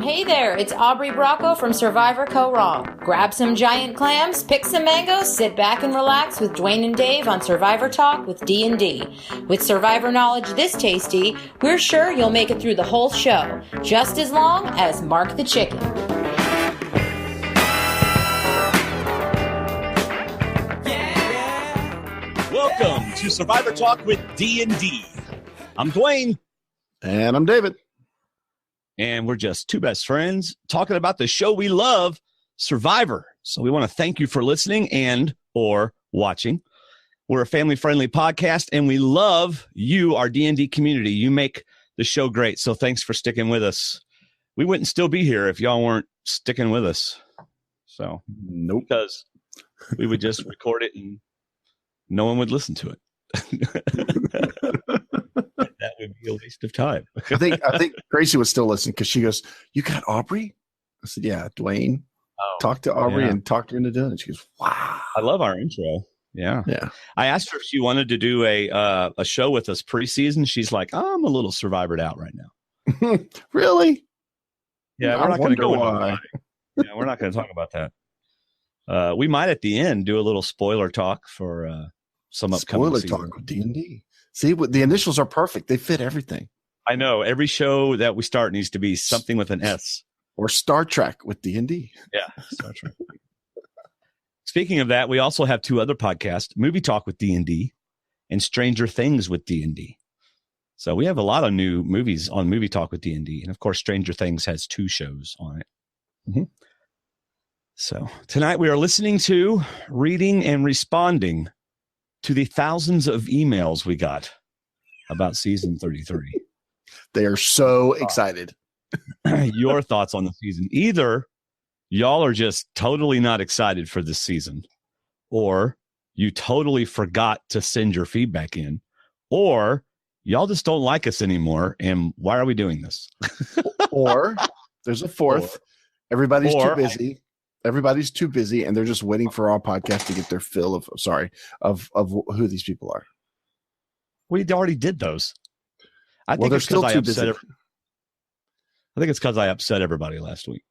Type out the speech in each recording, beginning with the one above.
Hey there, it's Aubrey Bracco from Survivor Co-Raw. Grab some giant clams, pick some mangoes, sit back and relax with Dwayne and Dave on Survivor Talk with D&D. With Survivor knowledge this tasty, we're sure you'll make it through the whole show, just as long as Mark the Chicken. Welcome to Survivor Talk with D&D. I'm Dwayne. And I'm David. And we're just two best friends talking about the show we love, Survivor. So we want to thank you for listening and or watching. We're a family-friendly podcast, and we love you, our D&D community. You make the show great, so thanks for sticking with us. We wouldn't still be here if y'all weren't sticking with us. So, nope. Because we would just record it and no one would listen to it. That would be a waste of time. I think Gracie would still listen because she goes, "You got Aubrey?" I said, "Yeah, Dwayne." Talked to Aubrey and talked her into doing it. She goes, "Wow, I love our intro." Yeah. I asked her if she wanted to do a show with us preseason. She's like, "I'm a little Survivored out right now." Really? Yeah, we're not going to go into yeah, we're not going to talk about that. We might at the end do a little spoiler talk for some upcoming spoiler season. talk with D&D. See, the initials are perfect. They fit everything. I know. Every show that we start needs to be something with an S. Or Star Trek with D&D. Yeah, Star Trek. Speaking of that, we also have two other podcasts, Movie Talk with D&D and Stranger Things with D&D. So we have a lot of new movies on Movie Talk with D&D. And, of course, Stranger Things has 2 shows on it. Mm-hmm. So tonight we are listening to, reading, and responding to the thousands of emails we got about season 33. They are so excited. Your thoughts on the season. Either y'all are just totally not excited for this season, or you totally forgot to send your feedback in, or y'all just don't like us anymore, and why are we doing this? Or there's a fourth. Everybody's too busy. Everybody's too busy, and they're just waiting for our podcast to get their fill of who these people are. We already did those. I think they're still too busy. I think it's because I upset everybody last week.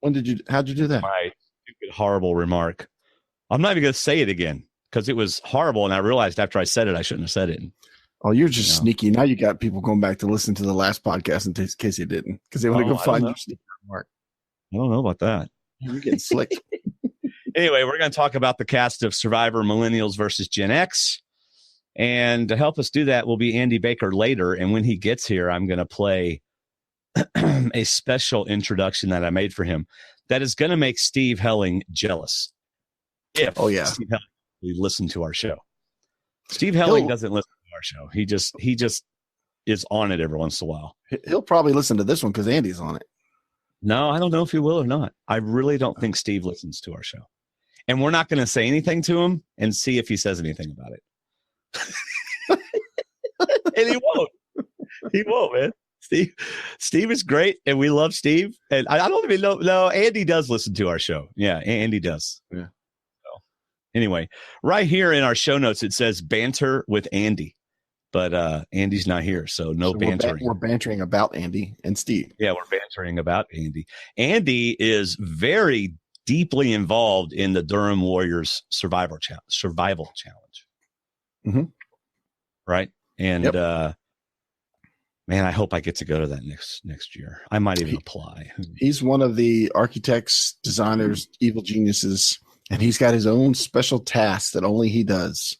How'd you do that? My stupid, horrible remark. I'm not even going to say it again because it was horrible, and I realized after I said it, I shouldn't have said it. Oh, you're just sneaky. Now you got people going back to listen to the last podcast in case they didn't, because they want to go find your sneaky remark. I don't know about that. You're getting slick. Anyway, we're going to talk about the cast of Survivor Millennials versus Gen X. And to help us do that will be Andy Baker later. And when he gets here, I'm going to play a special introduction that I made for him that is going to make Steve Helling jealous. Steve Helling will listen to our show. Steve Helling doesn't listen to our show. He just is on it every once in a while. He'll probably listen to this one because Andy's on it. No, I don't know if he will or not. I really don't think Steve listens to our show. And we're not going to say anything to him and see if he says anything about it. And he won't. He won't, man. Steve is great, and we love Steve. And I don't even know. No, Andy does listen to our show. Yeah, Andy does. Yeah. So, anyway, right here in our show notes, it says banter with Andy. But Andy's not here, so bantering. We're bantering about Andy and Steve. Yeah, we're bantering about Andy. Andy is very deeply involved in the Durham Warriors survival challenge. Mm-hmm. Right? And man, I hope I get to go to that next year. I might even apply. He's one of the architects, designers, evil geniuses, and he's got his own special tasks that only he does.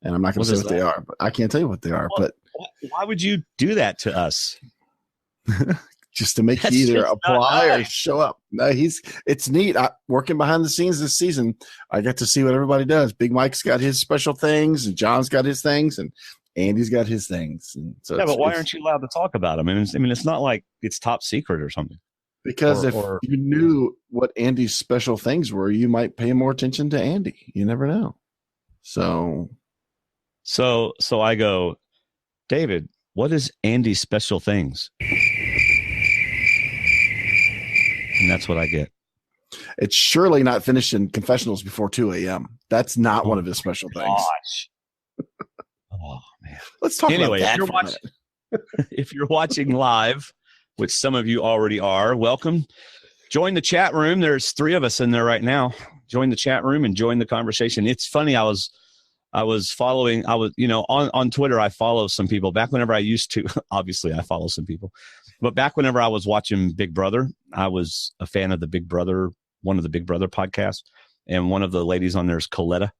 And I'm not going to say what they are, but I can't tell you what they are. But why would you do that to us? Just to make you either apply or show up. No, it's neat. Working behind the scenes this season, I get to see what everybody does. Big Mike's got his special things, and John's got his things, and Andy's got his things. And so but why aren't you allowed to talk about them? I mean, it's not like it's top secret or something. Because if you knew what Andy's special things were, you might pay more attention to Andy. You never know. So I go, David, what is Andy's special things? And that's what I get. It's surely not finishing confessionals before 2 a.m. That's not one of his special things. Gosh. Oh, man. Let's talk about that. If you're watching live, which some of you already are. Welcome. Join the chat room. There's 3 of us in there right now. Join the chat room and join the conversation. It's funny. I was following, on Twitter, I follow some people. Back whenever I used to, obviously I follow some people. But back whenever I was watching Big Brother, I was a fan of the Big Brother, one of the Big Brother podcasts. And one of the ladies on there is Coletta.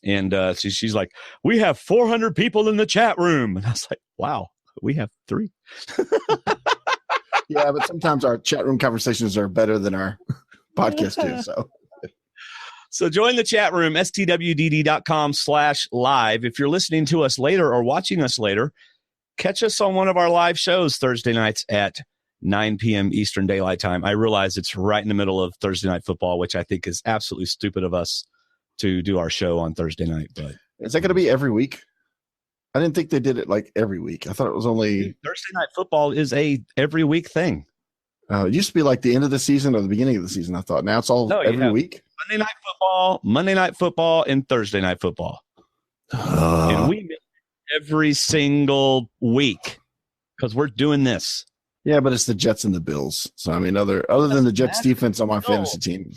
And she's like, we have 400 people in the chat room. And I was like, wow, we have 3. Yeah, but sometimes our chat room conversations are better than our podcast too. So join the chat room, STwDD.com/live. If you're listening to us later or watching us later, catch us on one of our live shows Thursday nights at 9 p.m. Eastern Daylight Time. I realize it's right in the middle of Thursday Night Football, which I think is absolutely stupid of us to do our show on Thursday night. But is that going to be every week? I didn't think they did it like every week. I thought it was only Thursday Night Football is a every week thing. It used to be like the end of the season or the beginning of the season. I thought now it's all every week. Monday Night Football, and Thursday Night Football. And we miss every single week because we're doing this. Yeah, but it's the Jets and the Bills. So, I mean, other than the Jets defense on my fantasy team.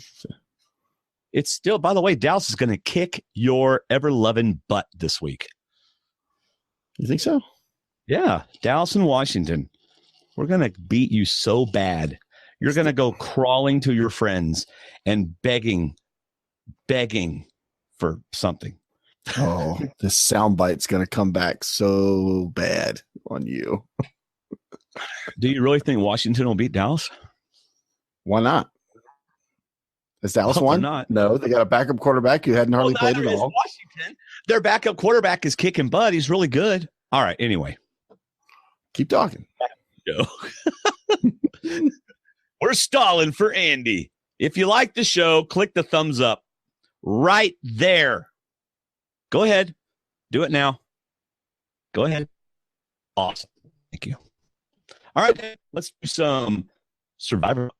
It's still, by the way, Dallas is going to kick your ever-loving butt this week. You think so? Yeah, Dallas and Washington. We're going to beat you so bad. You're going to go crawling to your friends and begging for something. Oh, this soundbite's going to come back so bad on you. Do you really think Washington will beat Dallas? Why not? Has Dallas won? Not. No, they got a backup quarterback who hadn't hardly played at all. Washington. Their backup quarterback is kicking butt. He's really good. All right. Anyway, keep talking. Go. We're stalling for Andy. If you like the show, click the thumbs up right there. Go ahead. Do it now. Go ahead. Awesome. Thank you. All right. Let's do some Survivor.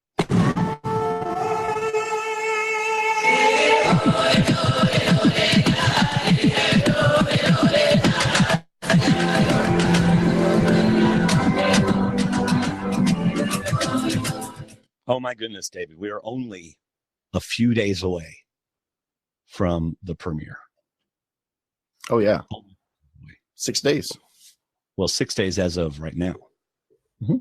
Oh, my goodness, David. We are only a few days away from the premiere. Oh, yeah. 6 days. Well, 6 days as of right now. Mm-hmm.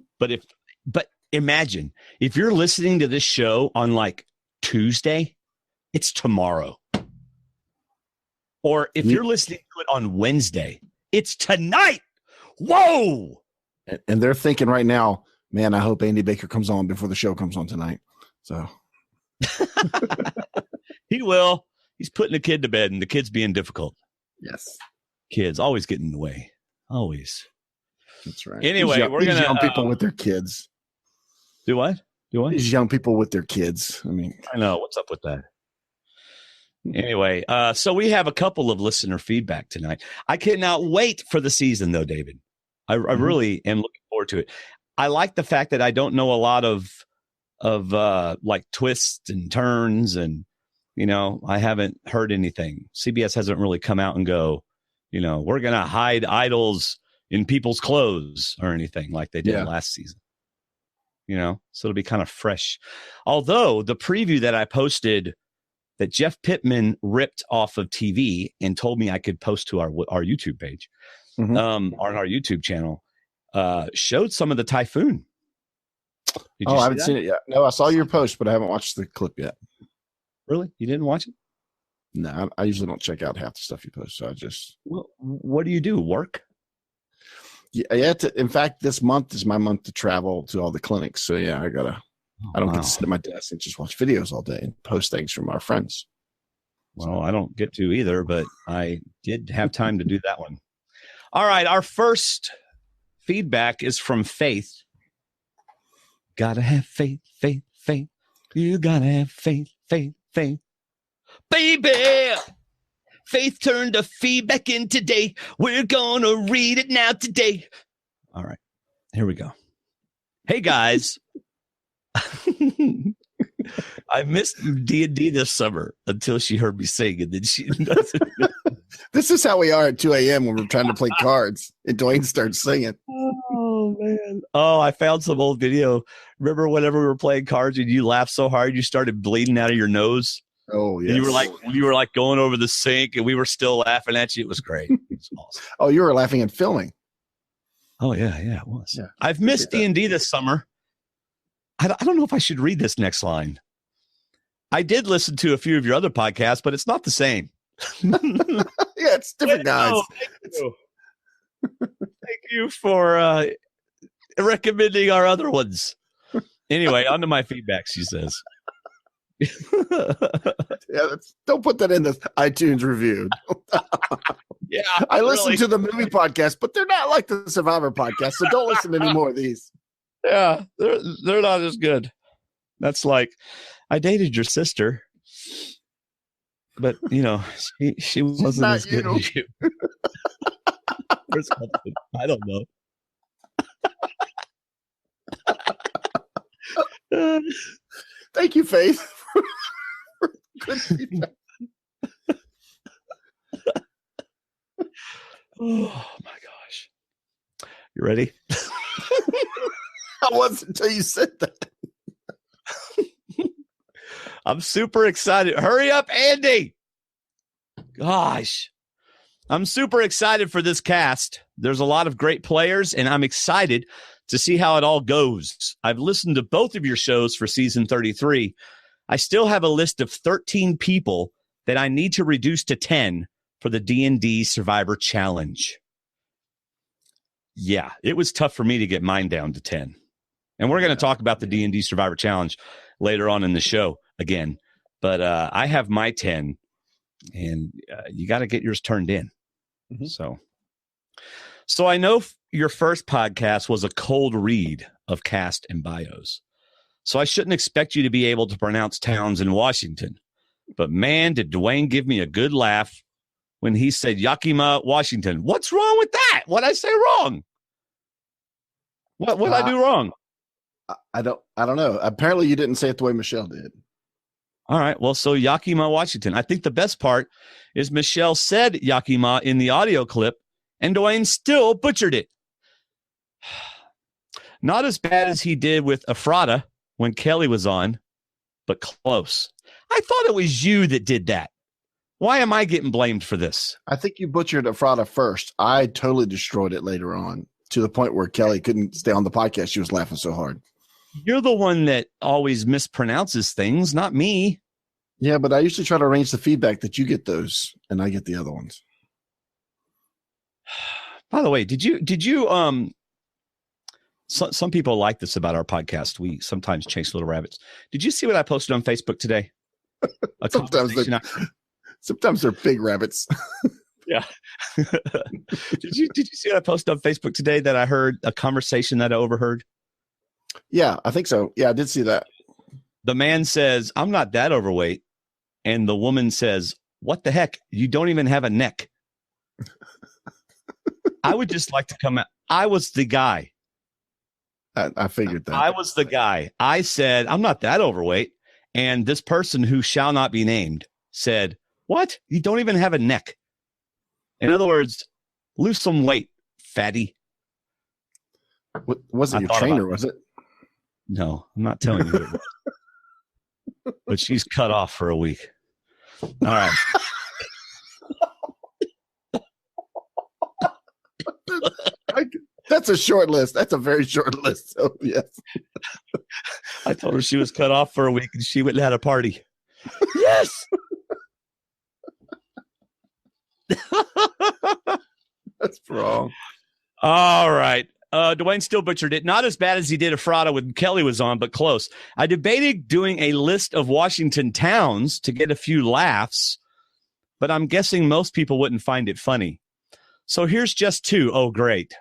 But imagine if you're listening to this show on like Tuesday, it's tomorrow. Or if you're listening to it on Wednesday, it's tonight. Whoa. And they're thinking right now, man, I hope Andy Baker comes on before the show comes on tonight. So he will. He's putting the kid to bed and the kid's being difficult. Yes. Kids always get in the way. Always. That's right. Anyway, we're going to young people with their kids. Do what? These young people with their kids. I mean, I know. What's up with that? Anyway, so we have a couple of listener feedback tonight. I cannot wait for the season, though, David. I really am looking forward to it. I like the fact that I don't know a lot of like twists and turns, and I haven't heard anything. CBS hasn't really come out and go, we're going to hide idols in people's clothes or anything like they did last season. So it'll be kind of fresh. Although the preview that I posted that Jeff Pittman ripped off of TV and told me I could post to our YouTube page, on our YouTube channel, showed some of the typhoon. I haven't seen it yet. No, I saw your post, but I haven't watched the clip yet. Really? You didn't watch it? No, I usually don't check out half the stuff you post. So I just. Well, what do you do? Work? Yeah. In fact, this month is my month to travel to all the clinics. So yeah, I don't get to sit at my desk and just watch videos all day and post things from our friends. Well, I don't get to either, but I did have time to do that one. All right. Our first feedback is from Faith. Gotta have faith, faith, faith. You gotta have faith, faith, faith. Baby! Faith turned a feedback in today. We're gonna read it now today. All right. Here we go. Hey, guys. I missed D&D this summer until she heard me sing, and then she doesn't. This is how we are at 2 a.m. when we're trying to play cards, and Dwayne starts singing. Oh, Oh, man. Oh, I found some old video. Remember whenever we were playing cards and you laughed so hard you started bleeding out of your nose? Oh, yes. And you were like going over the sink and we were still laughing at you. It was great. It was awesome. Oh, you were laughing and filming. Oh, yeah, it was. Yeah, I've missed D&D this summer. I don't know if I should read this next line. I did listen to a few of your other podcasts, but it's not the same. Yeah, it's different guys. Thank you for recommending our other ones. Anyway, on to my feedback, she says. Yeah, don't put that in the iTunes review. Yeah, I listen to the movie podcast, but they're not like the Survivor podcast, so don't listen to any more of these. Yeah, they're not as good. That's like, I dated your sister, but she wasn't as good as you. Or something. I don't know. Thank you, Faith. Good feedback. Oh my gosh. You ready? I wasn't until you said that. I'm super excited. Hurry up, Andy. Gosh. I'm super excited for this cast. There's a lot of great players, and I'm excited to see how it all goes. I've listened to both of your shows for season 33. I still have a list of 13 people that I need to reduce to 10 for the D&D Survivor Challenge. Yeah, it was tough for me to get mine down to 10. And we're going to talk about the D&D Survivor Challenge later on in the show again. But I have my 10, and you got to get yours turned in. Mm-hmm. So I know your first podcast was a cold read of cast and bios. So I shouldn't expect you to be able to pronounce towns in Washington. But man, did Dwayne give me a good laugh when he said Yakima, Washington. What's wrong with that? What'd I say wrong? What'd I do wrong? I don't know. Apparently you didn't say it the way Michelle did. All right. Well, so Yakima, Washington. I think the best part is Michelle said Yakima in the audio clip, and Dwayne still butchered it. Not as bad as he did with Ephrata when Kelly was on, but close. I thought it was you that did that. Why am I getting blamed for this? I think you butchered Ephrata first. I totally destroyed it later on to the point where Kelly couldn't stay on the podcast. She was laughing so hard. You're the one that always mispronounces things, not me. Yeah, but I usually try to arrange the feedback that you get those and I get the other ones. By the way, did you some people like this about our podcast. We sometimes chase little rabbits. Did you see what I posted on Facebook today? Sometimes they're big rabbits. Yeah. Did you see what I posted on Facebook today that I heard a conversation that I overheard? Yeah, I think so. Yeah, I did see that. The man says, "I'm not that overweight." And the woman says, "What the heck? You don't even have a neck." I would just like to come out. I was the guy. I figured that. I was the guy. I said, "I'm not that overweight." And this person who shall not be named said, "What? You don't even have a neck." In other words, lose some weight, fatty. Was it your trainer, was it? No, I'm not telling you who it was. But she's cut off for a week. All right. That's a short list. That's a very short list. So, yes. I told her she was cut off for a week and she went and had a party. Yes. That's wrong. All right. Dwayne still butchered it. Not as bad as he did Ephrata when Kelly was on, but close. I debated doing a list of Washington towns to get a few laughs, but I'm guessing most people wouldn't find it funny. So here's just two. Oh, great.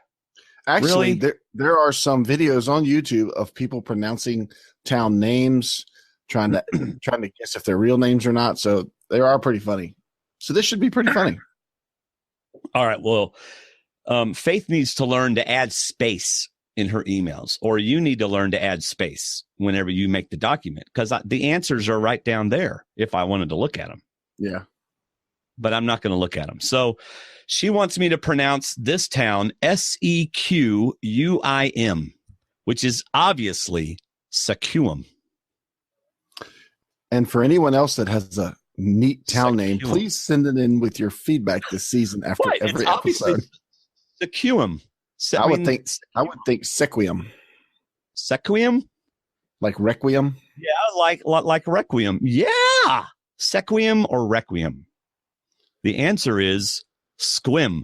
Actually, really? there are some videos on YouTube of people pronouncing town names, trying to guess if they're real names or not. So they are pretty funny. So this should be pretty funny. All right. Well, Faith needs to learn to add space in her emails, or you need to learn to add space whenever you make the document, because the answers are right down there if I wanted to look at them. Yeah. but I'm not going to look at them. So she wants me to pronounce this town Sequim, which is obviously Sequim. And for anyone else that has a neat town name, Sequim. please send it in with your feedback this season after every episode. Sequim. I would think Sequim. Sequim? Like Requiem? Yeah, like Requiem. Yeah. Sequim or Requiem? The answer is Squim.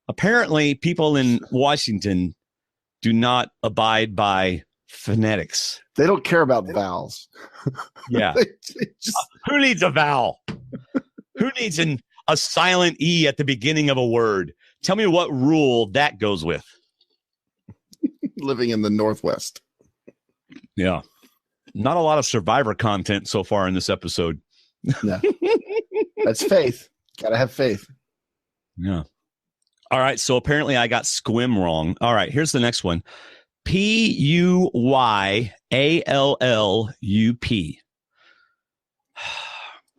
Apparently, people in Washington do not abide by phonetics. They don't care about vowels. Yeah. Who needs a vowel? Who needs a silent E at the beginning of a word? Tell me what rule that goes with. Living in the Northwest. Yeah. Not a lot of Survivor content so far in this episode. No. That's faith. Gotta have faith. Yeah. All right. So apparently I got Squim wrong. All right. Here's the next one. Puyallup.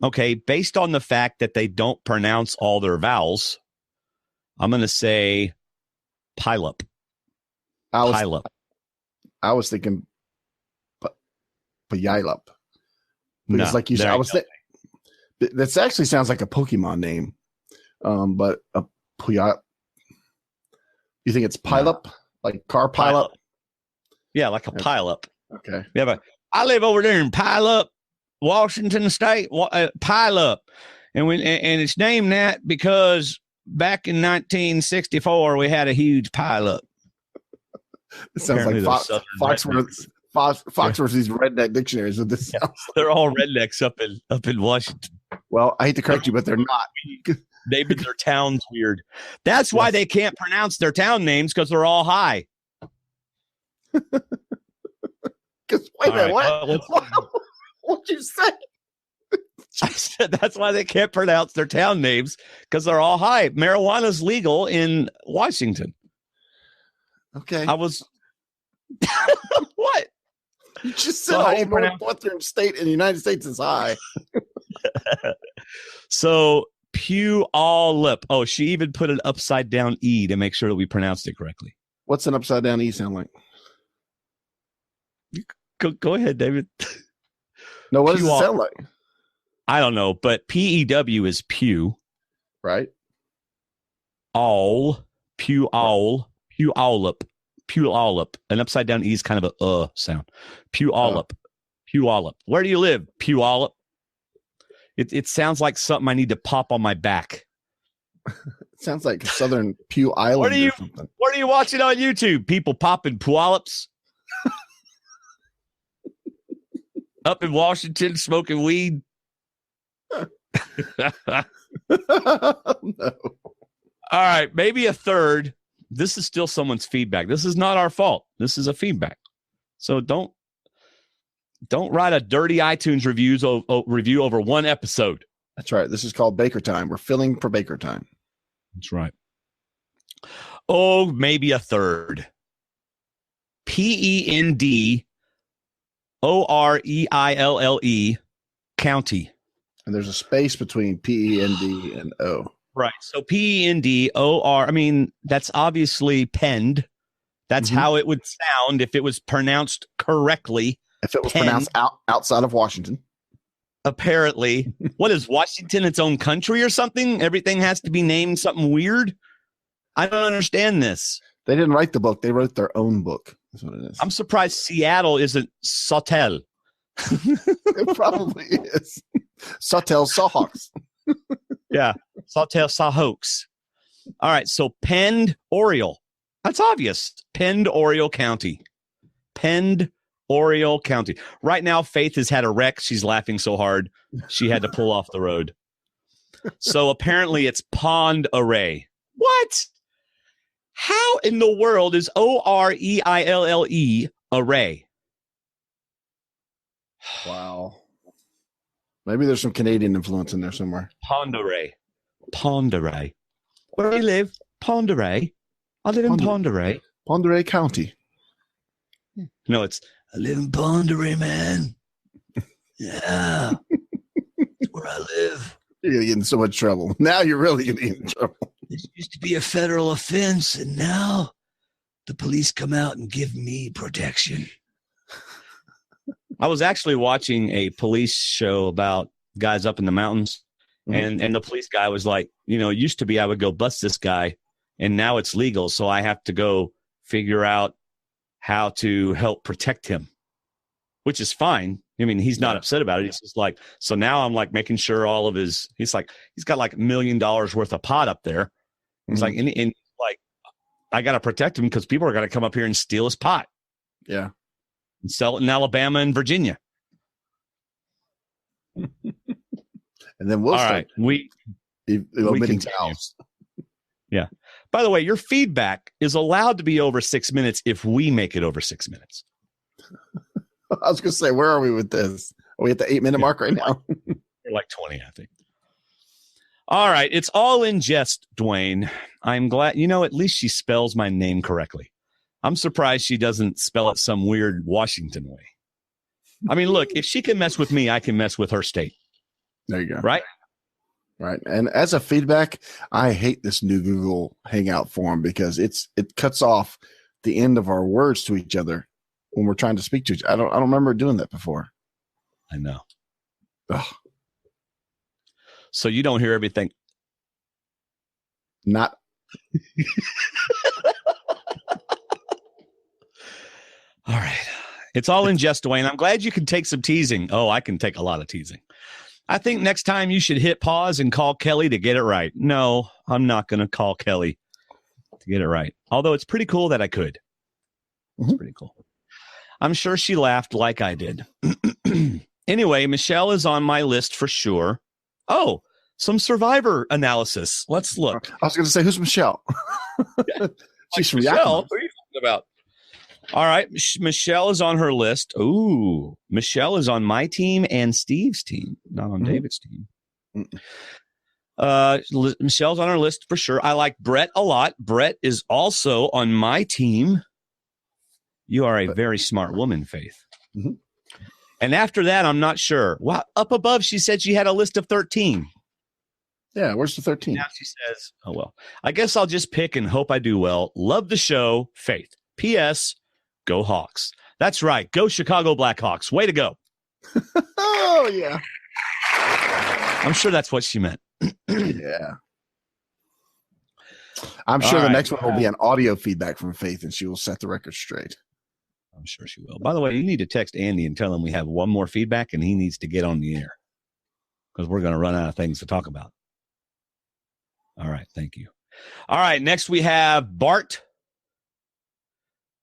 Okay. Based on the fact that they don't pronounce all their vowels, I'm going to say Puyallup. I was thinking Puyallup. Because like you said, I was thinking that actually sounds like a Pokemon name. But a Puyallup. You think it's Puyallup? Like car pileup? Yeah, like a pileup. Okay. Yeah, but I live over there in Puyallup, Washington State. Puyallup, and it's named that because back in 1964 we had a huge pileup. It sounds Apparently like Foxworth's redneck dictionaries of this. Yeah, they're all rednecks up in Washington. Well, I hate to correct you, but they're not. Maybe their town's weird. That's why they can't pronounce their town names, because they're all high. Wait a minute, what? What'd you say? I said that's why they can't pronounce their town names, because they're all high. Marijuana's legal in Washington. Okay. I was what? You just said a whole northwestern state in the United States is high. So Puyallup. Oh, she even put an upside down E to make sure that we pronounced it correctly. What's an upside down E sound like? Go ahead, David. No, what does it sound like? I don't know, but PEW is Pew. Right. Puyallup. An upside down E is kind of a sound. Puyallup. Where do you live? Puyallup. It sounds like something I need to pop on my back. It sounds like Southern Pew Island or something. What are you watching on YouTube? People popping Puyallups? Up in Washington smoking weed? No. All right, maybe a third. This is still someone's feedback. This is not our fault. This is a feedback. So don't write a dirty iTunes review over one episode. That's right. This is called Baker Time. We're filling for Baker Time. That's right. Oh, maybe a third. PENDOREILLE County. And there's a space between PEND and O. Right. So PENDOR, I mean, that's obviously penned. That's how it would sound if it was pronounced correctly. If it was pronounced outside of Washington. Apparently. What is Washington, its own country or something? Everything has to be named something weird? I don't understand this. They didn't write the book. They wrote their own book. That's what it is. I'm surprised Seattle isn't Sawtell. It probably is. Sawtell Sawhawks. Yeah. Sawtell Sawhawks. All right. So Pend Oriole. That's obvious. Pend Oriole County. Pend Oriole County. Right now, Faith has had a wreck. She's laughing so hard she had to pull off the road. So apparently it's Pond Array. What? How in the world is OREILLE array? Wow. Maybe there's some Canadian influence in there somewhere. Pond Array. Pond Array. Where do you live? Pond Array. I live in Pond Array. Pond Array County. No, it's I live in Pond Array, man. Yeah. That's where I live. You're going to get in so much trouble. Now you're really going to get in trouble. It used to be a federal offense, and now the police come out and give me protection. I was actually watching a police show about guys up in the mountains, and the police guy was like, it used to be I would go bust this guy, and now it's legal, so I have to go figure out how to help protect him, which is fine. I mean, he's not upset about it. He's just like, so now I'm like making sure all of his, he's got like $1 million worth of pot up there. He's like, and like, I got to protect him because people are going to come up here and steal his pot. Yeah. And sell it in Alabama and Virginia. And then we'll start omitting towels. Yeah. By the way, your feedback is allowed to be over 6 minutes if we make it over 6 minutes. I was going to say, where are we with this? Are we at the 8-minute mark right now? We're like 20, I think. All right. It's all in jest, Dwayne. I'm glad. At least she spells my name correctly. I'm surprised she doesn't spell it some weird Washington way. I mean, look, if she can mess with me, I can mess with her state. There you go. Right? Right. And as a feedback, I hate this new Google Hangout form because it cuts off the end of our words to each other when we're trying to speak to each other. I don't remember doing that before. I know. Ugh. So you don't hear everything. Not. All right. It's all in jest, Dwayne. I'm glad you can take some teasing. Oh, I can take a lot of teasing. I think next time you should hit pause and call Kelly to get it right. No, I'm not going to call Kelly to get it right. Although it's pretty cool that I could. It's pretty cool. I'm sure she laughed like I did. Anyway, Michelle is on my list for sure. Oh, some Survivor analysis. Let's look. I was going to say, who's Michelle? She's from Michelle. Yakima. What are you talking about? All right. Michelle is on her list. Ooh, Michelle is on my team and Steve's team, not on David's team. Michelle's on our list for sure. I like Brett a lot. Brett is also on my team. You are a very smart woman, Faith. And after that, I'm not sure. Wow. Up above, she said she had a list of 13. Yeah, where's the 13? Now she says, oh, well, I guess I'll just pick and hope I do well. Love the show, Faith. P.S. Go Hawks. That's right. Go Chicago Blackhawks. Way to go. Oh, yeah. I'm sure that's what she meant. Yeah. I'm sure the next one will be an audio feedback from Faith, and she will set the record straight. I'm sure she will. By the way, you need to text Andy and tell him we have one more feedback, and he needs to get on the air because we're going to run out of things to talk about. All right. Thank you. All right. Next, we have Bart.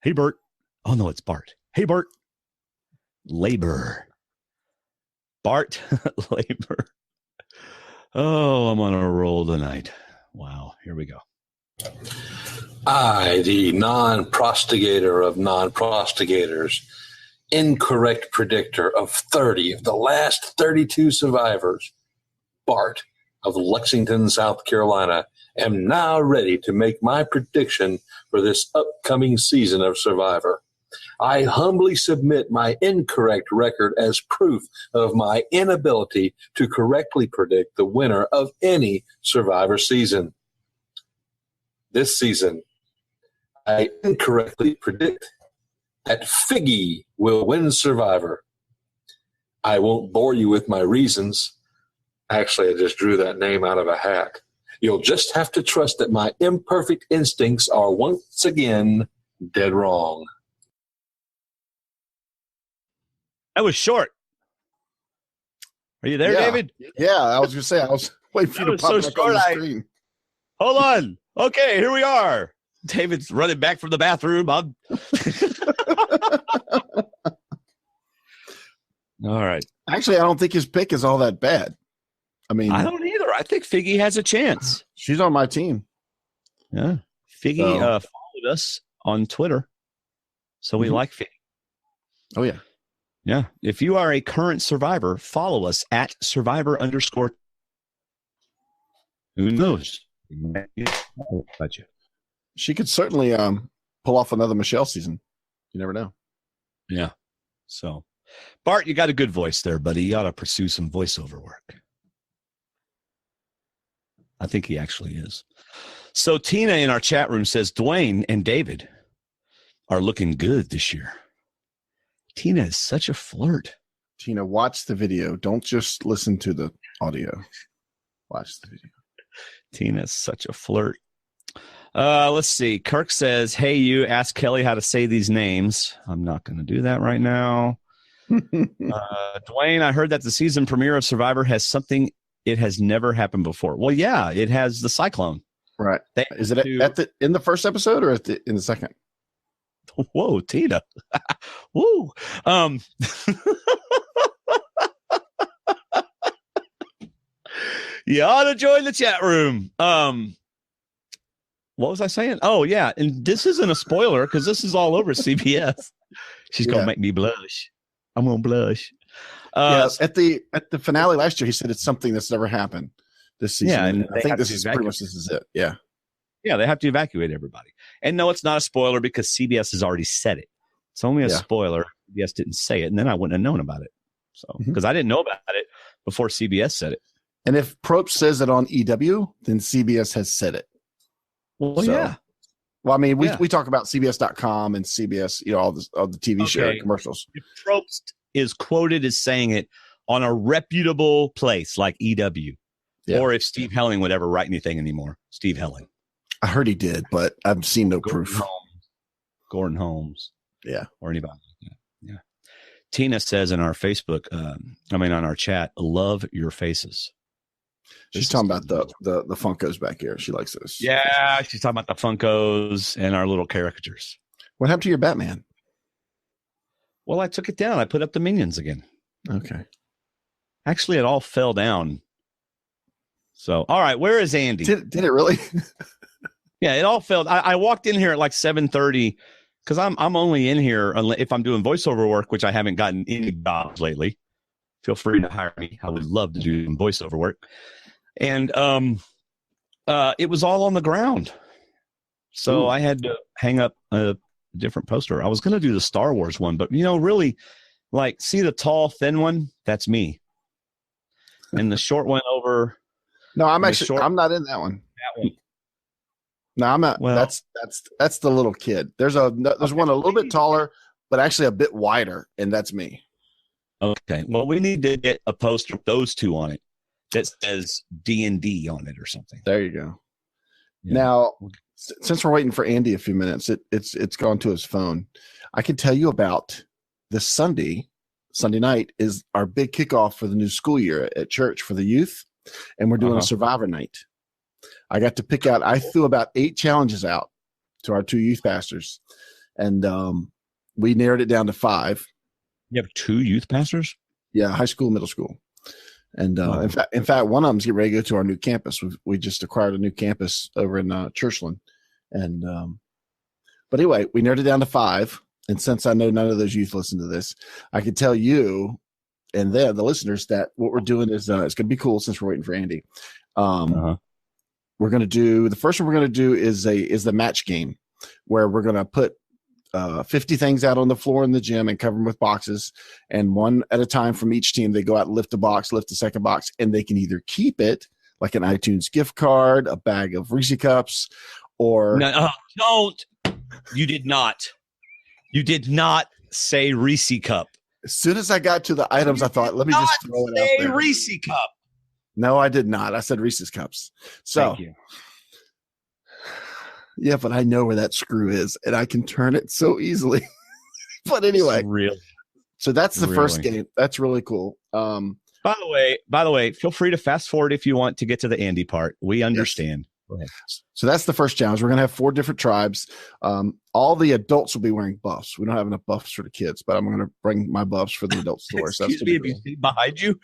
Hey, Bert. Oh, no, it's Bart. Hey, Bart. Labor. Bart Labor. Oh, I'm on a roll tonight. Wow. Here we go. I, the non-prostigator of non-prostigators, incorrect predictor of 30 of the last 32 survivors, Bart of Lexington, South Carolina, am now ready to make my prediction for this upcoming season of Survivor. I humbly submit my incorrect record as proof of my inability to correctly predict the winner of any Survivor season. This season, I incorrectly predict that Fiji will win Survivor. I won't bore you with my reasons. Actually, I just drew that name out of a hat. You'll just have to trust that my imperfect instincts are once again dead wrong. That was short. Are you there, David? Yeah, I was going to say, I was waiting for you to pop back on the screen. Hold on. Okay, here we are. David's running back from the bathroom. All right. Actually, I don't think his pick is all that bad. I mean, I don't either. I think Figgy has a chance. She's on my team. Yeah. Figgy followed us on Twitter. So we like Figgy. Oh, yeah. Yeah. If you are a current survivor, follow us at survivor_. Who knows? Gotcha. She could certainly pull off another Michelle season. You never know. Yeah. So, Bart, you got a good voice there, buddy. You ought to pursue some voiceover work. I think he actually is. So Tina in our chat room says Dwayne and David are looking good this year. Tina is such a flirt. Tina, watch the video. Don't just listen to the audio. Watch the video. Tina is such a flirt. Let's see. Kirk says, hey, you ask Kelly how to say these names. I'm not going to do that right now. Dwayne, I heard that the season premiere of Survivor has something it has never happened before. Well, yeah, it has the cyclone. Right. Is it in the first episode or in the second? Whoa, Tina. Woo. You ought to join the chat room. What was I saying? Oh, yeah. And this isn't a spoiler because this is all over CBS. She's going to make me blush. I'm going to blush. At the finale last year, he said it's something that's never happened this season. Yeah, and I think this is pretty much this is it. Yeah. Yeah, they have to evacuate everybody. And no, it's not a spoiler because CBS has already said it. It's only a spoiler. CBS didn't say it, and then I wouldn't have known about it. So because I didn't know about it before CBS said it. And if Probst says it on EW, then CBS has said it. Well, yeah. Well, I mean, we talk about CBS.com and CBS, all the TV show commercials. If Probst is quoted as saying it on a reputable place like EW, or if Steve Helling would ever write anything anymore. Steve Helling. I heard he did, but I've seen no proof. Gordon Holmes. Yeah. Or anybody. Yeah. Tina says in our Facebook, on our chat, love your faces. She's talking about the Funkos back here. She likes those. Yeah, she's talking about the Funkos and our little caricatures. What happened to your Batman? Well, I took it down. I put up the Minions again. Okay. Actually, it all fell down. So, all right, where is Andy? Did it really? Yeah, it all fell. I walked in here at like 7:30 because I'm only in here if I'm doing voiceover work, which I haven't gotten any jobs lately. Feel free to hire me. I would love to do some voiceover work. And it was all on the ground. So I had to hang up a different poster. I was going to do the Star Wars one, but, really, see the tall, thin one? That's me. And the short one over. No, I'm not in that one. That one. No, I'm not. Well, that's the little kid. There's one a little bit taller, but actually a bit wider, and that's me. Okay. Well, we need to get a poster with those two on it that says D&D on it or something. There you go. Yeah. Now, since we're waiting for Andy a few minutes, it's gone to his phone. I can tell you about this Sunday night is our big kickoff for the new school year at church for the youth, and we're doing a Survivor night. I got to pick out. I threw about 8 challenges out to our 2 youth pastors, and we narrowed it down to 5. You have 2 youth pastors? Yeah, high school, middle school. And in fact, one of them's getting ready to go to our new campus. We just acquired a new campus over in Churchland. And but anyway, we narrowed it down to 5. And since I know none of those youth listen to this, I can tell you and the listeners that what we're doing is it's going to be cool since we're waiting for Andy. We're going to do the first one we're going to do is the match game where we're going to put 50 things out on the floor in the gym and cover them with boxes, and one at a time from each team. They go out and lift a box, lift the second box, and they can either keep it like an iTunes gift card, a bag of Reese cups, or don't. You did not say Reese cup. As soon as I got to the items, I thought, let me just throw it out there. Reese cup. No, I did not. I said Reese's cups. So, thank you. Yeah, but I know where that screw is, and I can turn it so easily. But anyway, so that's the first game. That's really cool. By the way, feel free to fast forward if you want to get to the Andy part. We understand. Yes. Go ahead. So that's the first challenge. We're going to have 4 different tribes. All the adults will be wearing buffs. We don't have enough buffs for the kids, but I'm going to bring my buffs for the adults to wear. Excuse me, if you see behind you,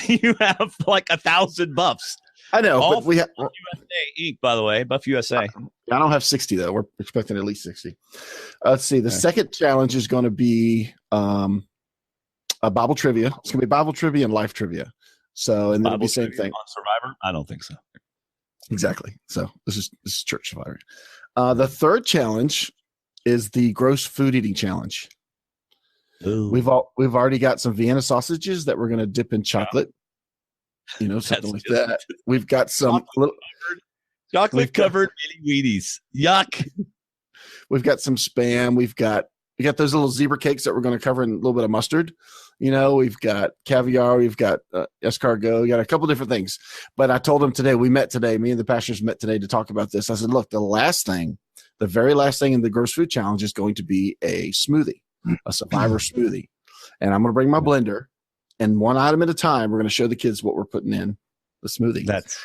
you have like 1,000 buffs. I know, all but we have USA Inc. By the way, Buff USA. I don't have 60 though. We're expecting at least 60. Let's see. The second challenge is going to be a Bible trivia. It's going to be Bible trivia and life trivia. So, and it'll be the same thing on Survivor. I don't think so. Exactly. So this is Church Survivor. The third challenge is the gross food eating challenge. Ooh. We've already got some Vienna sausages that we're going to dip in chocolate. something like that. We've got some chocolate covered mini Wheaties. Yuck. We've got some Spam. We got those little zebra cakes that we're going to cover in a little bit of mustard. We've got caviar. We've got escargot. We got a couple different things. But I told him today, me and the pastors met today to talk about this. I said, look, the very last thing in the Gross Food Challenge is going to be a smoothie, a Survivor smoothie. And I'm going to bring my blender, and one item at a time, we're going to show the kids what we're putting in the smoothie. That's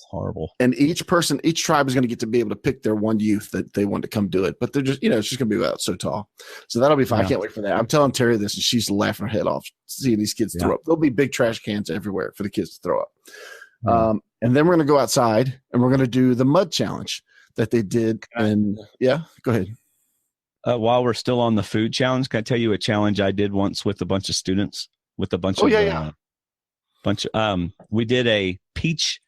horrible. And each tribe is going to get to be able to pick their one youth that they want to come do it. But they're just, it's just going to be about so tall. So that'll be fun. Yeah. I can't wait for that. I'm telling Terry this, and she's laughing her head off seeing these kids throw up. There'll be big trash cans everywhere for the kids to throw up. And then we're going to go outside, and we're going to do the mud challenge that they did. And go ahead. While we're still on the food challenge, can I tell you a challenge I did once with a bunch of students? We did a peach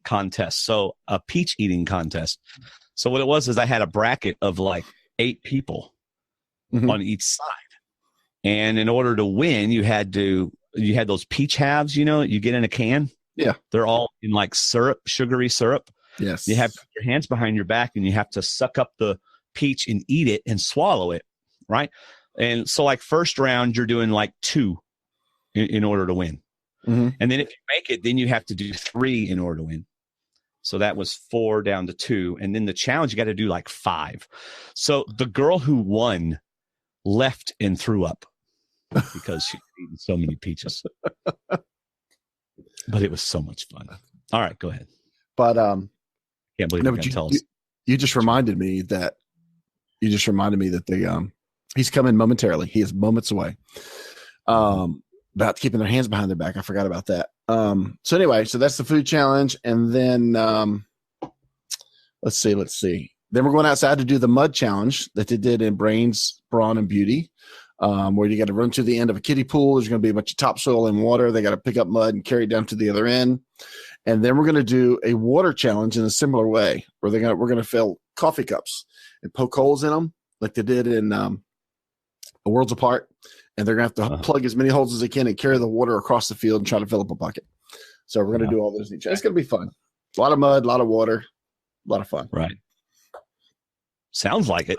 contest, so a peach eating contest. So what it was is I had a bracket of like 8 people on each side, and in order to win, you had those peach halves, you get in a can. Yeah, they're all in like syrup, sugary syrup. Yes, you have your hands behind your back, and you have to suck up the peach and eat it and swallow it, right? And so like first round, you're doing like 2 in order to win. And then if you make it, then you have to do 3 in order to win. So that was 4 down to 2. And then the challenge, you got to do like 5. So the girl who won left and threw up because she'd eaten so many peaches. But it was so much fun. All right, go ahead. But can't believe you can tell us. You just reminded me that he's coming momentarily. He is moments away. About keeping their hands behind their back. I forgot about that. So anyway, so that's the food challenge. And then let's see. Then we're going outside to do the mud challenge that they did in Brains, Brawn, and Beauty, where you got to run to the end of a kiddie pool. There's going to be a bunch of topsoil and water. They got to pick up mud and carry it down to the other end. And then we're going to do a water challenge in a similar way, where we're going to fill coffee cups and poke holes in them like they did in A Worlds Apart. And they're going to have to plug as many holes as they can and carry the water across the field and try to fill up a bucket. So we're going to do all those. It's going to be fun. A lot of mud, a lot of water, a lot of fun. Right. Sounds like it.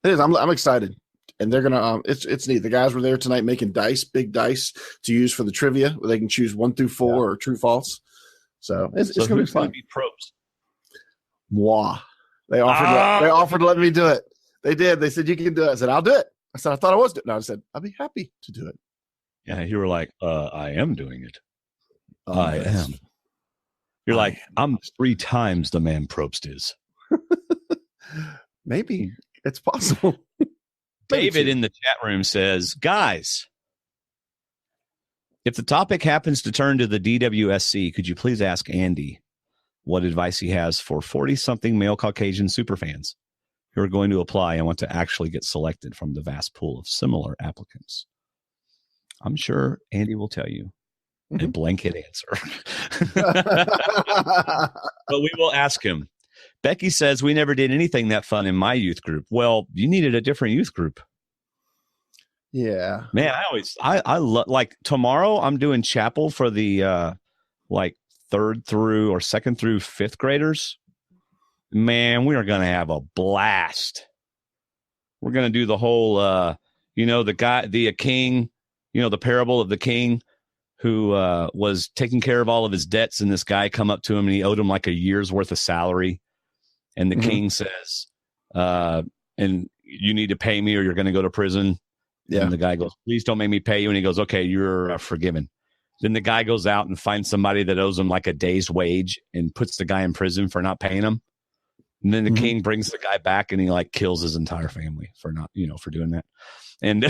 It is. I'm excited. And they're going to, it's neat. The guys were there tonight making big dice to use for the trivia, where they can choose 1 through 4 or true, false. So it's going to be fun. Be probes? Moi. They offered to let me do it. They did. They said, you can do it. I said, I'll do it. I said, I thought I was doing it. No, I said, I'll be happy to do it. Yeah, you were like, I am doing it. I am. You're like, I'm 3 times the man Probst is. Maybe. It's possible. David in the chat room says, guys, if the topic happens to turn to the DWSC, could you please ask Andy what advice he has for 40-something male Caucasian superfans who are going to apply and want to actually get selected from the vast pool of similar applicants? I'm sure Andy will tell you a blanket answer. But we will ask him. Becky says, we never did anything that fun in my youth group. Well, you needed a different youth group. Yeah. Man, I love, like, tomorrow I'm doing chapel for the like 3rd through or 2nd through 5th graders. Man, we are going to have a blast. We're going to do the whole, the king, the parable of the king who was taking care of all of his debts. And this guy come up to him and he owed him like a year's worth of salary. And the king says, and you need to pay me or you're going to go to prison. Yeah. And the guy goes, please don't make me pay you. And he goes, okay, you're forgiven. Then the guy goes out and finds somebody that owes him like a day's wage and puts the guy in prison for not paying him. And then the king brings the guy back and he like kills his entire family for not, for doing that. And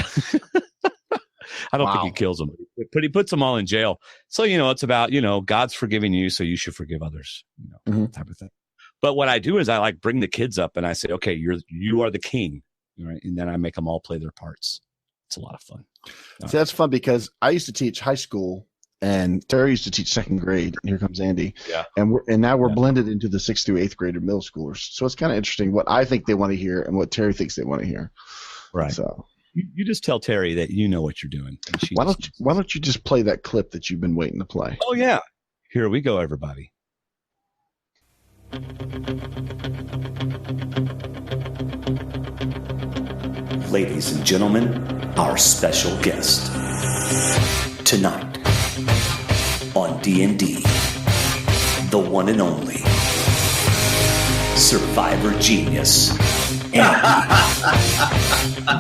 I don't think he kills them, but he puts them all in jail. So, it's about, God's forgiving you, so you should forgive others, type of thing. But what I do is I like bring the kids up and I say, okay, you are the king. Right. And then I make them all play their parts. It's a lot of fun. So that's fun because I used to teach high school and Terry used to teach 2nd grade. And here comes Andy. Yeah. And now we're blended into the 6th through 8th grade middle schoolers. So it's kind of interesting what I think they want to hear and what Terry thinks they want to hear. Right. So you just tell Terry that you know what you're doing. Why don't you just play that clip that you've been waiting to play? Oh yeah. Here we go, everybody. Ladies and gentlemen, our special guest tonight on D&D, the one and only Survivor Genius, Andy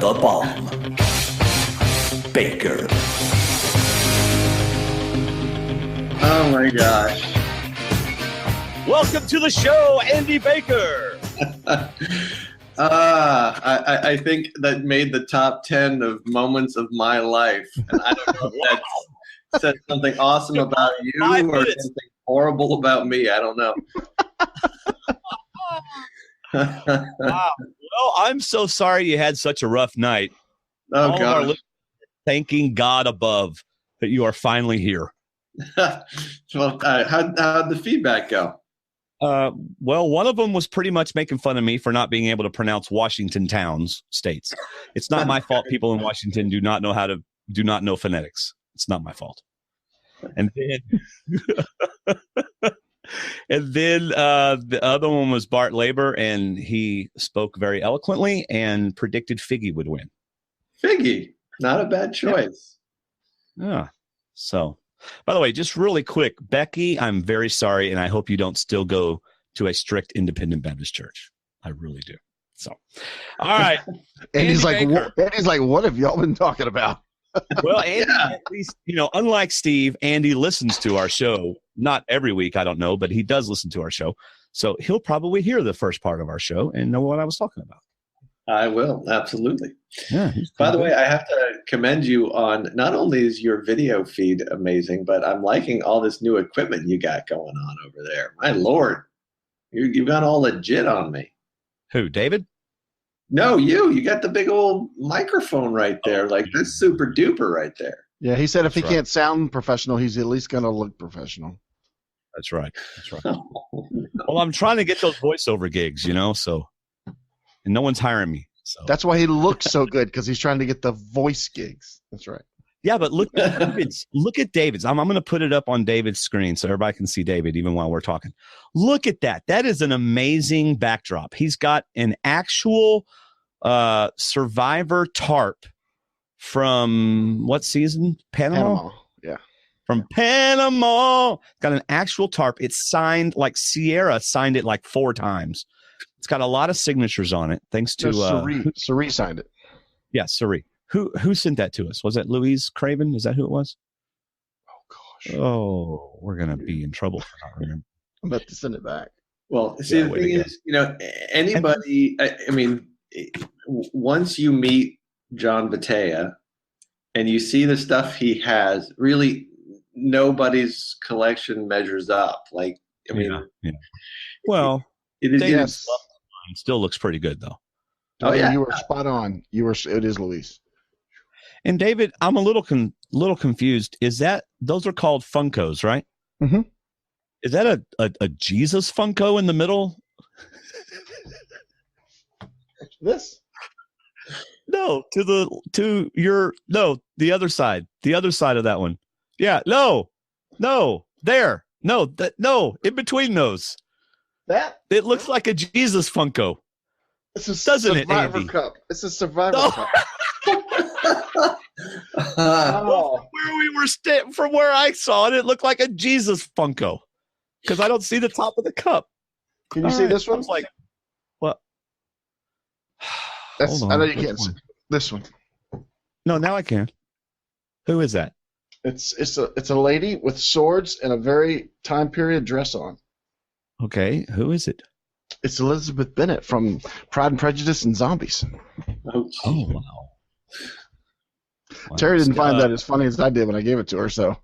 the Bomb Baker. Oh my gosh. Welcome to the show, Andy Baker. I think that made the top 10 of moments of my life. And I don't know if that said something awesome about you or something horrible about me. I don't know. Wow. Well, I'm so sorry you had such a rough night. Oh, All of our listeners thanking God above that you are finally here. Well, how'd the feedback go? Well, one of them was pretty much making fun of me for not being able to pronounce Washington towns, states. It's not my fault. People in Washington do not know phonetics. It's not my fault. And then, the other one was Bart Labor, and he spoke very eloquently and predicted Fiji would win. Fiji, not a bad choice. Yeah. So, by the way, just really quick, Becky, I'm very sorry, and I hope you don't still go to a strict independent Baptist church. I really do. So, all right. And he's like, Baker. what have y'all been talking about? Well, Andy, at least, unlike Steve, Andy listens to our show. Not every week, I don't know, but he does listen to our show. So he'll probably hear the first part of our show and know what I was talking about. I will, absolutely. Yeah. By the way, I have to commend you on not only is your video feed amazing, but I'm liking all this new equipment you got going on over there. My Lord, you got all legit on me. Who, David? No, you got the big old microphone right there. Like, that's super duper right there. Yeah, he said if he That's right. can't sound professional, he's at least going to look professional. That's right. That's right. Oh, no. Well, I'm trying to get those voiceover gigs, so, and no one's hiring me. So That's why he looks so good, because he's trying to get the voice gigs. That's right. yeah, but look at David's. Look at David's. I'm going to put it up on David's screen so everybody can see David even while we're talking. Look at that. That is an amazing backdrop. He's got an actual Survivor tarp from what season? Panama? Yeah. From Panama. Got an actual tarp. It's signed, like Sierra signed it like 4 times. It's got a lot of signatures on it. Thanks to Suri signed it. Yeah, Suri. Who sent that to us? Was that Louise Craven? Is that who it was? Oh gosh. Oh, we're gonna be in trouble for not remembering. I'm about to send it back. Well, see, Yeah, the way thing to go. is, anybody, I mean, once you meet John Batea and you see the stuff he has, really nobody's collection measures up. Like, I mean, Yeah. Well, it is. David's line still looks pretty good though. Oh, yeah. You were spot on. It is Luis. And David, I'm a little confused. Those are called Funkos, right? Mm-hmm. Is that a Jesus Funko in the middle? This? No, the other side. The other side of that one. Yeah, no, there. No, in between those. That? It looks like a Jesus Funko. It's a Doesn't it, Survivor Andy? Cup. It's a Survivor No. Cup. Oh. Where we were from where I saw it, it looked like a Jesus Funko because I don't see the top of the cup. Can you see this I one? was like, what? That's, Hold on. I know you Which can't see one? this one. No, now I can. Who is that? It's a lady with swords and a very time period dress on. Okay, who is it? It's Elizabeth Bennet from Pride and Prejudice and Zombies. Oh, Oh, wow. Terry didn't find that as funny as I did when I gave it to her, so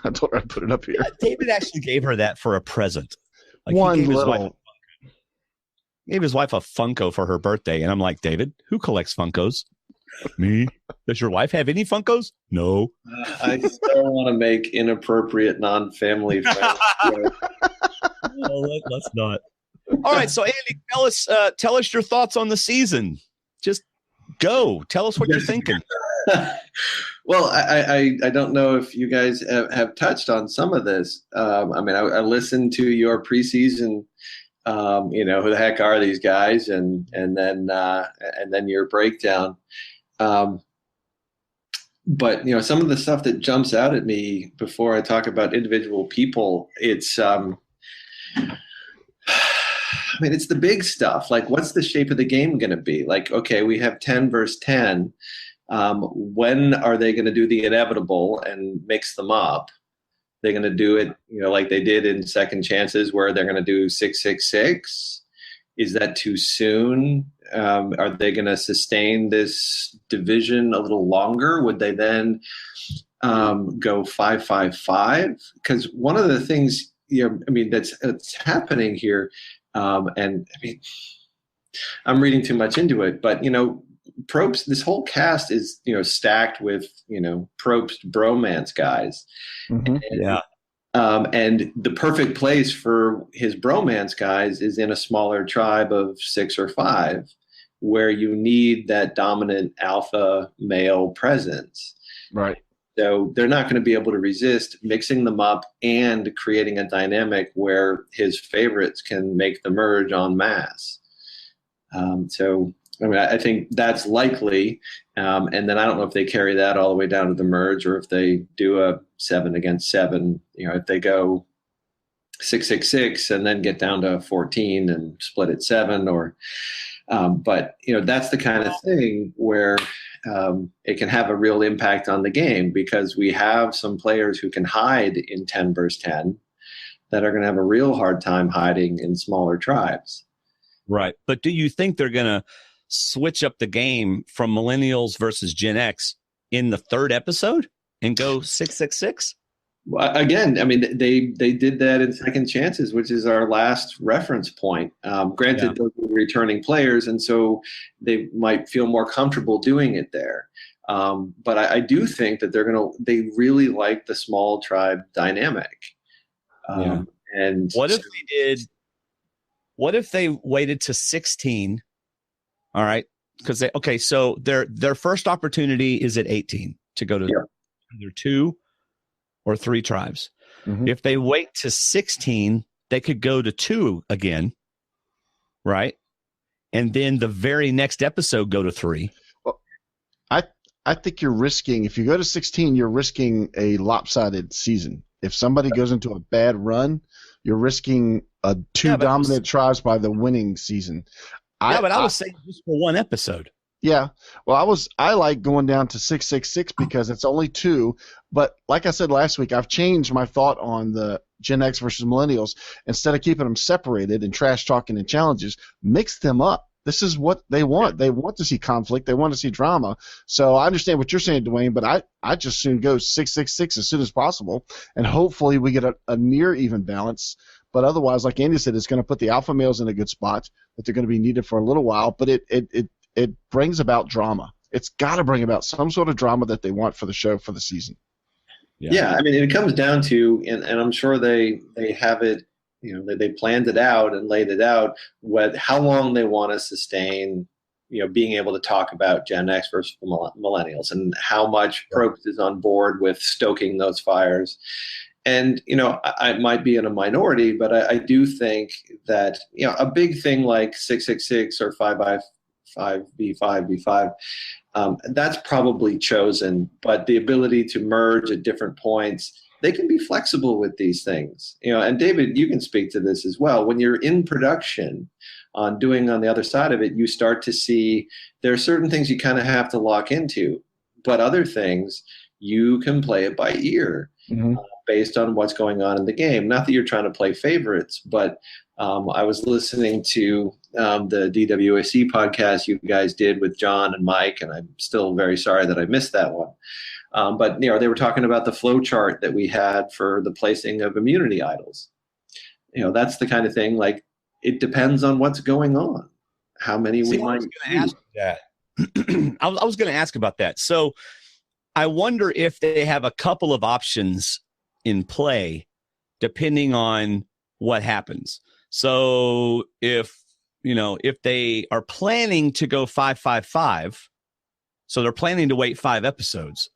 I told her I'd put it up here. Yeah, David actually gave her that for a present. Like, One he gave little. gave his wife a Funko for her birthday, and I'm like, David, who collects Funkos? Me. Does your wife have any Funkos? No. I still want to make inappropriate non-family friends. Let's not. All right, so Andy, tell us your thoughts on the season. Just go. Tell us what you're thinking. Well, I don't know if you guys have touched on some of this. I mean, I listened to your preseason. Who the heck are these guys? And then your breakdown. But some of the stuff that jumps out at me before I talk about individual people, it's it's the big stuff. Like, what's the shape of the game going to be? Like, okay, we have 10 versus 10. When are they going to do the inevitable and mix them up? They're going to do it, like they did in second chances, where they're going to do 6-6-6. Is that too soon? Are they going to sustain this division a little longer? Would they then go 5-5-5? Because one of the things, that's happening here, and I mean, I'm reading too much into it, but Probst, this whole cast is stacked with Probst bromance guys. Mm-hmm. And the perfect place for his bromance guys is in a smaller tribe of 6 or 5, where you need that dominant alpha male presence. Right. So they're not going to be able to resist mixing them up and creating a dynamic where his favorites can make the merge en masse. I think that's likely. And then I don't know if they carry that all the way down to the merge, or if they do a 7 against 7, if they go 6-6-6 and then get down to 14 and split at 7, but that's the kind of thing where it can have a real impact on the game, because we have some players who can hide in 10 versus 10 that are going to have a real hard time hiding in smaller tribes. Right. But do you think they're going to switch up the game from Millennials versus Gen X in the 3rd episode and go 6-6-6? Well, again, they did that in second chances, which is our last reference point. Granted, those were returning players, and so they might feel more comfortable doing it there. But I do think that they really like the small tribe dynamic. And what if they waited to 16? All right. Because so their first opportunity is at 18 to go to either 2 or 3 tribes. Mm-hmm. If they wait to 16, they could go to 2 again. Right. And then the very next episode go to 3. Well, I think you're risking, if you go to 16, you're risking a lopsided season. If somebody goes into a bad run, you're risking 2 dominant tribes by the winning season. I was saying just for one episode. Yeah. Well, I like going down to 6-6-6 because it's only 2. But like I said last week, I've changed my thought on the Gen X versus Millennials. Instead of keeping them separated and trash talking and challenges, mix them up. This is what they want. They want to see conflict. They want to see drama. So I understand what you're saying, Dwayne, but I just soon go 6-6-6 as soon as possible, and hopefully we get a near even balance. But otherwise, like Andy said, it's going to put the alpha males in a good spot, that they're going to be needed for a little while. But it brings about drama. It's got to bring about some sort of drama that they want for the show, for the season. Yeah, it comes down to, and I'm sure they have it, they planned it out and laid it out, how long they want to sustain, being able to talk about Gen X versus Millennials, and how much Probst is on board with stoking those fires. And, I might be in a minority, but I do think that, a big thing like 6-6-6 or 5-5-5v5v5, that's probably chosen. But the ability to merge at different points, they can be flexible with these things. And David, you can speak to this as well. When you're in production on the other side of it, you start to see there are certain things you kind of have to lock into, but other things you can play it by ear. Mm-hmm. Based on what's going on in the game. Not that you're trying to play favorites, but I was listening to the DWAC podcast you guys did with John and Mike, and I'm still very sorry that I missed that one. But they were talking about the flow chart that we had for the placing of immunity idols. That's the kind of thing, like, it depends on what's going on, how many we might use. I was going to ask about that. So I wonder if they have a couple of options in play depending on what happens. So if they are planning to go 5-5-5, so they're planning to wait 5 episodes,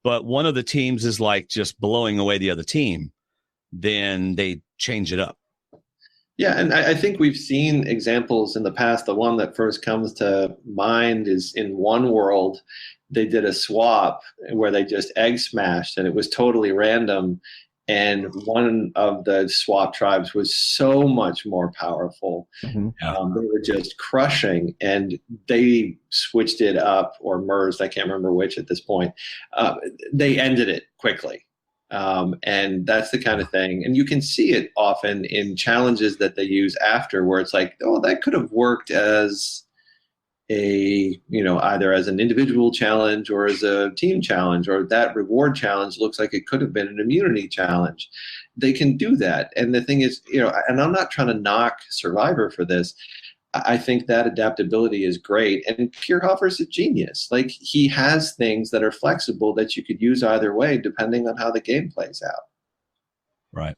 but one of the teams is like just blowing away the other team, then they change it up. Yeah, and I think we've seen examples in the past. The one that first comes to mind is in One World. They did a swap where they just egg smashed, and it was totally random. And one of the swap tribes was so much more powerful. Mm-hmm. They were just crushing, and they switched it up or merged. I can't remember which at this point. They ended it quickly. And that's the kind of thing. And you can see it often in challenges that they use after, where it's like, oh, that could have worked as a, either as an individual challenge or as a team challenge, or that reward challenge looks like it could have been an immunity challenge. They can do that. And the thing is, and I'm not trying to knock Survivor for this. I think that adaptability is great. And Kierhofer's a genius. Like, he has things that are flexible that you could use either way, depending on how the game plays out. Right.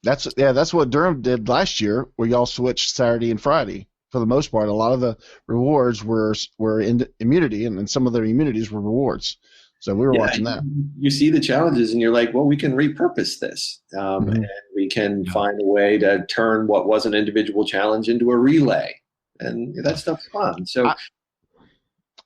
That's what Durham did last year, where y'all switched Saturday and Friday. For the most part, a lot of the rewards were in immunity, and some of their immunities were rewards. So we were watching that. You see the challenges, and you're like, well, we can repurpose this, and we can find a way to turn what was an individual challenge into a relay, and that stuff's fun. So,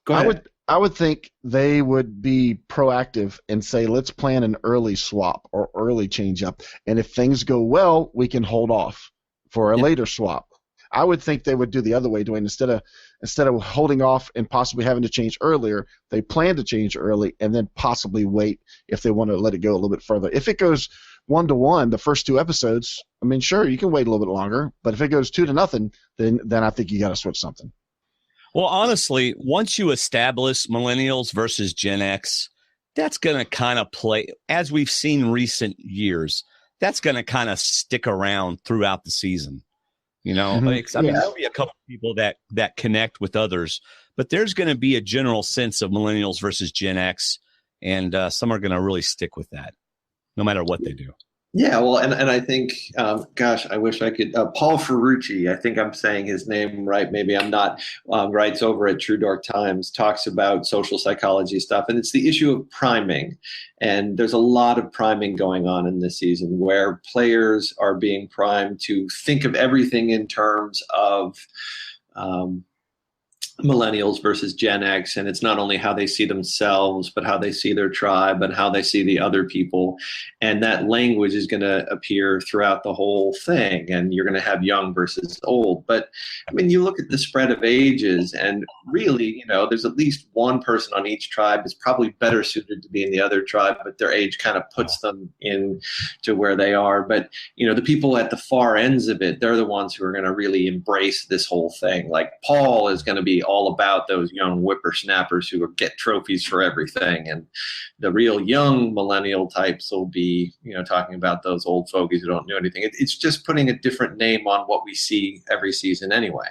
go ahead. I would think they would be proactive and say, let's plan an early swap or early change up, and if things go well, we can hold off for a later swap. I would think they would do the other way, Dwayne. Instead of holding off and possibly having to change earlier, they plan to change early and then possibly wait if they want to let it go a little bit further. If it goes 1-1, the first 2 episodes, I mean, sure, you can wait a little bit longer. But if it goes 2-0, then I think you got to switch something. Well, honestly, once you establish Millennials versus Gen X, that's going to kind of play, as we've seen recent years, that's going to kind of stick around throughout the season. I mean, there'll be a couple of people that connect with others, but there's going to be a general sense of Millennials versus Gen X, and some are going to really stick with that, no matter what they do. Yeah, well, and I think, I wish I could. Paul Ferrucci, I think I'm saying his name right. Maybe I'm not. Writes over at True Dark Times, talks about social psychology stuff, and it's the issue of priming. And there's a lot of priming going on in this season, where players are being primed to think of everything in terms of Millennials versus Gen X, and it's not only how they see themselves, but how they see their tribe and how they see the other people. And that language is going to appear throughout the whole thing, and you're going to have young versus old. But I mean, you look at the spread of ages, and really, there's at least one person on each tribe is probably better suited to be in the other tribe, but their age kind of puts them in to where they are. But the people at the far ends of it, they're the ones who are going to really embrace this whole thing. Like, Paul is going to be all about those young whippersnappers who get trophies for everything, and the real young millennial types will be talking about those old fogies who don't know anything. It's just putting a different name on what we see every season anyway.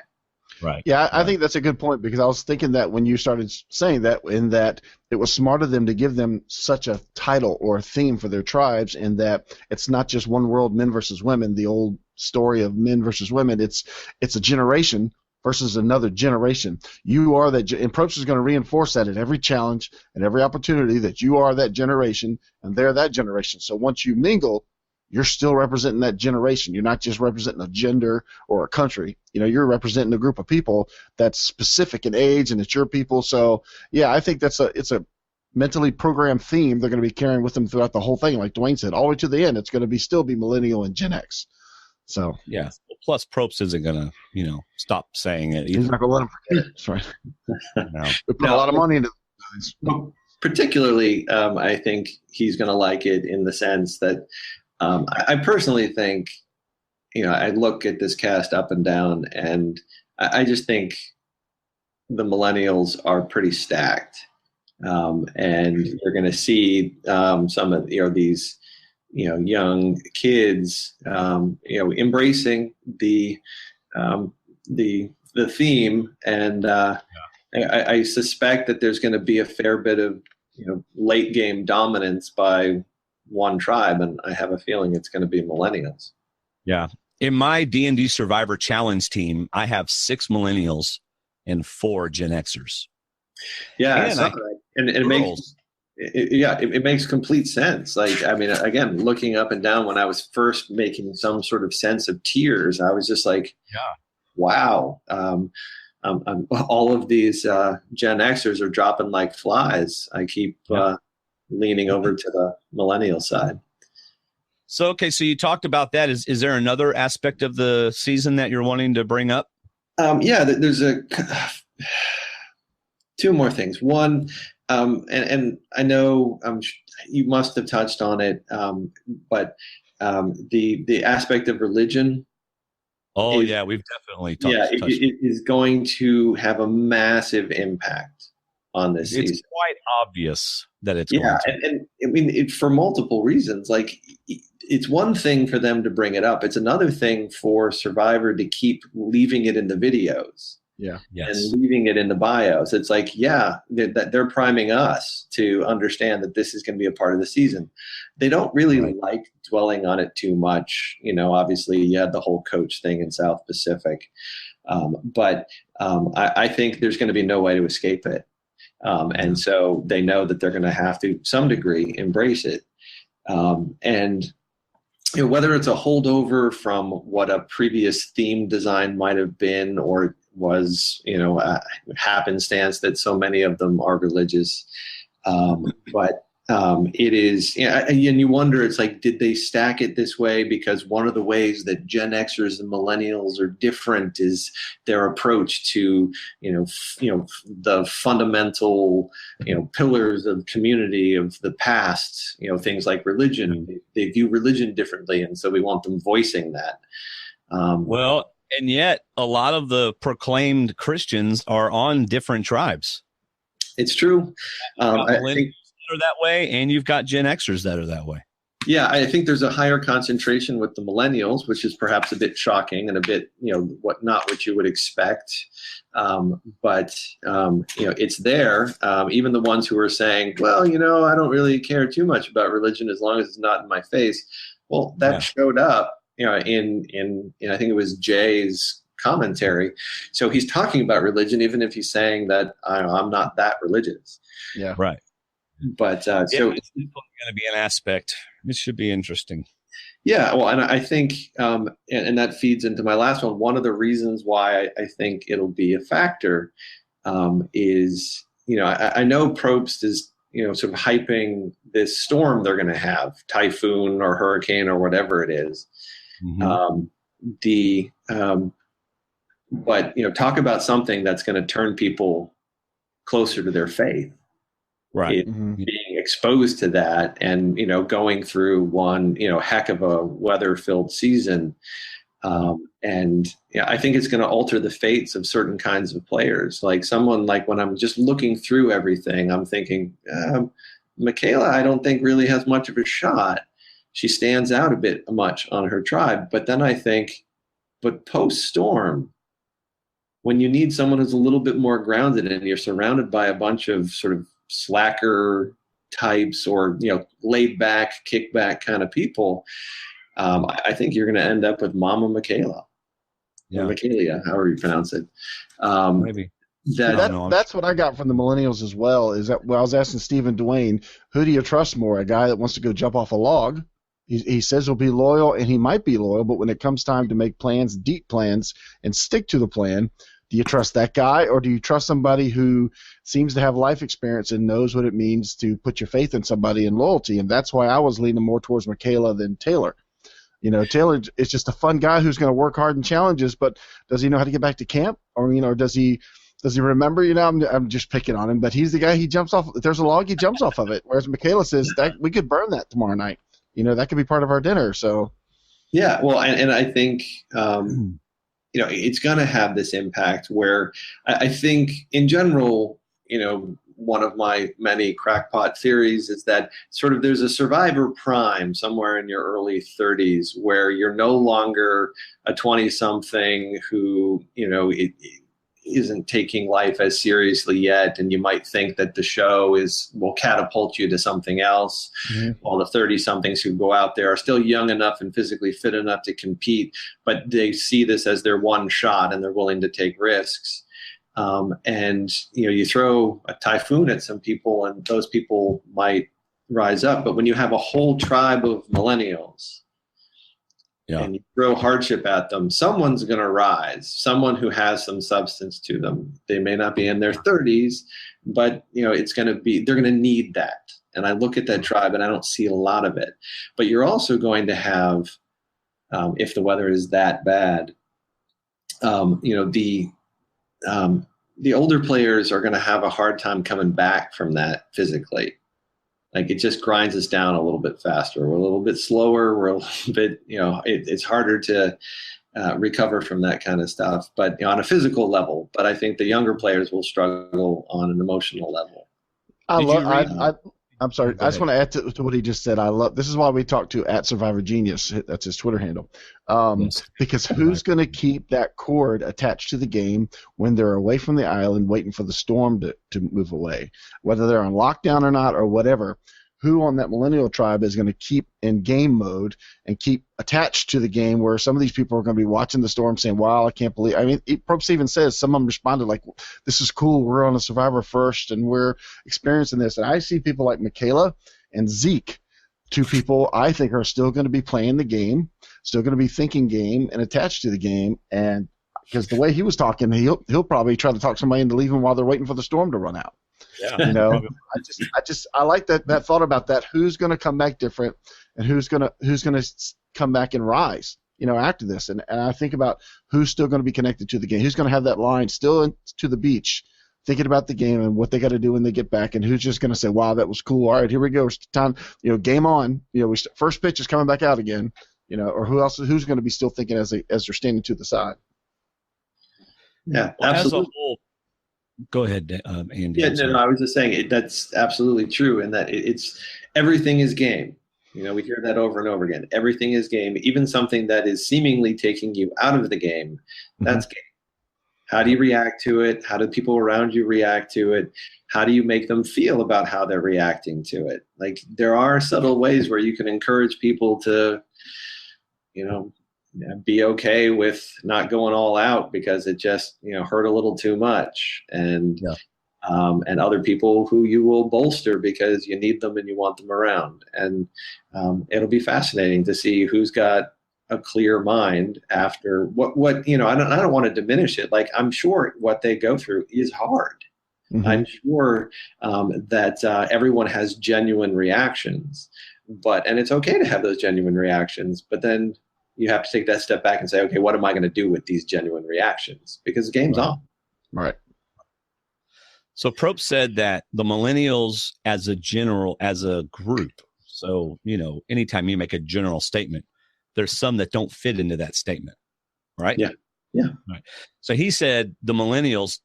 Right. Yeah, I think that's a good point, because I was thinking that when you started saying that, in that it was smart of them to give them such a title or a theme for their tribes, and that it's not just One World, men versus women, the old story of men versus women. It's a generation versus another generation. You are that, and Probst is going to reinforce that at every challenge and every opportunity, that you are that generation and they're that generation. So once you mingle, you're still representing that generation. You're not just representing a gender or a country. You're representing a group of people that's specific in age, and it's your people. So yeah, I think it's a mentally programmed theme they're going to be carrying with them throughout the whole thing. Like Dwayne said, all the way to the end, it's going to still be Millennial and Gen X. So yeah. Plus, Probst isn't going to, stop saying it either. He's not going to let him forget it. That's right. No. We put a lot of money into this. Particularly, I think he's going to like it in the sense that I personally think, I look at this cast up and down, and I just think the Millennials are pretty stacked, and you're going to see some of these young kids, embracing the theme, and I suspect that there's going to be a fair bit of late game dominance by one tribe, and I have a feeling it's going to be Millennials. Yeah, in my D&D Survivor Challenge team, I have 6 Millennials and 4 Gen Xers. Yeah, and it makes It makes complete sense. Like, I mean, again, looking up and down when I was first making some sort of sense of tiers, I was just like, wow. All of these Gen Xers are dropping like flies. I keep leaning over to the millennial side. So, okay, so you talked about that. Is there another aspect of the season that you're wanting to bring up? There's two more things. One, and I know you must have touched on it, but the aspect of religion. Oh, we've definitely touched it is going to have a massive impact on this season. It's quite obvious that it's going to. And I mean, for multiple reasons. Like, it's one thing for them to bring it up. It's another thing for Survivor to keep leaving it in the videos. Yeah. Yes. And leaving it in the bios. It's like, they're priming us to understand that this is going to be a part of the season. They don't really like dwelling on it too much. You know, obviously you had the whole coach thing in South Pacific. But I think there's going to be no way to escape it. And so they know that they're going to have to, some degree, embrace it. And whether it's a holdover from what a previous theme design might have been, or was, happenstance that so many of them are religious. But it is, and you wonder, it's like, did they stack it this way because one of the ways that Gen Xers and millennials are different is their approach to, the fundamental, pillars of community of the past, things like religion. They view religion differently, and so we want them voicing that. And yet a lot of the proclaimed Christians are on different tribes. It's true. I think are that way, and you've got Gen Xers that are that way. Yeah, I think there's a higher concentration with the millennials, which is perhaps a bit shocking and a bit, not what you would expect. But it's there. Even the ones who are saying, well, I don't really care too much about religion as long as it's not in my face. Well, that showed up, in I think it was Jay's commentary. So he's talking about religion, even if he's saying that I'm not that religious. Yeah. Right. But so it's going to be an aspect. It should be interesting. Yeah, well, and I think, and that feeds into my last one. One of the reasons why I think it'll be a factor is, I know Probst is, sort of hyping this storm they're going to have, typhoon or hurricane or whatever it is. Mm-hmm. But talk about something that's going to turn people closer to their faith. Right. Being exposed to that and, going through one, heck of a weather-filled season. And I think it's going to alter the fates of certain kinds of players. Like someone like when I'm just looking through everything, I'm thinking, Michaela, I don't think really has much of a shot. She stands out a bit much on her tribe. But then I think, but post-storm, when you need someone who's a little bit more grounded and you're surrounded by a bunch of sort of slacker types or laid back, kickback kind of people, I think you're going to end up with Mama Michaela, or Michaelia, however you pronounce it. Maybe that's what I got from the millennials as well. Is that I was asking Stephen Dwayne, who do you trust more? A guy that wants to go jump off a log? He says he'll be loyal, and he might be loyal, but when it comes time to make plans, deep plans, and stick to the plan, do you trust that guy, or do you trust somebody who seems to have life experience and knows what it means to put your faith in somebody and loyalty? And that's why I was leaning more towards Michaela than Taylor. Taylor is just a fun guy who's going to work hard in challenges, but does he know how to get back to camp? Or, does he remember? I'm just picking on him, but he's the guy, he jumps off. If there's a log, he jumps off of it. Whereas Michaela says that we could burn that tomorrow night. That could be part of our dinner. So, yeah, well, and I think, it's going to have this impact where I think in general, one of my many crackpot theories is that sort of there's a survivor prime somewhere in your early 30s where you're no longer a 20-something who, isn't taking life as seriously yet, and you might think that the show will catapult you to something else. Mm-hmm. While the 30-somethings who go out there are still young enough and physically fit enough to compete, but they see this as their one shot and they're willing to take risks. And you throw a typhoon at some people, and those people might rise up. But when you have a whole tribe of millennials, and you throw hardship at them, someone's going to rise. Someone who has some substance to them. They may not be in their 30s, but it's going to be. They're going to need that. And I look at that tribe, and I don't see a lot of it. But you're also going to have, if the weather is that bad, the older players are going to have a hard time coming back from that physically. Like, it just grinds us down a little bit faster. We're a little bit slower. We're a little bit, it's harder to recover from that kind of stuff, but on a physical level. But I think the younger players will struggle on an emotional level. I'm sorry. I just want to add to what he just said. This is why we talked to @SurvivorGenius. That's his Twitter handle. Because who's going to keep that cord attached to the game when they're away from the island waiting for the storm to move away? Whether they're on lockdown or not or whatever, who on that millennial tribe is going to keep in game mode and keep attached to the game where some of these people are going to be watching the storm saying, wow, I can't believe. I mean, Probst even says, some of them responded like, this is cool. We're on a Survivor first and we're experiencing this. And I see people like Michaela and Zeke, two people I think are still going to be playing the game, still going to be thinking game and attached to the game. And because the way he was talking, he'll probably try to talk somebody into leaving while they're waiting for the storm to run out. Yeah. I like that thought about that. Who's going to come back different, and who's going to come back and rise, after this. And I think about who's still going to be connected to the game. Who's going to have that line still to the beach, thinking about the game and what they got to do when they get back, and who's just going to say, "Wow, that was cool. All right, here we go. It's time. Game on. First pitch is coming back out again. Or who's going to be still thinking as they're standing to the side." Yeah, well, absolutely. Go ahead, Andy. Yeah, no, I was just saying that's absolutely true, and that it's everything is game. We hear that over and over again. Everything is game, even something that is seemingly taking you out of the game. That's game. How do you react to it? How do people around you react to it? How do you make them feel about how they're reacting to it? Like, there are subtle ways where you can encourage people to, be okay with not going all out because it just hurt a little too much, and other people who you will bolster because you need them and you want them around, and it'll be fascinating to see who's got a clear mind after what I don't want to diminish it. Like, I'm sure what they go through is hard. I'm sure that everyone has genuine reactions, and it's okay to have those genuine reactions, but then you have to take that step back and say, okay, what am I going to do with these genuine reactions? Because the game's on. Right. So Probst said that the millennials as a group, so, anytime you make a general statement, there's some that don't fit into that statement, right? Yeah. Right. So he said the millennials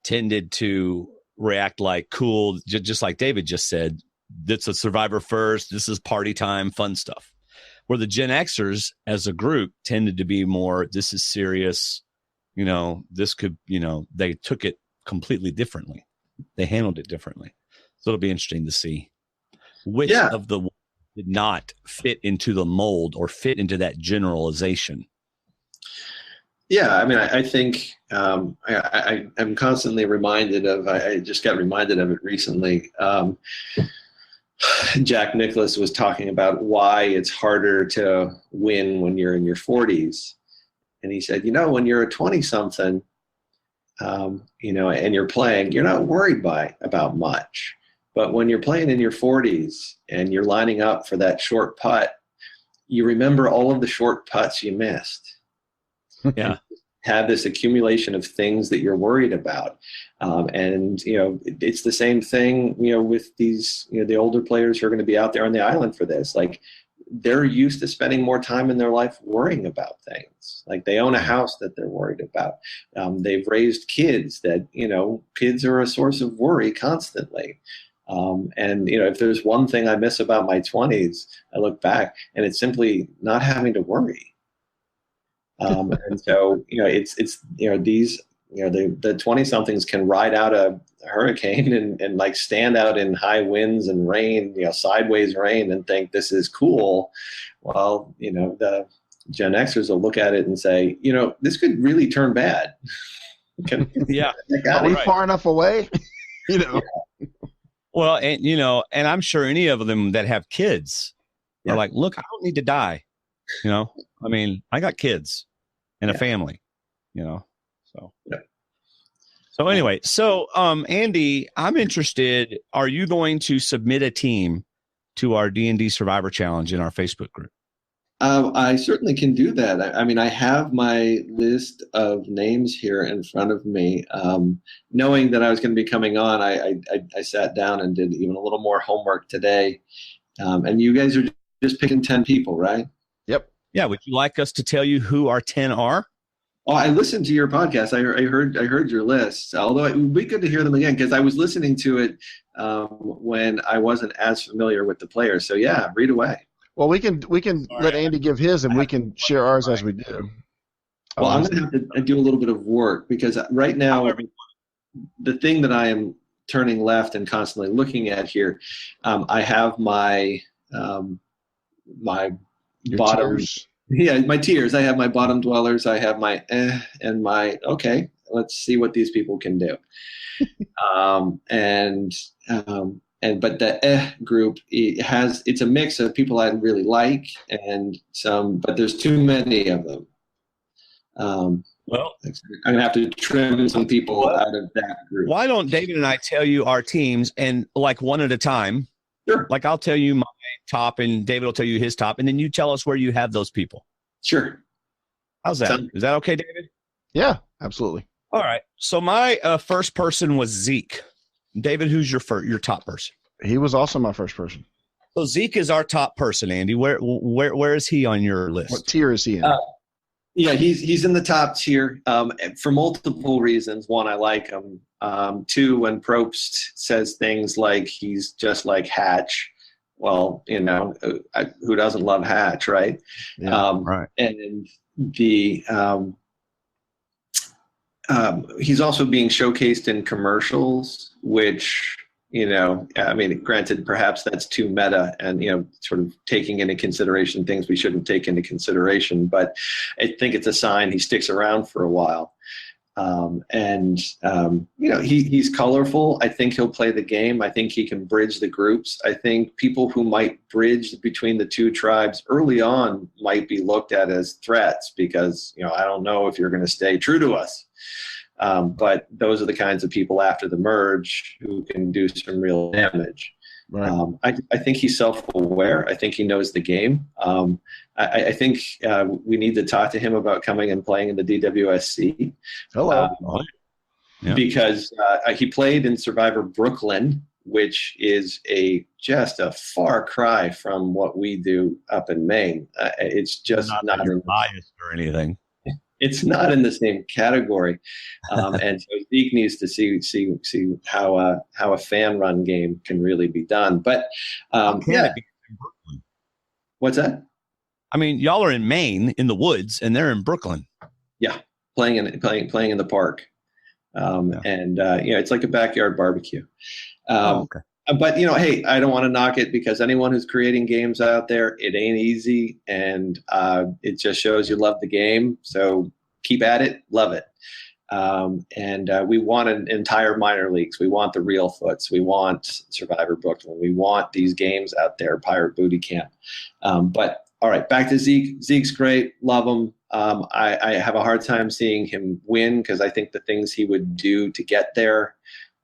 tended to react like cool, just like David just said, it's a Survivor first, this is party time, fun stuff. Where the Gen Xers as a group tended to be more, this is serious, this could, they took it completely differently. They handled it differently. So it'll be interesting to see which of the did not fit into the mold or fit into that generalization. Yeah, I mean, I think I'm constantly reminded of, I just got reminded of it recently. Jack Nicklaus was talking about why it's harder to win when you're in your 40s. And he said, when you're a 20-something, and you're playing, you're not worried about much. But when you're playing in your 40s and you're lining up for that short putt, you remember all of the short putts you missed. Yeah. Have this accumulation of things that you're worried about. And it's the same thing, with these, the older players who are going to be out there on the island for this. Like, they're used to spending more time in their life worrying about things. Like, they own a house that they're worried about. They've raised kids that, kids are a source of worry constantly. And if there's one thing I miss about my 20s, I look back and it's simply not having to worry. And so, it's these, the 20-somethings can ride out a hurricane and like stand out in high winds and rain, sideways rain, and think this is cool. While, the Gen Xers will look at it and say, this could really turn bad. Yeah. Are we Right. far enough away? Well, and I'm sure any of them that have kids are like, look, I don't need to die. I mean, I got kids and a family, so. Yeah. So anyway, Andy, I'm interested. Are you going to submit a team to our D&D Survivor Challenge in our Facebook group? I certainly can do that. I mean, I have my list of names here in front of me. Knowing that I was going to be coming on, I sat down and did even a little more homework today. And you guys are just picking 10 people, right? Yep. Yeah. Would you like us to tell you who our 10 are? Oh, I listened to your podcast. I heard your list. Although it would be good to hear them again because I was listening to it when I wasn't as familiar with the players. So yeah, read away. Well, we can let Andy give his, and we can share ours as we do. Well, I'm going to have to do a little bit of work because right now the thing that I am turning left and constantly looking at here, I have my my Your bottom. tiers. Yeah, my tiers. I have my bottom dwellers. I have my and my okay. Let's see what these people can do. But the group it's a mix of people I really like and some, but there's too many of them. Well, I'm gonna have to trim some people out of that group. Why don't David and I tell you our teams and like one at a time? Sure. Like I'll tell you my top and David will tell you his top, and then you tell us where you have those people. Sure. How's that? Is that okay, David? Yeah, absolutely. All right. So my first person was Zeke. David, who's your top person? He was also my first person. So Zeke is our top person, Andy. Where is he on your list? What tier is he in? Yeah, he's in the top tier for multiple reasons. One, I like him. Two, when Probst says things like he's just like Hatch, well, who doesn't love Hatch, right? Yeah, right. And the he's also being showcased in commercials, which I mean, granted, perhaps that's too meta and, sort of taking into consideration things we shouldn't take into consideration. But I think it's a sign he sticks around for a while. He's colorful. I think he'll play the game. I think he can bridge the groups. I think people who might bridge between the two tribes early on might be looked at as threats because, I don't know if you're going to stay true to us. But those are the kinds of people after the merge who can do some real damage. Right. I think he's self-aware. I think he knows the game. I think we need to talk to him about coming and playing in the DWSC. Hello. Because he played in Survivor Brooklyn, which is just a far cry from what we do up in Maine. It's just not biased or anything. It's not in the same category, and so Zeke needs to see how a fan run game can really be done. But It be in Brooklyn? What's that? I mean, y'all are in Maine in the woods, and they're in Brooklyn. Yeah, playing in the park, and it's like a backyard barbecue. Okay. But hey, I don't want to knock it because anyone who's creating games out there, it ain't easy, and it just shows you love the game. So keep at it, love it. We want an entire minor leagues. We want the Real Foots. We want Survivor Brooklyn. We want these games out there, Pirate Booty Camp. But all right, back to Zeke. Zeke's great, love him. I have a hard time seeing him win because I think the things he would do to get there.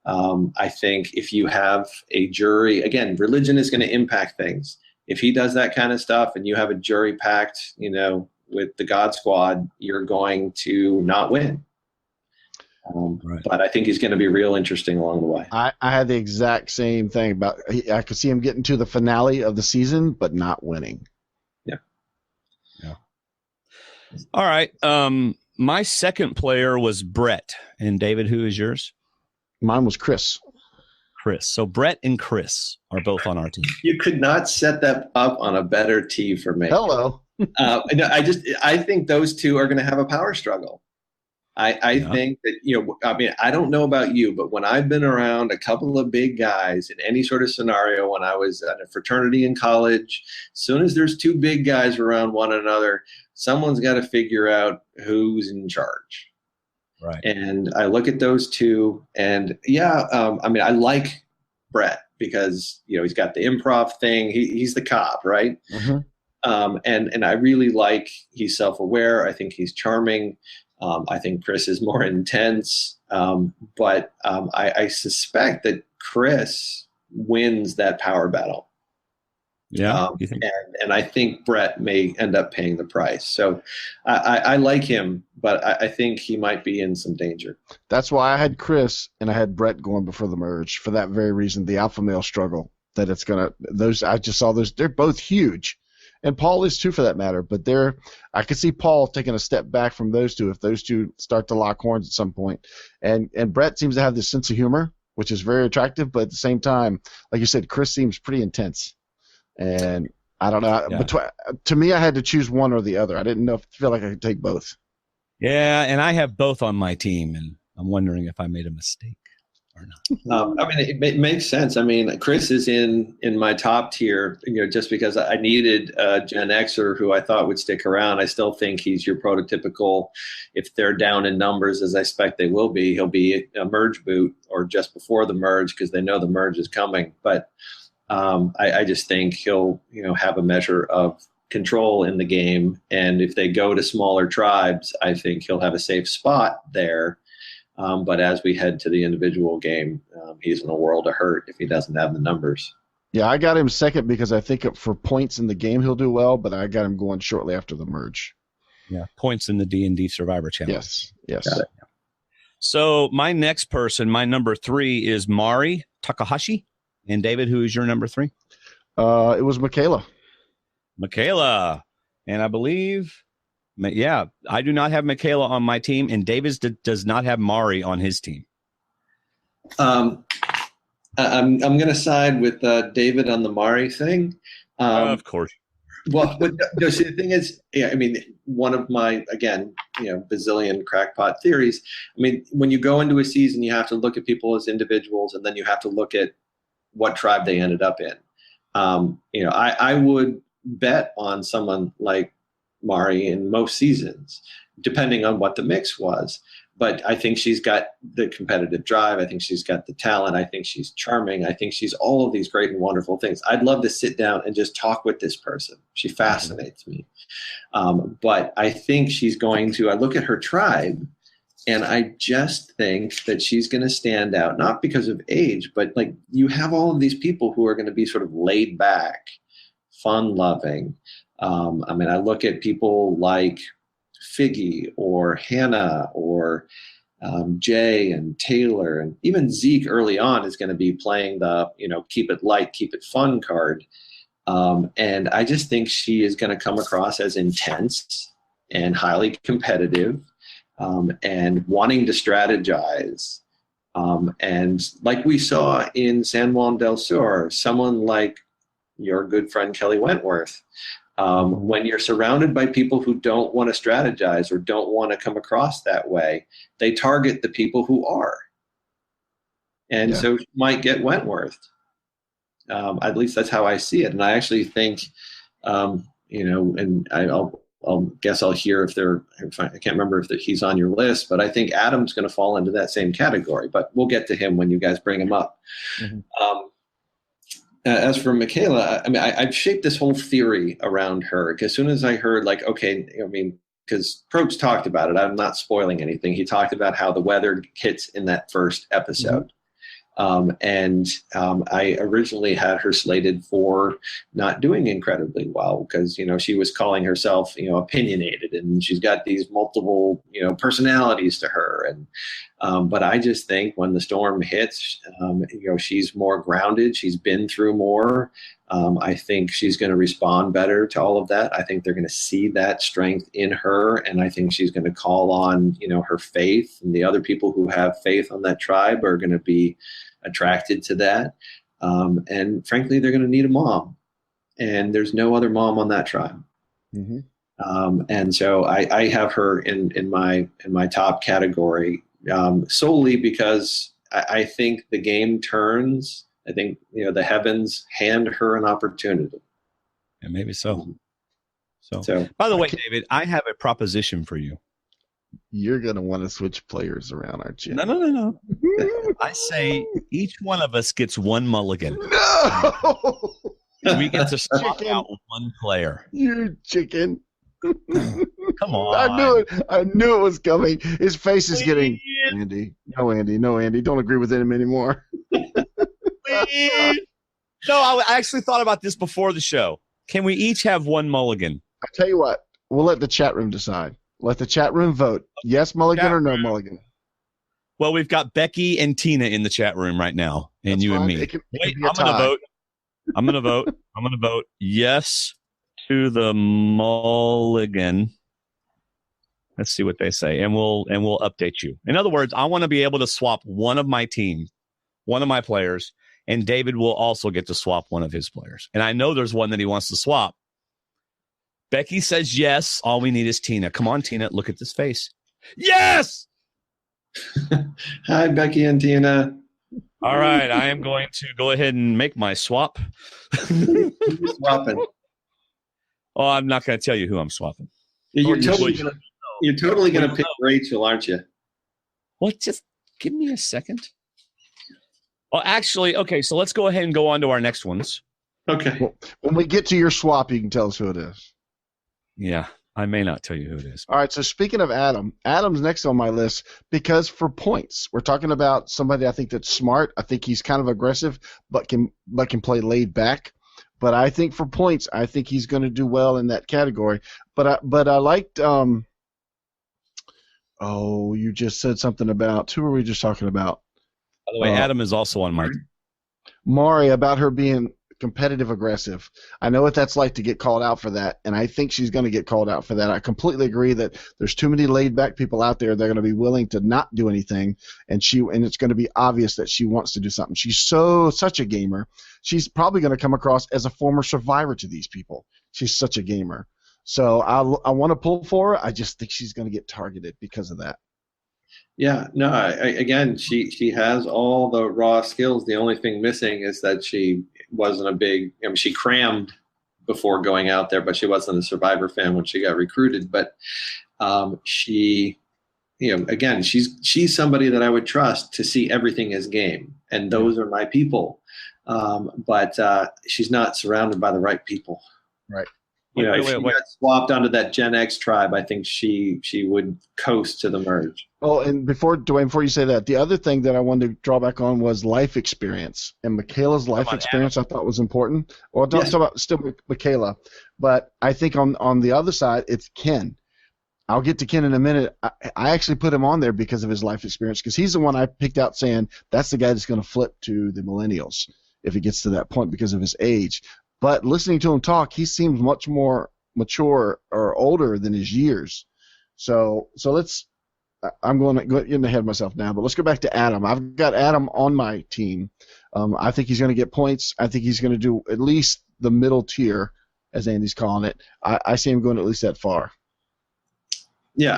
I think if you have a jury, again, religion is going to impact things. If he does that kind of stuff and you have a jury packed, with the God Squad, you're going to not win. Right. But I think he's going to be real interesting along the way. I had the exact same thing I could see him getting to the finale of the season, but not winning. Yeah. All right. My second player was Brett. And David, who is yours? Mine was Chris. So Brett and Chris are both on our team. You could not set that up on a better tee for me. Hello. I think those two are going to have a power struggle. I think that, I don't know about you, but when I've been around a couple of big guys in any sort of scenario, when I was at a fraternity in college, as soon as there's two big guys around one another, someone's got to figure out who's in charge. Right. And I look at those two, and I mean, I like Brett because he's got the improv thing. He's the cop, right? Mm-hmm. And I really like, he's self-aware. I think he's charming. I think Chris is more intense. But I suspect that Chris wins that power battle. Yeah. And I think Brett may end up paying the price. So I like him, but I think he might be in some danger. That's why I had Chris and I had Brett going before the merge, for that very reason, the alpha male struggle. That it's gonna, those, I just saw those, they're both huge. And Paul is too, for that matter. But I could see Paul taking a step back from those two if those two start to lock horns at some point. And Brett seems to have this sense of humor, which is very attractive. But at the same time, like you said, Chris seems pretty intense. And I don't know. Yeah. To me, I had to choose one or the other. I didn't feel like I could take both. Yeah, and I have both on my team, and I'm wondering if I made a mistake or not. I mean, it makes sense. I mean, Chris is in my top tier, just because I needed a Gen Xer who I thought would stick around. I still think he's your prototypical, if they're down in numbers, as I expect they will be, he'll be a merge boot or just before the merge because they know the merge is coming. But I just think he'll, have a measure of control in the game. And if they go to smaller tribes, I think he'll have a safe spot there. But as we head to the individual game, he's in a world of hurt if he doesn't have the numbers. Yeah, I got him second because I think for points in the game he'll do well, but I got him going shortly after the merge. Yeah, points in the D&D Survivor Challenge. Yes. Got it. So my next person, my number 3 is Mari Takahashi. And David, who is your number 3? It was Michaela. Michaela. And I believe, I do not have Michaela on my team, and David does not have Mari on his team. I'm going to side with David on the Mari thing. Of course. Well, see, the thing is, I mean, one of my, again, bazillion crackpot theories. I mean, when you go into a season, you have to look at people as individuals, and then you have to look at what tribe they ended up in. I would bet on someone like Mari in most seasons, depending on what the mix was. But I think she's got the competitive drive. I think she's got the talent. I think she's charming. I think she's all of these great and wonderful things. I'd love to sit down and just talk with this person. She fascinates me. But I think she's going to, I look at her tribe, and I just think that she's going to stand out, not because of age, but like you have all of these people who are going to be sort of laid back, fun loving. I mean, I look at people like Figgy or Hannah or Jay and Taylor, and even Zeke early on is going to be playing the, keep it light, keep it fun card. And I just think she is going to come across as intense and highly competitive. And wanting to strategize. And like we saw in San Juan del Sur, someone like your good friend Kelly Wentworth, when you're surrounded by people who don't want to strategize or don't want to come across that way, they target the people who are. And so you might get Wentworth. At least that's how I see it. And I actually think, and I'll guess I'll hear if I can't remember if he's on your list, but I think Adam's going to fall into that same category, but we'll get to him when you guys bring him up. Mm-hmm. As for Michaela, I mean, I've shaped this whole theory around her. As soon as I heard because Probst talked about it, I'm not spoiling anything. He talked about how the weather hits in that first episode. Mm-hmm. I originally had her slated for not doing incredibly well because, she was calling herself, opinionated, and she's got these multiple, personalities to her. And, but I just think when the storm hits, she's more grounded. She's been through more. I think she's going to respond better to all of that. I think they're going to see that strength in her. And I think she's going to call on, her faith, and the other people who have faith on that tribe are going to be attracted to that. And frankly, they're going to need a mom, and there's no other mom on that tribe. Mm-hmm. And so I have her in my top category, solely because I think the game turns. I think, the heavens hand her an opportunity. And maybe so. So by the way, David, I have a proposition for you. You're going to want to switch players around, aren't you? No. I say each one of us gets one mulligan. No! We get to swap out one player. You chicken. Come on. I knew it was coming. His face is getting, Andy. No, Andy. Don't agree with him anymore. Please. No, I actually thought about this before the show. Can we each have one mulligan? I tell you what, we'll let the chat room decide. Let the chat room vote. Yes, mulligan or no mulligan? Well, we've got Becky and Tina in the chat room right now, and That's you fine. and me. Wait, I'm going to vote. I'm going to vote yes to the mulligan. Let's see what they say, and we'll update you. In other words, I want to be able to swap one of my team, one of my players, and David will also get to swap one of his players. And I know there's one that he wants to swap. Becky says yes. All we need is Tina. Come on, Tina. Look at this face. Yes! Hi, Becky and Tina. All right. I am going to go ahead and make my swap. Swapping. Oh, I'm not going to tell you who I'm swapping. You're totally going to pick Rachel, aren't you? What? Just give me a second. Oh, actually, okay. So let's go ahead and go on to our next ones. Okay. Well, when we get to your swap, you can tell us who it is. Yeah, I may not tell you who it is. All right, so speaking of Adam's next on my list because for points, we're talking about somebody I think that's smart. I think he's kind of aggressive, but can play laid back. But I think for points, I think he's going to do well in that category. But I liked. You just said something about who were we just talking about? By the way, Adam is also on my team. Mari, about her being competitive aggressive. I know what that's like to get called out for that, and I think she's going to get called out for that. I completely agree that there's too many laid back people out there that are going to be willing to not do anything, and it's going to be obvious that she wants to do something. She's such a gamer. She's probably going to come across as a former survivor to these people. She's such a gamer. So I want to pull for her. I just think she's going to get targeted because of that. Yeah, no, again, she has all the raw skills. The only thing missing is that she wasn't she crammed before going out there, but she wasn't a Survivor fan when she got recruited. But she's somebody that I would trust to see everything as game. And those are my people. But she's not surrounded by the right people. Right. If she got swapped onto that Gen X tribe, I think she would coast to the merge. Oh, and before you say that, the other thing that I wanted to draw back on was life experience. And Michaela's life experience I thought was important. Well, talk about still Michaela. But I think on the other side, it's Ken. I'll get to Ken in a minute. I actually put him on there because of his life experience because he's the one I picked out saying that's the guy that's going to flip to the millennials if he gets to that point because of his age. But listening to him talk, he seems much more mature or older than his years. So let's. I'm getting ahead of myself now, but let's go back to Adam. I've got Adam on my team. I think he's going to get points. I think he's going to do at least the middle tier, as Andy's calling it. I see him going at least that far. Yeah,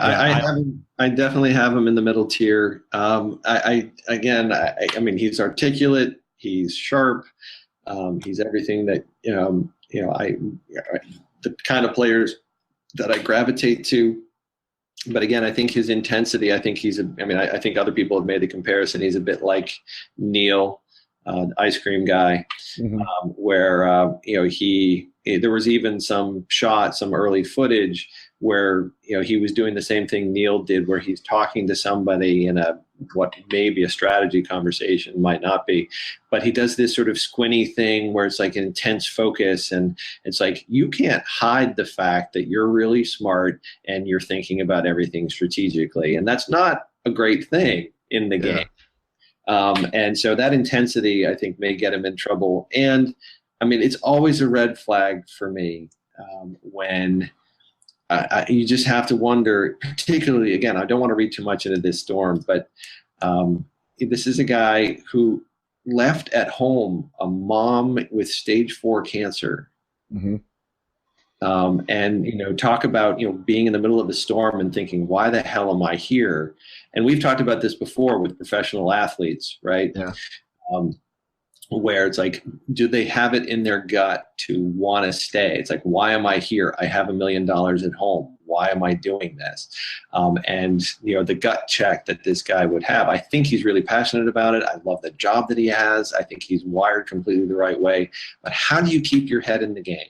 I definitely have him in the middle tier. I mean, he's articulate. He's sharp. He's everything that the kind of players that I gravitate to. But again, I think his intensity. I think I think other people have made the comparison. He's a bit like Neil, ice cream guy, where there was even some early footage where he was doing the same thing Neil did, where he's talking to somebody in what may be a strategy conversation, might not be, but he does this sort of squinty thing where it's like an intense focus, and it's like you can't hide the fact that you're really smart and you're thinking about everything strategically, and that's not a great thing in the game. And so that intensity, I think, may get him in trouble. And I mean, it's always a red flag for me when you just have to wonder, particularly, again, I don't want to read too much into this storm, but this is a guy who left at home a mom with stage 4 cancer. And, talk about, being in the middle of a storm and thinking, why the hell am I here? And we've talked about this before with professional athletes, right? Yeah. where it's like, do they have it in their gut to want to stay? It's like, why am I here? I have $1 million at home. Why am I doing this? And, the gut check that this guy would have, I think he's really passionate about it. I love the job that he has. I think he's wired completely the right way. But how do you keep your head in the game?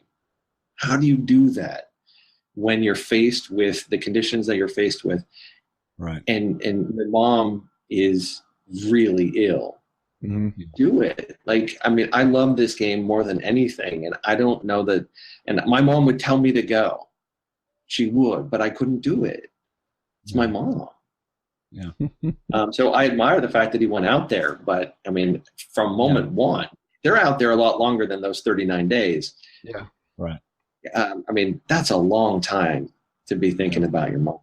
How do you do that when you're faced with the conditions that you're faced with? Right. And the mom is really ill. Mm-hmm. Do it. I love this game more than anything. And I don't know that, and my mom would tell me to go. She would, but I couldn't do it. It's my mom. Yeah. So I admire the fact that he went out there, but from moment one, they're out there a lot longer than those 39 days. Yeah. Right. That's a long time to be thinking about your mom.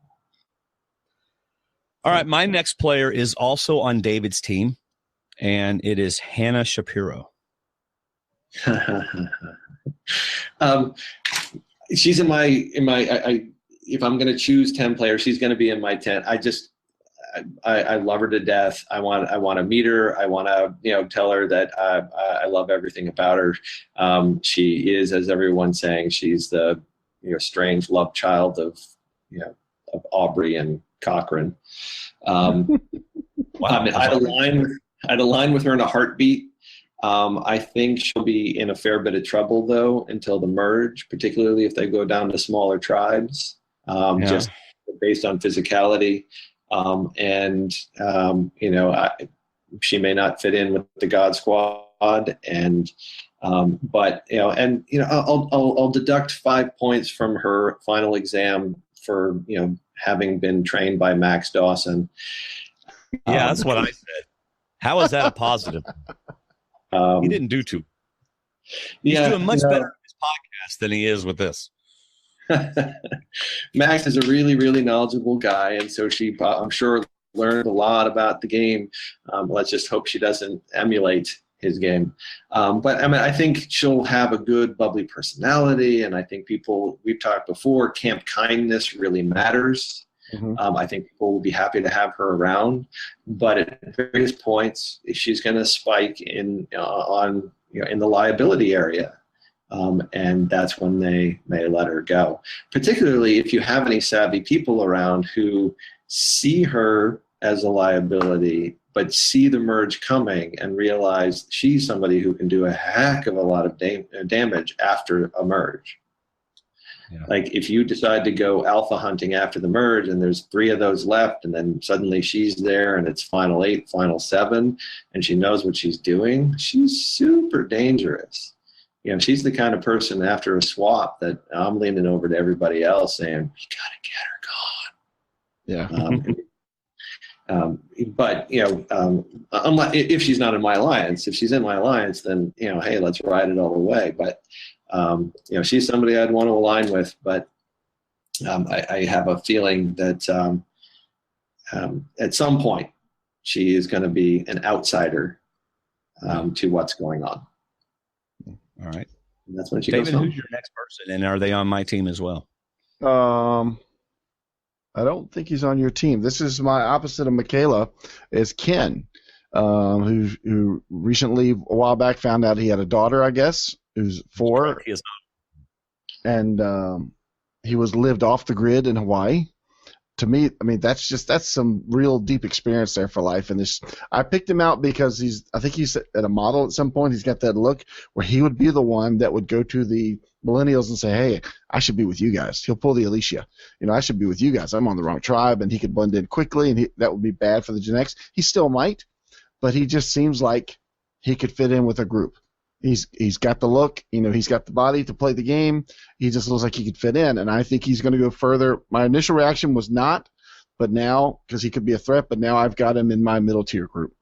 All right. My next player is also on David's team, and it is Hannah Shapiro. She's in my if I'm going to choose 10 players, she's going to be in my 10. I love her to death. I want to meet her. I want to, tell her that I love everything about her. She is, as everyone's saying, she's the, strange love child of Aubrey and Cochran. Wow. I'd align with her in a heartbeat. I think she'll be in a fair bit of trouble, though, until the merge, particularly if they go down to smaller tribes, just based on physicality. She may not fit in with the God Squad, but I'll deduct 5 points from her final exam for having been trained by Max Dawson. Yeah, that's what I said. How is that a positive? He didn't do too. He's doing much better in his podcast than he is with this. Max is a really, really knowledgeable guy, and so she, I'm sure, learned a lot about the game. Let's just hope she doesn't emulate his game. But I think she'll have a good, bubbly personality, and I think we've talked before, camp kindness really matters. Mm-hmm. I think people will be happy to have her around, but at various points, she's going to spike in the liability area. And that's when they may let her go, particularly if you have any savvy people around who see her as a liability, but see the merge coming and realize she's somebody who can do a heck of a lot of damage after a merge. Yeah. Like if you decide to go alpha hunting after the merge and there's 3 of those left, and then suddenly she's there and it's final 8, final 7, and she knows what she's doing, she's super dangerous. She's the kind of person after a swap that I'm leaning over to everybody else saying, "You got to get her gone." Yeah. But if she's not in my alliance, if she's in my alliance, then hey, let's ride it all the way. But she's somebody I'd want to align with. But I have a feeling that at some point she is going to be an outsider to what's going on. All right. And that's when she David, goes home. who's your next person, and are they on my team as well? I don't think he's on your team. This is my opposite of Michaela, is Ken, who recently, a while back, found out he had a daughter, I guess, who's 4. He is not. And he was lived off the grid in Hawaii. To me, that's some real deep experience there for life. And I picked him out because I think he's at a model at some point. He's got that look where he would be the one that would go to the millennials and say, "Hey, I should be with you guys." He'll pull the Alicia. I should be with you guys. I'm on the wrong tribe, and he could blend in quickly, and that would be bad for the Gen X. He still might, but he just seems like he could fit in with a group. He's got the look, he's got the body to play the game. He just looks like he could fit in, and I think he's going to go further. My initial reaction was not, but now, because he could be a threat, but now I've got him in my middle tier group.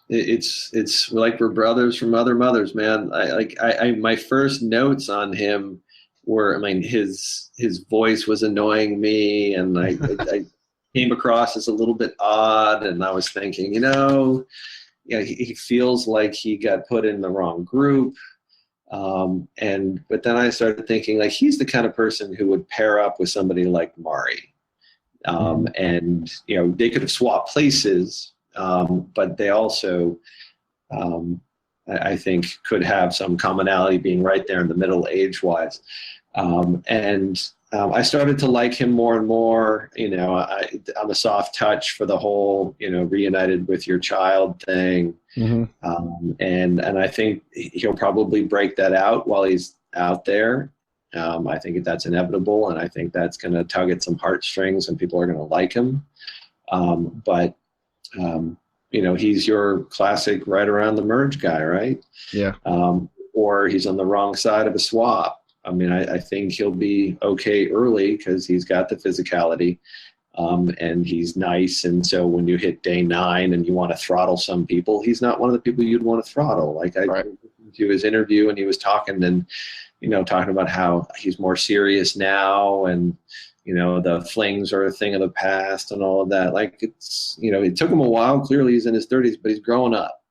It's like we're brothers from other mothers, man. I my first notes on him were, his voice was annoying me, and I came across as a little bit odd, and I was thinking, he feels like he got put in the wrong group. But then I started thinking, he's the kind of person who would pair up with somebody like Mari. And, they could have swapped places but they also, I think, could have some commonality being right there in the middle age-wise. I started to like him more and more, on the soft touch for the whole, reunited with your child thing. Mm-hmm. And I think he'll probably break that out while he's out there. I think that's inevitable, and I think that's going to tug at some heartstrings, and people are going to like him. But he's your classic right around the merge guy, right? Yeah. Or he's on the wrong side of a swap. I mean, I think he'll be okay early because he's got the physicality, and he's nice. And so when you hit day 9 and you want to throttle some people, he's not one of the people you'd want to throttle. Like I listened to his interview, and he was talking about how he's more serious now, and the flings are a thing of the past and all of that. Like it's, it took him a while. Clearly he's in his 30s, but he's growing up.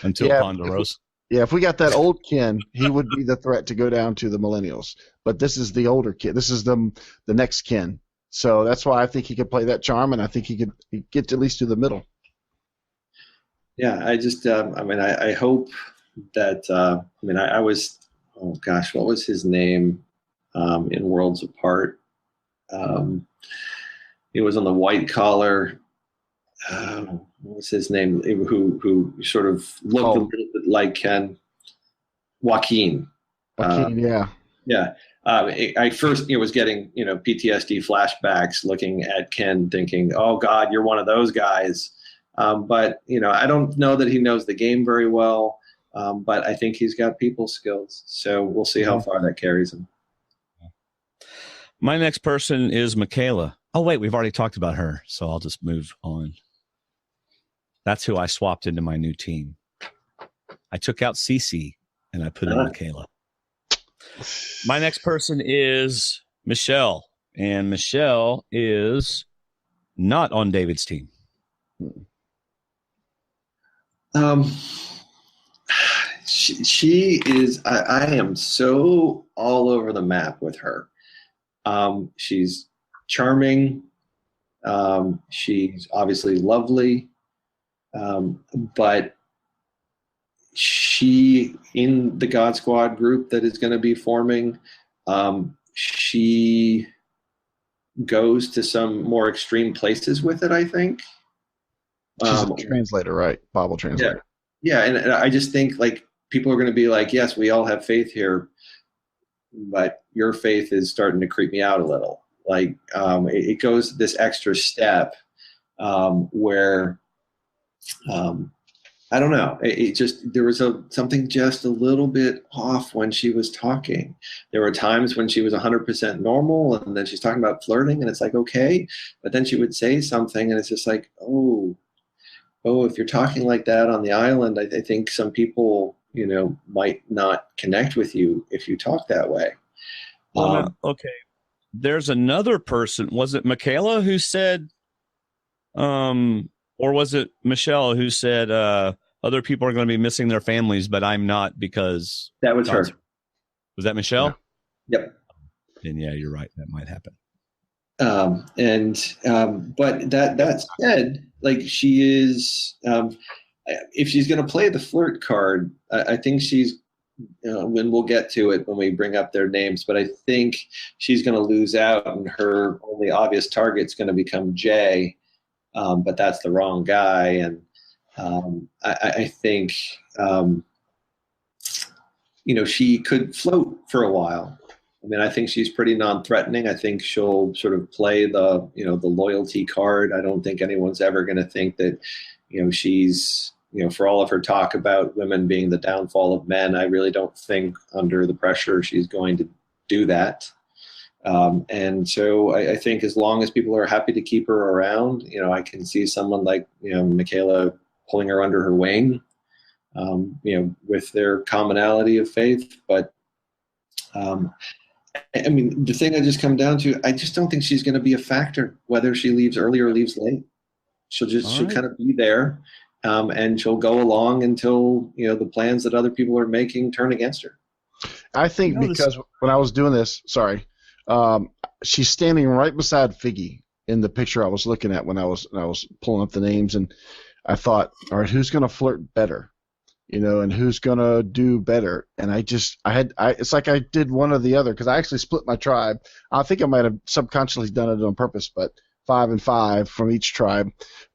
Until Ponderosa. Yeah, if we got that old Ken, he would be the threat to go down to the millennials. But this is the older kid. This is the next Ken. So that's why I think he could play that charm, and I think he could get at least to the middle. Yeah, I just, I hope that, I was, oh gosh, what was his name in Worlds Apart? He was on the white collar. What was his name? Who sort of looked a little bit like Ken? Joaquin. Yeah. I first was getting PTSD flashbacks looking at Ken, thinking, "Oh God, you're one of those guys." But I don't know that he knows the game very well. But I think he's got people skills. So we'll see how far that carries him. My next person is Michaela. Oh wait, we've already talked about her, so I'll just move on. That's who I swapped into my new team. I took out Cece and I put in Michaela. My next person is Michelle, and Michelle is not on David's team. She is. I am so all over the map with her. She's charming. She's obviously lovely. But she, in the God Squad group that is going to be forming, she goes to some more extreme places with it, I think. She's a translator, right? Bible translator. Yeah, and I just think like people are going to be like, yes, we all have faith here, but your faith is starting to creep me out a little. Like it goes this extra step where I don't know. It just, there was something just a little bit off when she was talking. There were times when she was 100% normal, and then she's talking about flirting, and it's like, okay. But then she would say something, and it's just like, oh, if you're talking like that on the island, I think some people, might not connect with you if you talk that way. Okay. There's another person. Was it Michaela who said, or was it Michelle who said other people are going to be missing their families, but I'm not because... That was her. Was that Michelle? Yeah. Yep. And yeah, you're right. That might happen. But that said, like she is, if she's going to play the flirt card, I think she's, when we'll get to it when we bring up their names, but I think she's going to lose out, and her only obvious target's going to become Jay. But that's the wrong guy. And I think, she could float for a while. I mean, I think she's pretty non-threatening. I think she'll sort of play the loyalty card. I don't think anyone's ever going to think that, she's, for all of her talk about women being the downfall of men, I really don't think under the pressure she's going to do that. And so I think as long as people are happy to keep her around, I can see someone like, Michaela pulling her under her wing, with their commonality of faith. But, I mean, the thing I just come down to, I just don't think she's going to be a factor, whether she leaves early or leaves late. She'll kind of be there, and she'll go along until, the plans that other people are making turn against her. I think because when I was doing this, she's standing right beside Figgy in the picture I was looking at when I was pulling up the names, and I thought, all right, who's going to flirt better? And who's going to do better? And it's like I did one or the other, because I actually split my tribe. I think I might have subconsciously done it on purpose, but 5 and 5 from each tribe.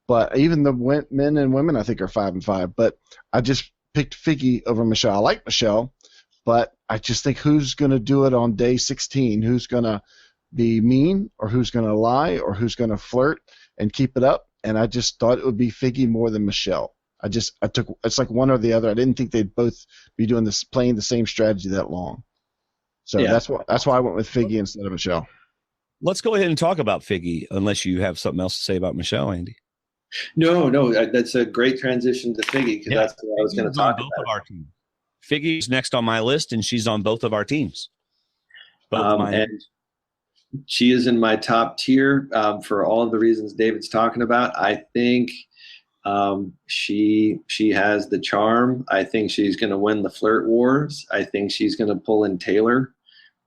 But even the men and women, I think, are 5 and 5. But I just picked Figgy over Michelle. I like Michelle, but I just think who's going to do it on day 16? Who's going to be mean, or who's going to lie, or who's going to flirt and keep it up? And I just thought it would be Figgy more than Michelle. It's like one or the other. I didn't think they'd both be playing the same strategy that long. So that's why I went with Figgy instead of Michelle. Let's go ahead and talk about Figgy, unless you have something else to say about Michelle, Andy. No, that's a great transition to Figgy, because that's what I was going to talk about. Of our team. Figgy's next on my list, and she's on both of our teams. And she is in my top tier for all of the reasons David's talking about. I think she has the charm. I think she's going to win the flirt wars. I think she's going to pull in Taylor,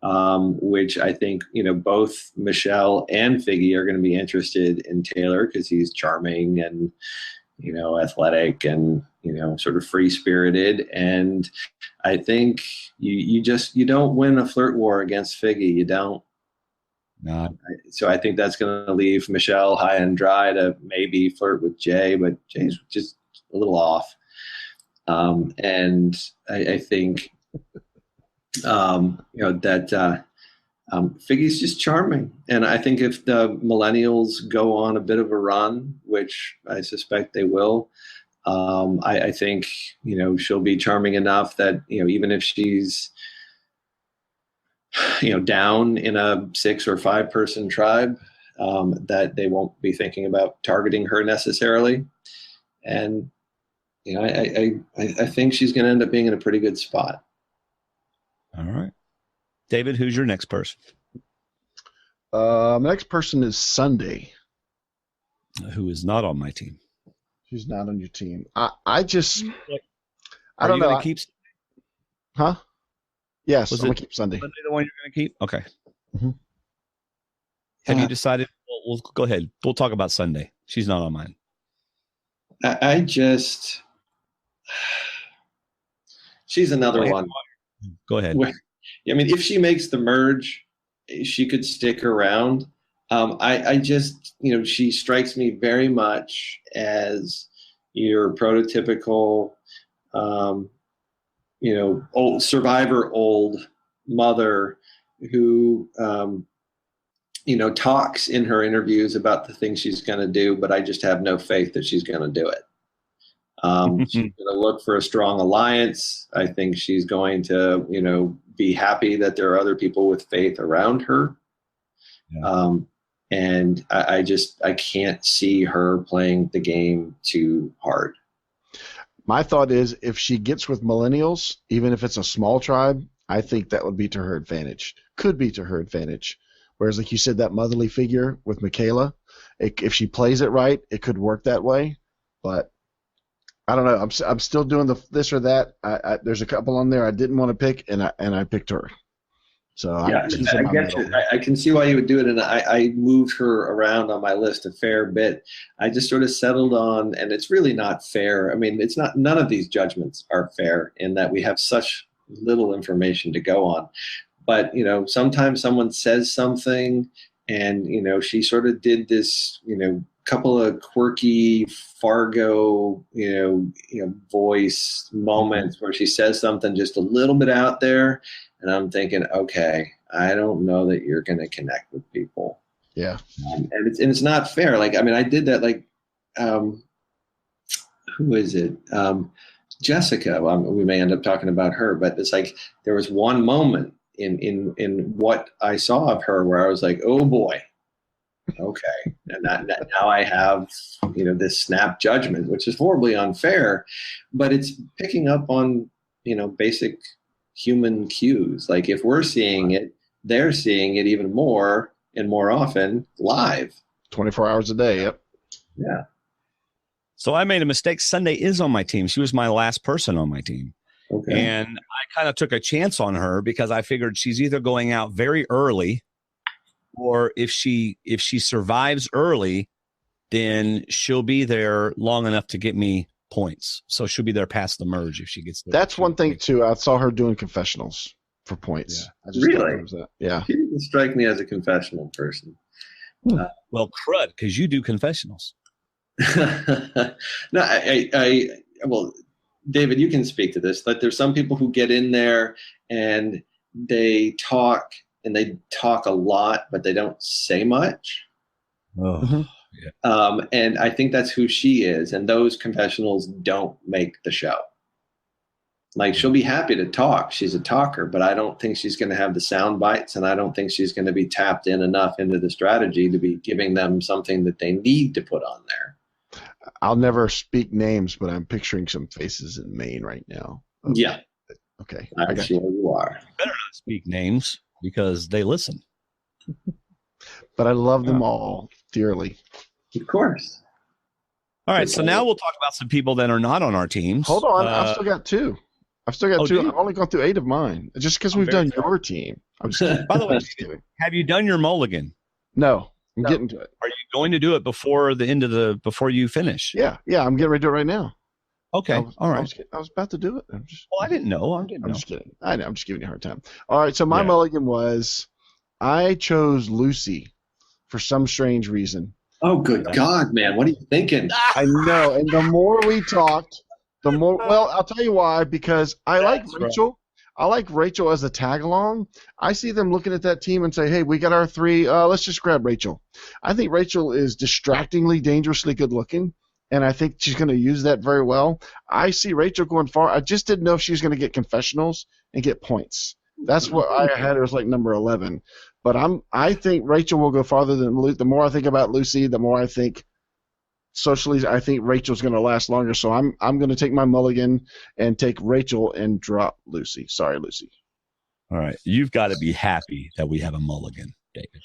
which I think, both Michelle and Figgy are going to be interested in Taylor, because he's charming and, athletic and, sort of free-spirited. And I think you don't win a flirt war against Figgy. You don't. No. So I think that's going to leave Michelle high and dry to maybe flirt with Jay, but Jay's just a little off. And I think, that Figgy's just charming. And I think if the millennials go on a bit of a run, which I suspect they will, I think, she'll be charming enough that, even if she's, down in a 6 or 5 person tribe, that they won't be thinking about targeting her necessarily. And, I think she's going to end up being in a pretty good spot. All right. David, who's your next person? Next person is Sunday. Who is not on my team. She's not on your team. I don't know. Huh? Yes, I'm going to keep Sunday. Sunday the one you're going to keep? Okay. Mm-hmm. Have you decided? We'll go ahead. We'll talk about Sunday. She's not on mine. She's another one. Go ahead. I mean, if she makes the merge, she could stick around. I just, she strikes me very much as your prototypical, old survivor, old mother who, talks in her interviews about the things she's going to do, but I just have no faith that she's going to do it. She's going to look for a strong alliance. I think she's going to, be happy that there are other people with faith around her. Yeah. And I can't see her playing the game too hard. My thought is, if she gets with millennials, even if it's a small tribe, I think that would be to her advantage. Could be to her advantage. Whereas, like you said, that motherly figure with Michaela, if she plays it right, it could work that way. But I don't know. I'm still doing this or that. There's a couple on there I didn't want to pick, and I picked her. So yeah, I get you. I can see why you would do it, and I moved her around on my list a fair bit. I just sort of settled on, and it's really not fair. I mean, it's not. None of these judgments are fair in that we have such little information to go on. But sometimes someone says something, and she sort of did this, couple of quirky Fargo, voice moments where she says something just a little bit out there. And I'm thinking, okay, I don't know that you're going to connect with people. Yeah. And it's not fair. Like, I mean, I did that, like, who is it? Jessica. We may end up talking about her, but it's like, there was one moment in what I saw of her where I was like, oh boy. Okay. And now I have, this snap judgment, which is horribly unfair, but it's picking up on, basic human cues. Like, if we're seeing it, they're seeing it even more and more often live. 24 hours a day. Yep. Yeah. So I made a mistake. Sunday is on my team. She was my last person on my team. Okay. And I kind of took a chance on her because I figured she's either going out very early, or if she survives early, then she'll be there long enough to get me points. So she'll be there past the merge if she gets there. That's one thing too. I saw her doing confessionals for points. Yeah. I just Really? thought there was that. Yeah. She didn't strike me as a confessional person. Well, crud, because you do confessionals. No, well, David, you can speak to this. That there's some people who get in there and they talk a lot, but they don't say much. Oh, Mhm. yeah. And I think that's who she is. And those confessionals don't make the show. Like, she'll be happy to talk. She's a talker, but I don't think she's going to have the sound bites, and I don't think she's going to be tapped in enough into the strategy to be giving them something that they need to put on there. I'll never speak names, but I'm picturing some faces in Maine right now. Yeah, Okay. I'm sure you are. Better not speak names because they listen. But I love them all dearly. Of course. All right, so now we'll talk about some people that are not on our teams. Hold on. I've still got two. Two. do you? I've only gone through 8 of mine. Just because we've very done your team. I'm just kidding. By the way, I'm just kidding. have you done your mulligan? No, I'm getting to it. Are you going to do it before the end of before you finish? Yeah, I'm getting ready to do it right now. Okay, all right. I was about to do it. Well, I didn't know. I didn't know. I'm just kidding. I know. I'm just giving you a hard time. All right. So my Yeah. mulligan was I chose Lucy for some strange reason. Oh, good God, man. What are you thinking? I know. And the more we talked, the more. Well, I'll tell you why. Because I like Rachel. I like Rachel as a tag along. I see them looking at that team and say, "Hey, we got our 3. Let's just grab Rachel." I think Rachel is distractingly, dangerously good looking. And I think she's going to use that very well. I see Rachel going far. I just didn't know if she was going to get confessionals and get points. That's what I had her as like number 11. But I think Rachel will go farther than Lucy. The more I think about Lucy, the more I think socially, I think Rachel's going to last longer. So I'm going to take my mulligan and take Rachel and drop Lucy. Sorry, Lucy. All right, you've got to be happy that we have a mulligan, David.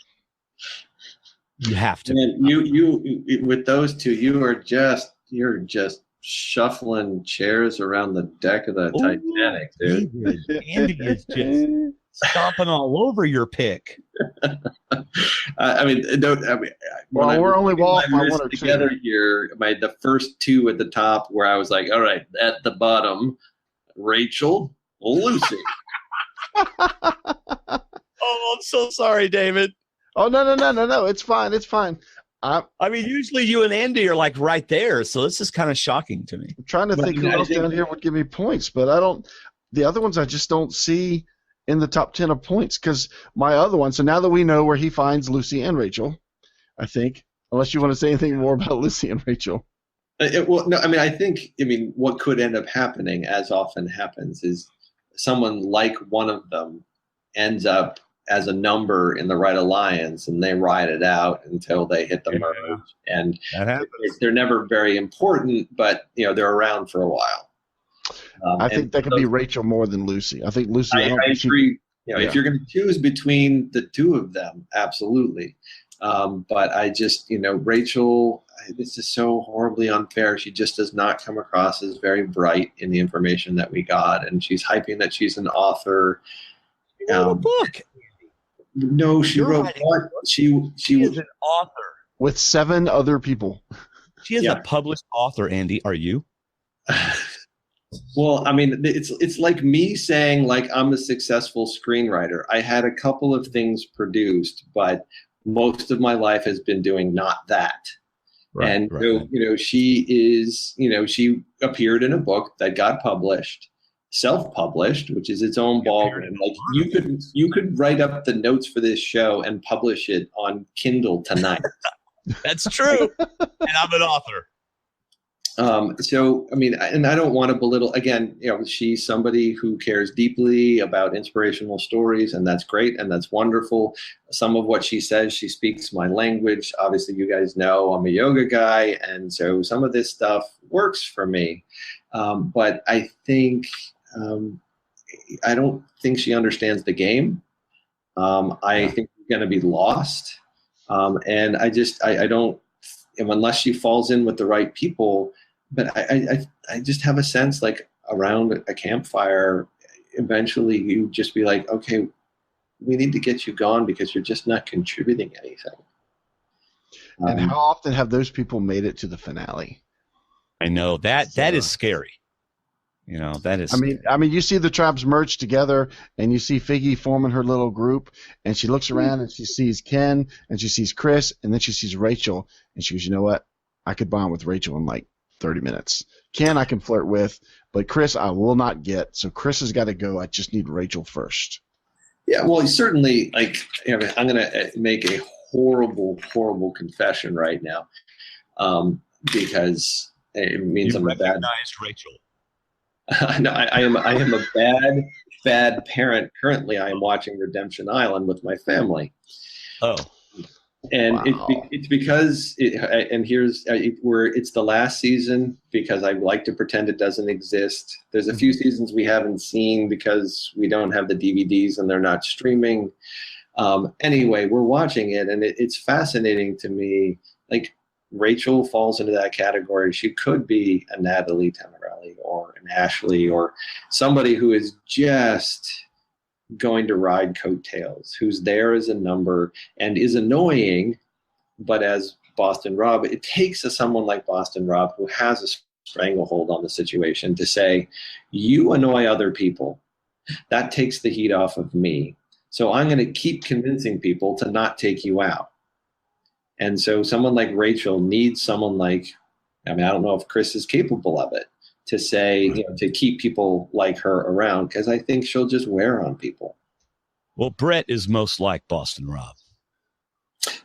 You have to. Man, you with those two, you're just shuffling chairs around the deck of the Titanic, dude. David, Andy is just stomping all over your pick. Well, we're only off by 1 or 2. Together here, the first 2 at the top, where I was like, all right, at the bottom, Rachel, Lucy. Oh, I'm so sorry, David. Oh, no. It's fine. It's fine. I mean, usually you and Andy are like right there, so this is kind of shocking to me. I'm trying to think who else down here would give me points, but I don't. The other ones I just don't see in the top 10 of points because my other one. So now that we know where he finds Lucy and Rachel, I think, unless you want to say anything more about Lucy and Rachel. I think what could end up happening, as often happens, is someone like one of them ends up as a number in the right alliance, and they ride it out until they hit the merge. And they're never very important, but they're around for a while. I think that could be Rachel more than Lucy. I think Lucy. I agree. If you're going to choose between the 2 of them, absolutely. But I just, Rachel, this is so horribly unfair. She just does not come across as very bright in the information that we got, and she's hyping that she's an author. She wrote a book. No, she wrote what? She is an author with 7 other people. She is a published author. Andy, are you? Well, it's like me saying like I'm a successful screenwriter. I had a couple of things produced, but most of my life has been doing not that. Right, so she is, she appeared in a book that got published, self-published, which is its own ballgame. Like you could write up the notes for this show and publish it on Kindle tonight. That's true. And I'm an author. And I don't want to belittle, again, she's somebody who cares deeply about inspirational stories, and that's great, and that's wonderful. Some of what she says, she speaks my language. Obviously, you guys know I'm a yoga guy, and so some of this stuff works for me. But I think, I don't think she understands the game. I think we're going to be lost. And I don't, unless she falls in with the right people. But I just have a sense like around a campfire, eventually you just be like, okay, we need to get you gone because you're just not contributing anything. And how often have those people made it to the finale? I know that is scary. You know, that is. I mean, you see the tribes merge together, and you see Figgy forming her little group, and she looks around and she sees Ken, and she sees Chris, and then she sees Rachel, and she goes, "You know what? I could bond with Rachel in like 30 minutes. Ken, I can flirt with, but Chris, I will not get. So Chris has got to go. I just need Rachel first." Yeah, well, certainly. Like, I'm going to make a horrible, horrible confession right now, because it means I'm a bad. Rachel. No, I am a bad parent. Currently, I am watching Redemption Island with my family. Oh, and wow. it's because it's the last season because I like to pretend it doesn't exist. There's a few seasons we haven't seen because we don't have the DVDs and they're not streaming. Anyway, we're watching it, and it's fascinating to me. Like, Rachel falls into that category. She could be a Natalie Tenorelli or an Ashley or somebody who is just going to ride coattails, who's there as a number and is annoying, but as Boston Rob, it takes someone like Boston Rob who has a stranglehold on the situation to say, you annoy other people. That takes the heat off of me. So I'm going to keep convincing people to not take you out. And so someone like Rachel needs someone like, I don't know if Chris is capable of it, to say, to keep people like her around, because I think she'll just wear on people. Well, Brett is most like Boston Rob.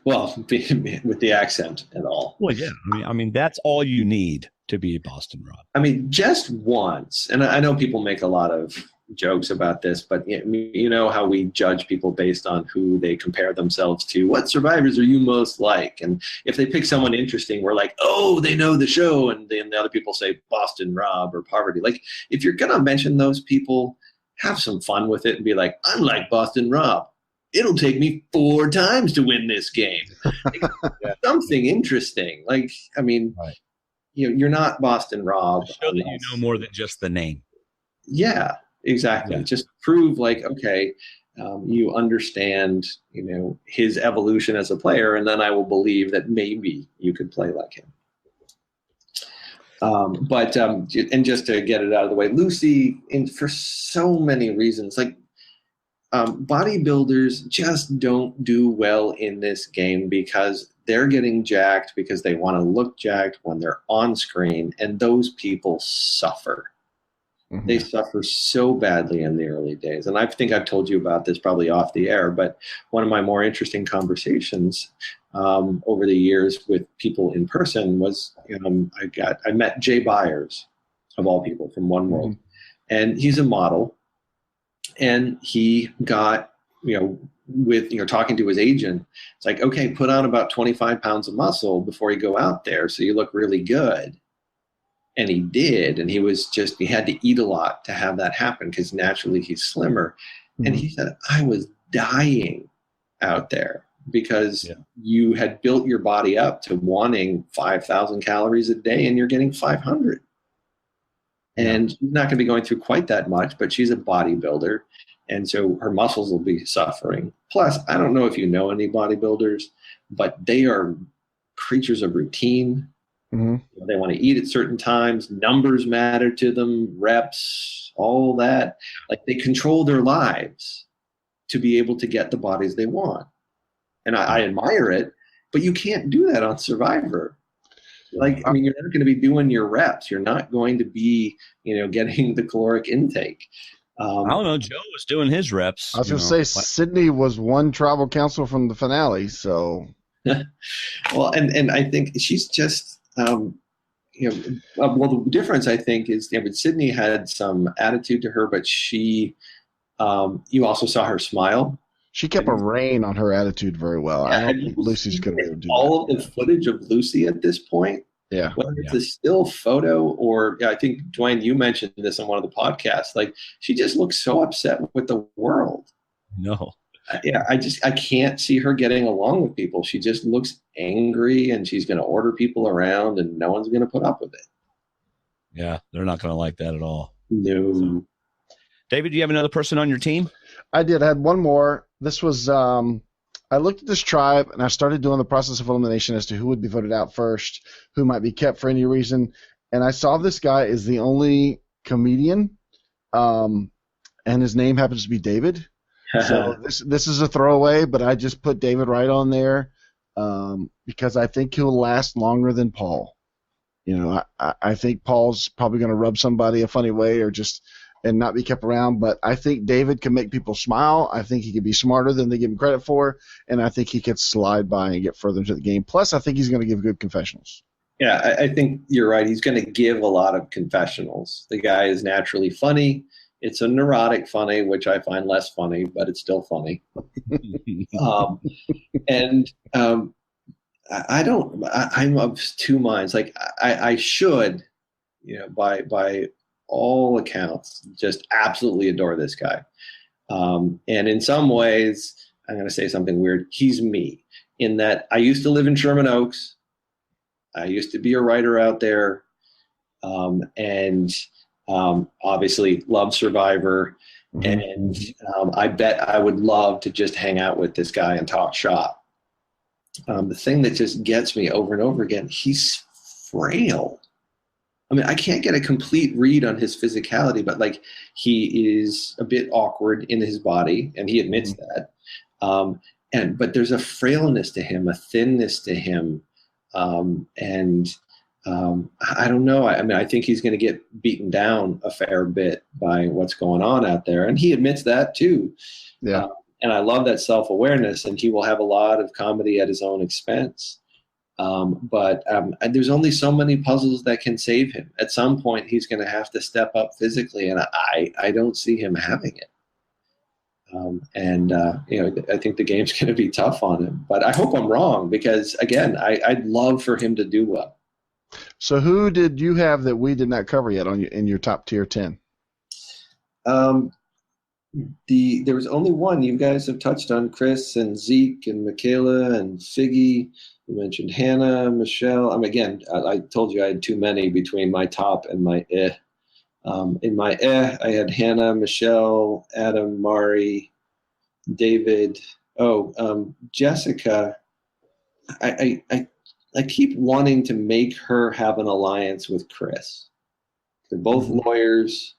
Well, with the accent and all. Well, yeah. I mean, that's all you need to be Boston Rob. I mean, just once, and I know people make a lot of jokes about this, but you know how we judge people based on who they compare themselves to. What survivors are you most like? And if they pick someone interesting, we're like, oh, they know the show. And then the other people say Boston Rob or Poverty. Like, if you're going to mention those people, have some fun with it and be like, I'm like Boston Rob. It'll take me 4 times to win this game. Like, something interesting. Like, I mean, right. You're not Boston Rob. Show that you know more than just the name. Yeah. Exactly. Yeah. Just prove like, okay, you understand, his evolution as a player, and then I will believe that maybe you could play like him. And just to get it out of the way, Lucy, for so many reasons, like bodybuilders just don't do well in this game because they're getting jacked because they want to look jacked when they're on screen, and those people suffer. Mm-hmm. They suffer so badly in the early days. And I think I've told you about this probably off the air, but one of my more interesting conversations over the years with people in person was I met Jay Byers, of all people, from One World. Mm-hmm. And he's a model. And he got, with talking to his agent, it's like, okay, put on about 25 pounds of muscle before you go out there so you look really good. And he did, and he had to eat a lot to have that happen because naturally he's slimmer. Mm-hmm. And he said, I was dying out there because you had built your body up to wanting 5,000 calories a day and you're getting 500. And she's not going to be going through quite that much, but she's a bodybuilder. And so her muscles will be suffering. Plus, I don't know if you know any bodybuilders, but they are creatures of routine. Mm-hmm. They want to eat at certain times. Numbers matter to them, reps, all that. Like, they control their lives to be able to get the bodies they want. And I admire it, but you can't do that on Survivor. Like, I mean, you're not going to be doing your reps. You're not going to be, getting the caloric intake. I don't know. Joe was doing his reps. I was going to say, Sydney was one tribal council from the finale. So, well, and I think she's just, well, the difference I think is, Sydney had some attitude to her, but she, you also saw her smile. She kept a rein on her attitude very well. I don't think Lucy's going to be able to do all of the footage of Lucy at this point. Yeah. Whether it's a still photo or I think, Dwayne, you mentioned this on one of the podcasts. Like, she just looks so upset with the world. No. Yeah, I can't see her getting along with people. She just looks angry, and she's going to order people around, and no one's going to put up with it. Yeah, they're not going to like that at all. No. So. David, do you have another person on your team? I did. I had one more. This was I looked at this tribe and I started doing the process of elimination as to who would be voted out first, who might be kept for any reason, and I saw this guy is the only comedian, and his name happens to be David. So this is a throwaway, but I just put David right on there because I think he'll last longer than Paul. You know, I think Paul's probably going to rub somebody a funny way and not be kept around, but I think David can make people smile. I think he can be smarter than they give him credit for, and I think he could slide by and get further into the game. Plus, I think he's going to give good confessionals. Yeah, I think you're right. He's going to give a lot of confessionals. The guy is naturally funny. It's a neurotic funny, which I find less funny, but it's still funny. I'm of two minds. Like I should, you know, by all accounts, just absolutely adore this guy. And in some ways, I'm going to say something weird. He's me in that I used to live in Sherman Oaks. I used to be a writer out there. And obviously love Survivor. And I bet I would love to just hang out with this guy and talk shop. The thing that just gets me over and over again, he's frail. I mean, I can't get a complete read on his physicality, but like he is a bit awkward in his body, and he admits that. But there's a frailness to him, a thinness to him, I don't know. I mean, I think he's going to get beaten down a fair bit by what's going on out there, and he admits that too. Yeah. And I love that self-awareness, and he will have a lot of comedy at his own expense. But there's only so many puzzles that can save him. At some point, he's going to have to step up physically, and I don't see him having it. You know, I think the game's going to be tough on him. But I hope I'm wrong because, again, I'd love for him to do well. So who did you have that we did not cover yet in your top tier 10? There was only one. You guys have touched on Chris and Zeke and Michaela and Figgy. You mentioned Hannah, Michelle. Again, I told you I had too many between my top and my eh. In my I had Hannah, Michelle, Adam, Mari, David. Jessica. I keep wanting to make her have an alliance with Chris. They're both lawyers,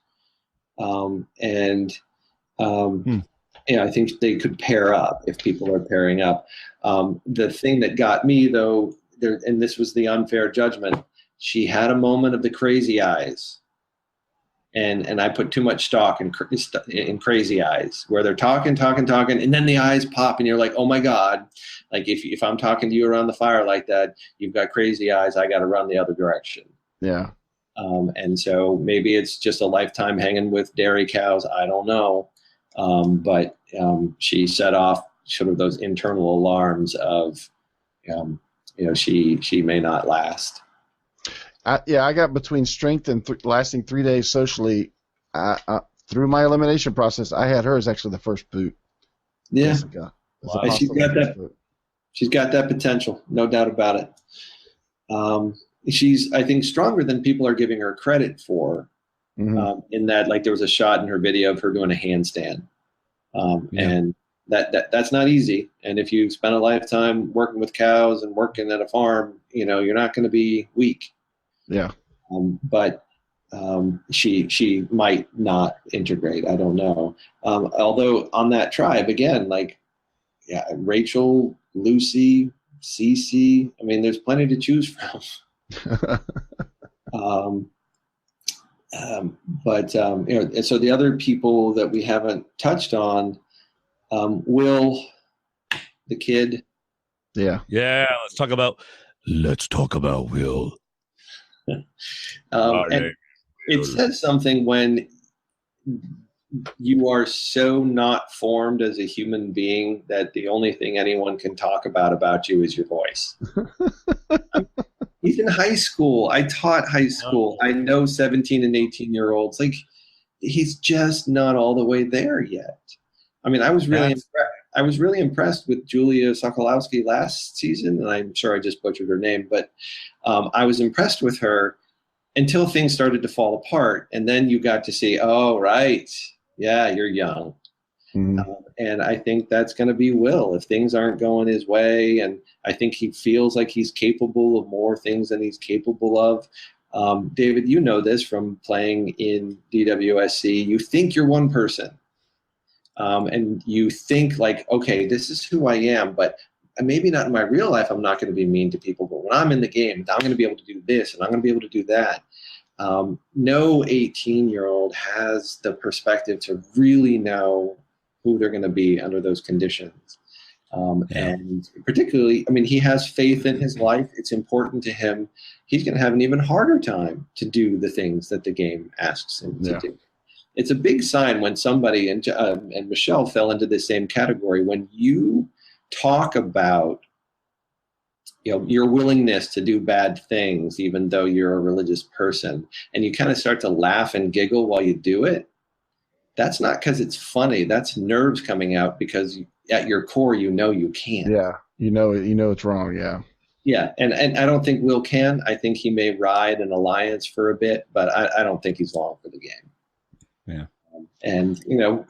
I think they could pair up if people are pairing up. The thing that got me, though, and this was the unfair judgment, she had a moment of the crazy eyes. And I put too much stock in crazy eyes, where they're talking, and then the eyes pop, and you're like, oh my God. Like if I'm talking to you around the fire like that, you've got crazy eyes, I got to run the other direction. Yeah. And so maybe it's just a lifetime hanging with dairy cows. I don't know. But she set off sort of those internal alarms of, she may not last. I got between strength and lasting 3 days socially. Through my elimination process, I had her as actually the first boot. Yeah. Jessica. Wow. She's got that potential, no doubt about it. She's, I think, stronger than people are giving her credit for. In that, like, there was a shot in her video of her doing a handstand, and that's not easy. And if you spend a lifetime working with cows and working at a farm, you're not going to be weak. Yeah. But she might not integrate. I don't know. Although on that tribe again, Rachel, Lucy, Cece. I mean, there's plenty to choose from. And so the other people that we haven't touched on, Will, the kid. Yeah. Let's talk about Will. And it says something when you are so not formed as a human being that the only thing anyone can talk about you is your voice. He's in high school. I taught high school. I know 17 and 18-year-olds. Like, he's just not all the way there yet. I mean, I was really impressed with Julia Sokolowski last season, and I'm sure I just butchered her name, but I was impressed with her until things started to fall apart, and then you got to see, oh, right, yeah, you're young. And I think that's going to be Will if things aren't going his way. And I think he feels like he's capable of more things than he's capable of. David, you know this from playing in DWSC. You think you're one person. And you think like, okay, this is who I am, but maybe not in my real life. I'm not going to be mean to people, but when I'm in the game, I'm going to be able to do this and I'm going to be able to do that. No 18-year-old has the perspective to really know who they're going to be under those conditions. And particularly, I mean, he has faith in his life. It's important to him. He's going to have an even harder time to do the things that the game asks him to do. It's a big sign when somebody, and Michelle fell into the same category, when you talk about your willingness to do bad things, even though you're a religious person, and you kind of start to laugh and giggle while you do it. That's not because it's funny. That's nerves coming out because at your core, you can't. Yeah, you know it's wrong. Yeah. Yeah, and I don't think Will can. I think he may ride an alliance for a bit, but I don't think he's long for the game. Yeah. And,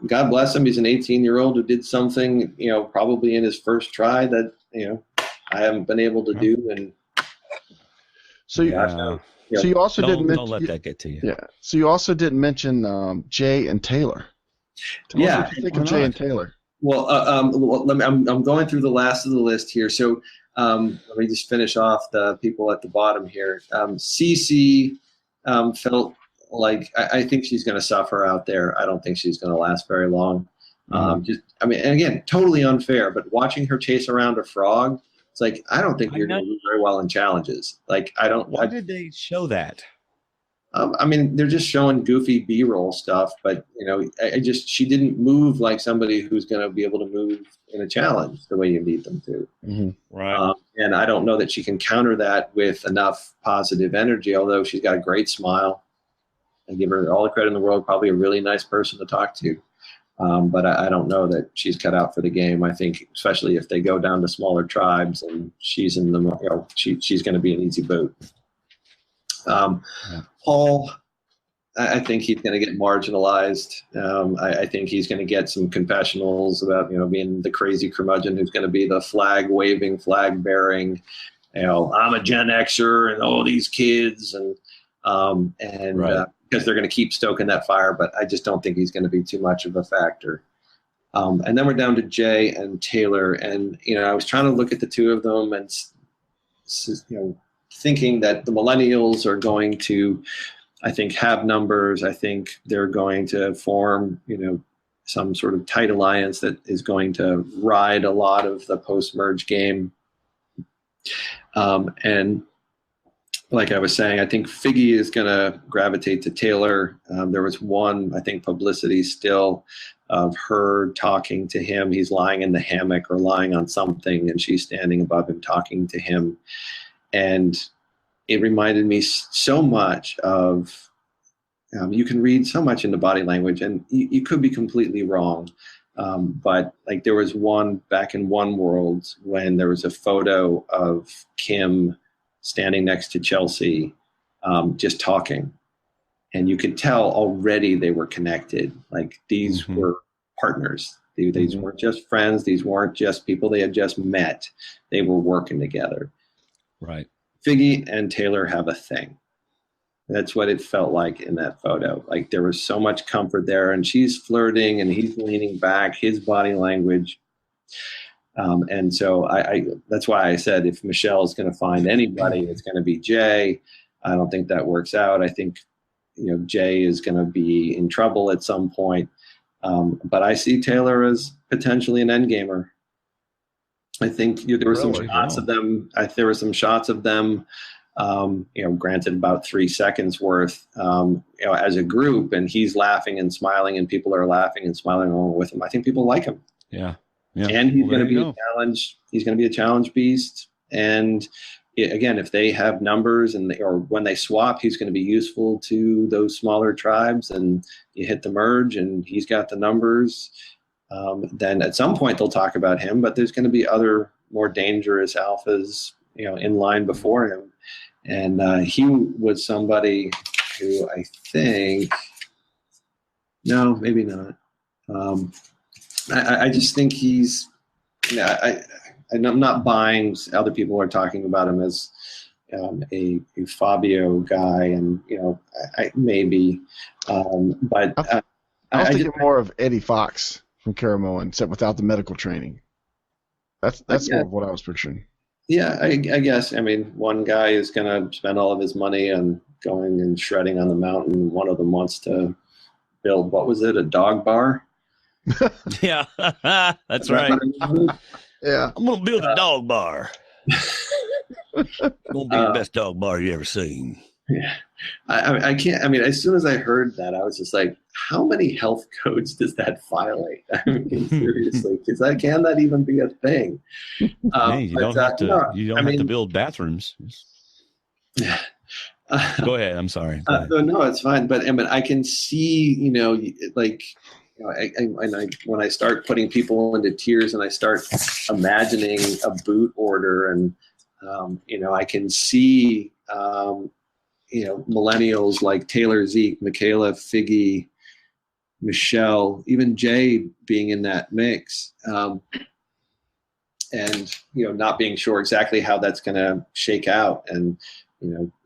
God bless him. He's an 18-year-old who did something, probably in his first try that, I haven't been able to do. And so you also didn't mention. Don't let that get to you. Yeah. So you also didn't mention Jay and Taylor. Tell us what you think of Jay and Taylor. Well, I'm going through the last of the list here. So let me just finish off the people at the bottom here. Cece felt like I think she's going to suffer out there. I don't think she's going to last very long. And again, totally unfair. But watching her chase around a frog, it's like I don't think you're going to do very well in challenges. Like I don't. Why did they show that? They're just showing goofy B-roll stuff, but she didn't move like somebody who's going to be able to move in a challenge the way you need them to. Mm-hmm. Right. And I don't know that she can counter that with enough positive energy. Although she's got a great smile, I give her all the credit in the world. Probably a really nice person to talk to. But I don't know that she's cut out for the game. I think, especially if they go down to smaller tribes and she's in the, she's going to be an easy boot. Paul, I think he's going to get marginalized. I think he's going to get some confessionals about, being the crazy curmudgeon who's going to be the flag waving, flag bearing, I'm a Gen Xer and all these kids because they're going to keep stoking that fire, but I just don't think he's going to be too much of a factor. And then we're down to Jay and Taylor. And, I was trying to look at the two of them and, thinking that the millennials are going to, I think, have numbers. I think they're going to form, some sort of tight alliance that is going to ride a lot of the post-merge game. And like I was saying, I think Fiji is going to gravitate to Taylor. There was one, I think, publicity still of her talking to him. He's lying in the hammock or lying on something, and she's standing above him talking to him. And it reminded me so much of, you can read so much into body language, and you could be completely wrong. But like there was one back in One World when there was a photo of Kim standing next to Chelsea, just talking. And you could tell already they were connected. Like these were partners. These weren't just friends. These weren't just people they had just met. They were working together. Right. Figgy and Taylor have a thing. That's what it felt like in that photo. Like there was so much comfort there, and she's flirting and he's leaning back, his body language. And so I that's why I said if Michelle is going to find anybody, it's going to be Jay. I don't think that works out. I think, Jay is going to be in trouble at some point. But I see Taylor as potentially an endgamer. I think there were some shots of them. There were some shots of them, granted about 3 seconds worth, as a group, and he's laughing and smiling, and people are laughing and smiling along with him. I think people like him. Yeah. And he's going to be a challenge. He's going to be a challenge beast. And again, if they have numbers or when they swap, he's going to be useful to those smaller tribes. And you hit the merge, and he's got the numbers. Then at some point they'll talk about him, but there's going to be other more dangerous alphas, in line before him. And he was somebody who I think, no, maybe not. I just think he's, I'm not buying other people are talking about him as a Fabio guy, and maybe, but I was thinking more of Eddie Fox from Caramoan, except without the medical training. That's more of what I was picturing. Yeah, I guess. I mean, one guy is going to spend all of his money on going and shredding on the mountain. One of them wants to build, what was it, a dog bar? Yeah, that's right. Yeah, I'm gonna build a dog bar. It's gonna be the best dog bar you ever seen. Yeah, I can't. I mean, as soon as I heard that, I was just like, "How many health codes does that violate?" I mean, seriously, can that even be a thing? Hey, you don't have to. You don't have to build bathrooms. Go ahead. I'm sorry. No, it's fine. But I mean, I can see, when I start putting people into tiers and I start imagining a boot order, and I can see millennials like Taylor, Zeke, Michaela, Figgy, Michelle, even Jay being in that mix, and not being sure exactly how that's going to shake out. And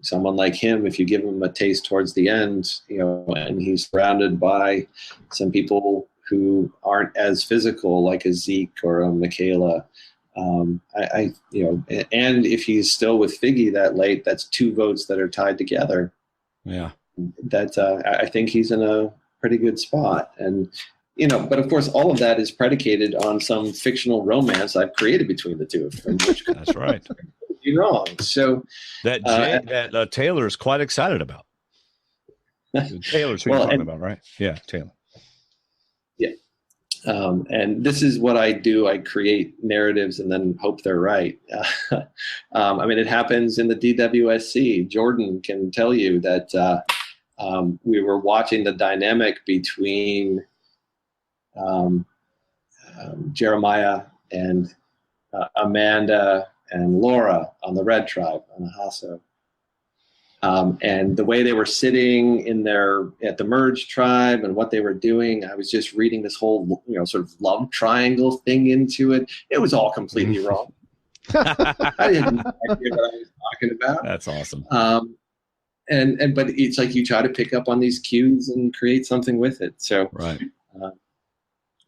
someone like him, if you give him a taste towards the end, and he's surrounded by some people who aren't as physical, like a Zeke or a Michaela, and if he's still with Figgy that late, that's 2 votes that are tied together. Yeah, that I think he's in a pretty good spot. And but of course, all of that is predicated on some fictional romance I've created between the two of them. Which that's right. Be wrong. So that Taylor is quite excited about. Taylor's who you're talking about, right? Yeah, Taylor. Yeah. And this is what I do. I create narratives and then hope they're right. I mean, it happens in the DWSC. Jordan can tell you that we were watching the dynamic between Jeremiah and Amanda and Laura on the Red Tribe on Ahaso. And the way they were sitting at the Merge Tribe and what they were doing, I was just reading this whole, sort of love triangle thing into it. It was all completely wrong. I didn't know what I was talking about. That's awesome. But it's like you try to pick up on these cues and create something with it. So right.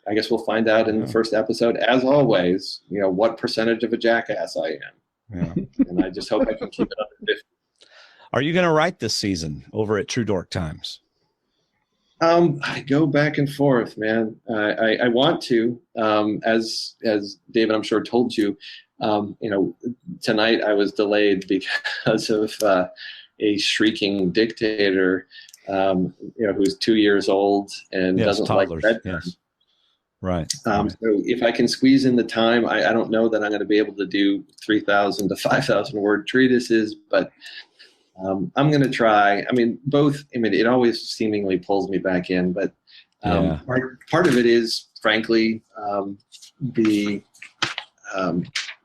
I guess we'll find out in the first episode, as always, what percentage of a jackass I am. Yeah. And I just hope I can keep it under 50. Are you going to write this season over at True Dork Times? I go back and forth, man. I want to, as David, I'm sure told you, tonight I was delayed because of a shrieking dictator, who's 2 years old and doesn't toddlers, like bedtime. Yes. Right. So if I can squeeze in the time, I don't know that I'm going to be able to do 3,000 to 5,000 word treatises, but I'm going to try. I mean, it always seemingly pulls me back in, but part of it is, frankly, the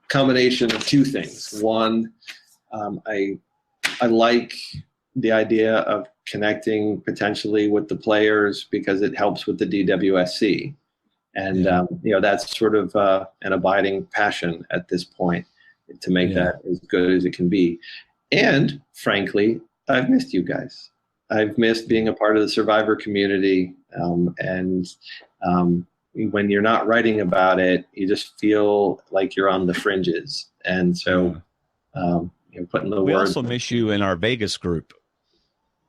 combination of 2 things. One, I like the idea of connecting potentially with the players because it helps with the DWSC. And, that's sort of an abiding passion at this point to make that as good as it can be. And frankly, I've missed you guys. I've missed being a part of the Survivor community. And when you're not writing about it, you just feel like you're on the fringes. And so, putting the we word. also miss you in our Vegas group,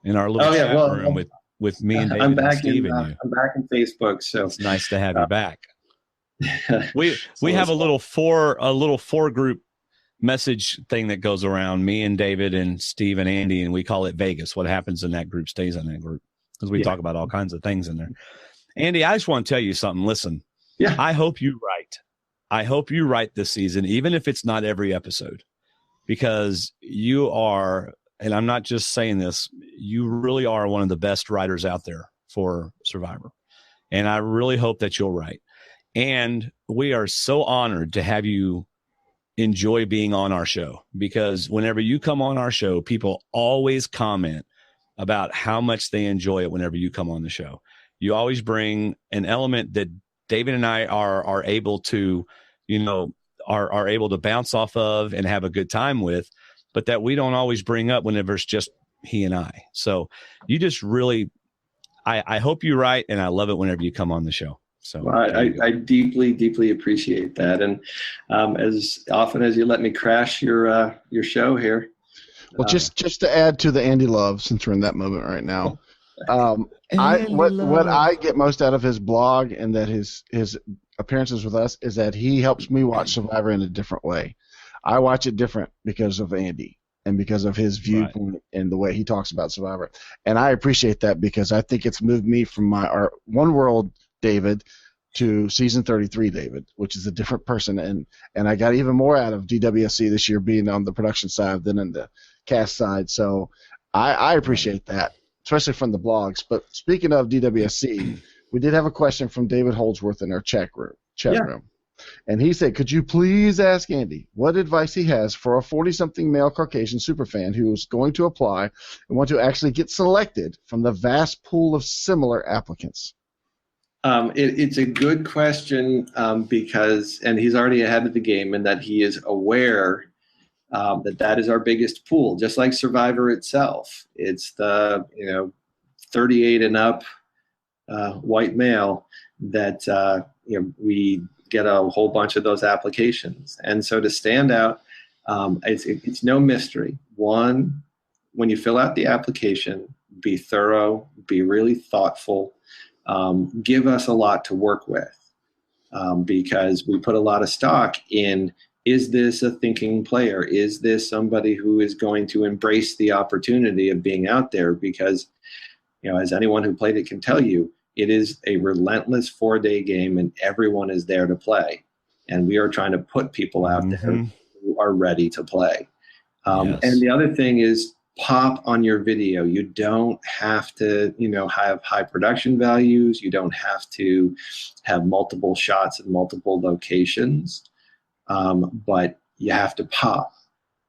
in our little chat room with me and David and Steve and you. I'm back in Facebook, so it's nice to have you back. We have a little four group message thing that goes around, me and David and Steve and Andy, and we call it Vegas. What happens in that group stays in that group because we talk about all kinds of things in there. Andy, I just want to tell you something. Listen, I hope you write. I hope you write this season, even if it's not every episode, because you are, and I'm not just saying this, you really are one of the best writers out there for Survivor. And I really hope that you'll write. And we are so honored to have you enjoy being on our show, because whenever you come on our show, people always comment about how much they enjoy it whenever you come on the show. You always bring an element that David and I are able to, are able to bounce off of and have a good time with, but that we don't always bring up whenever it's just he and I. So you just really, I hope you're right, and I love it whenever you come on the show. So well, I deeply, deeply appreciate that. And as often as you let me crash your show here. Well, just to add to the Andy love, since we're in that moment right now, what I get most out of his blog and that his appearances with us is that he helps me watch Survivor in a different way. I watch it different because of Andy and because of his viewpoint and the way he talks about Survivor. And I appreciate that because I think it's moved me from our One World David to season 33 David, which is a different person. And I got even more out of DWSC this year being on the production side than in the cast side. So I appreciate that, especially from the blogs. But speaking of DWSC, we did have a question from David Holdsworth in our chat room. And he said, could you please ask Andy what advice he has for a 40-something male Caucasian superfan who is going to apply and want to actually get selected from the vast pool of similar applicants? It's a good question because, and he's already ahead of the game in that he is aware that is our biggest pool, just like Survivor itself. It's the 38 and up white male that we get a whole bunch of those applications. And so to stand out, it's no mystery. One, when you fill out the application, be thorough, be really thoughtful, give us a lot to work with because we put a lot of stock in, is this a thinking player? Is this somebody who is going to embrace the opportunity of being out there? Because, as anyone who played it can tell you, it is a relentless 4-day game and everyone is there to play. And we are trying to put people out there who are ready to play. And the other thing is pop on your video. You don't have to, have high production values. You don't have to have multiple shots in multiple locations, but you have to pop.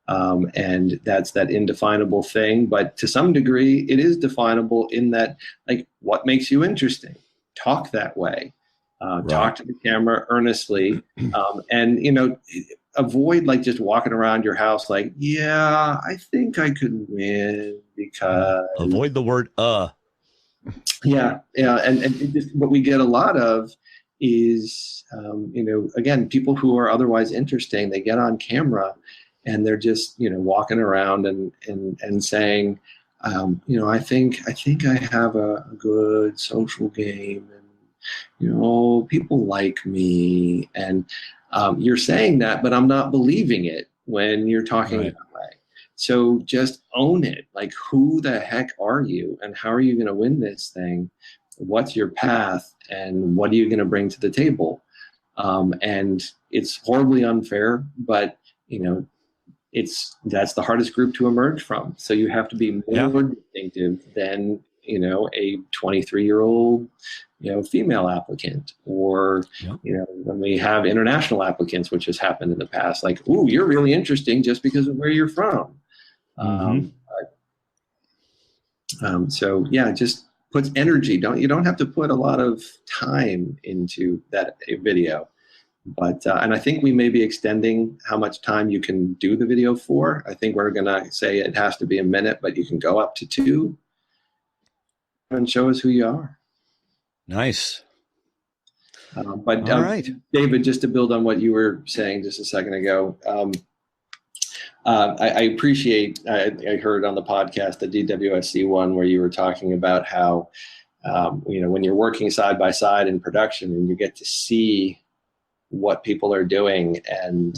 And that's that indefinable thing. But to some degree, it is definable in that, like, what makes you interesting? Talk that way. Talk to the camera earnestly. And, avoid like just walking around your house like, yeah, I think I could win because. Avoid the word Yeah. And just what we get a lot of is, again, people who are otherwise interesting, they get on camera and they're just, walking around and saying, I think I have a good social game and, people like me. And you're saying that, but I'm not believing it when you're talking that way. So just own it. Like, who the heck are you and how are you going to win this thing? What's your path and what are you going to bring to the table? And it's horribly unfair, but, that's the hardest group to emerge from. So you have to be more distinctive than, a 23-year-old, female applicant, or, when we have international applicants, which has happened in the past, like, ooh, you're really interesting just because of where you're from. So yeah, just puts energy. You don't have to put a lot of time into that video. But and I think we may be extending how much time you can do the video for. I think we're going to say it has to be a minute, but you can go up to 2 and show us who you are. Nice. But all right, David, just to build on what you were saying just a second ago, I appreciate, I heard on the podcast, the DWSC one, where you were talking about how, when you're working side by side in production and you get to see what people are doing and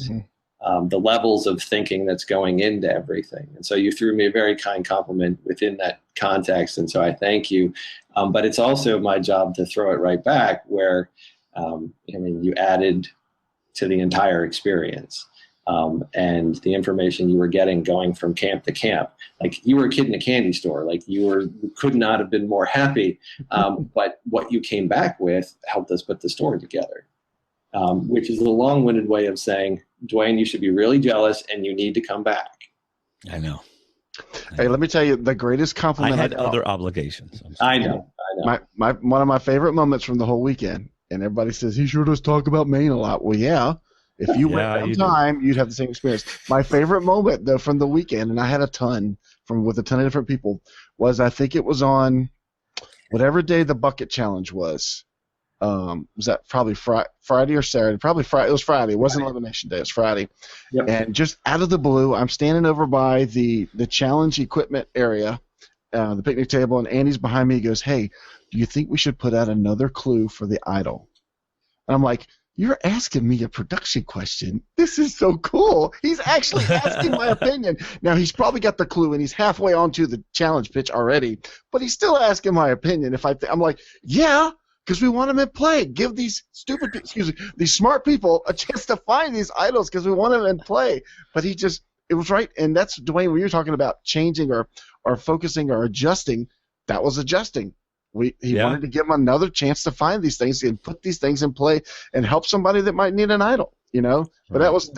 the levels of thinking that's going into everything. And so you threw me a very kind compliment within that context. And so I thank you. But it's also my job to throw it right back where, you added to the entire experience. And the information you were getting going from camp to camp, like you were a kid in a candy store, like you could not have been more happy. But what you came back with helped us put the story together. Which is a long-winded way of saying, Dwayne, you should be really jealous and you need to come back. I know. Hey, let me tell you, the greatest compliment I had other obligations. I know. One of my favorite moments from the whole weekend, And everybody says, he sure does talk about Maine a lot. Well, yeah. If you went down time, you'd have the same experience. My favorite moment, though, from the weekend, and I had a ton with a ton of different people, was I think it was on whatever day the bucket challenge was. Was that probably Friday or Saturday? Probably Friday. It was Friday. It wasn't Elimination Day. It was Friday. Yep. And just out of the blue, I'm standing over by the challenge equipment area, the picnic table, and Andy's behind me. He goes, hey, do you think we should put out another clue for the idol? And I'm like, you're asking me a production question. This is so cool. He's actually asking my opinion. Now, he's probably got the clue, and he's halfway onto the challenge pitch already, but he's still asking my opinion. I'm like, yeah, because we want him in play. Give these these smart people a chance to find these idols because we want them in play. But it was right. And that's, Dwayne, when you're talking about changing or focusing or adjusting, that was adjusting. He wanted to give them another chance to find these things and put these things in play and help somebody that might need an idol, you know. But that was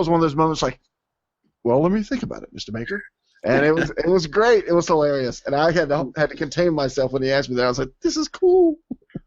one of those moments like, well, let me think about it, Mr. Baker. And it was great. It was hilarious, and I had to contain myself when he asked me that. I was like, this is cool.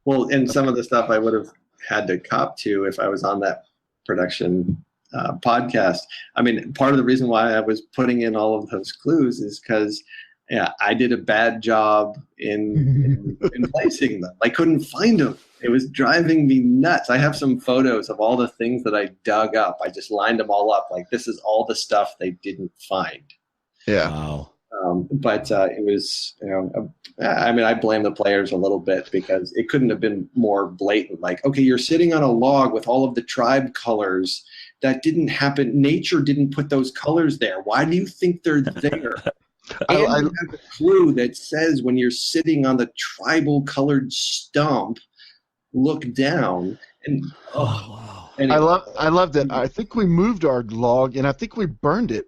Well, and some of the stuff I would have had to cop to if I was on that production podcast. I mean, part of the reason why I was putting in all of those clues is because. Yeah, I did a bad job in placing them. I couldn't find them. It was driving me nuts. I have some photos of all the things that I dug up. I just lined them all up. Like, this is all the stuff they didn't find. Yeah. Wow. But it was, I mean, I blame the players a little bit because it couldn't have been more blatant. Like, okay, you're sitting on a log with all of the tribe colors. That didn't happen. Nature didn't put those colors there. Why do you think they're there? And you have a clue that says when you're sitting on the tribal colored stump, look down. And anyway. I love that. I think we moved our log and I think we burned it.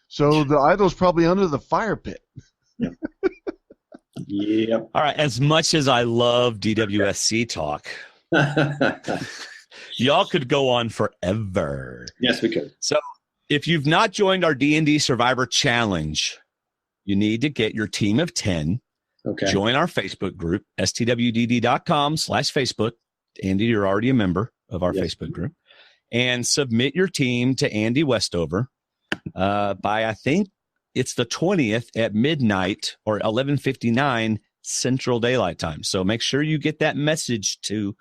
So the idol's probably under the fire pit. Yep. All right. As much as I love DWSC talk, y'all could go on forever. Yes, we could. So if you've not joined our D&D Survivor Challenge, you need to get your team of 10. Okay. Join our Facebook group, STwDD.com/Facebook. Andy, you're already a member of our Facebook group. And submit your team to Andy Westover by, I think, it's the 20th at midnight or 11:59 Central Daylight Time. So make sure you get that message to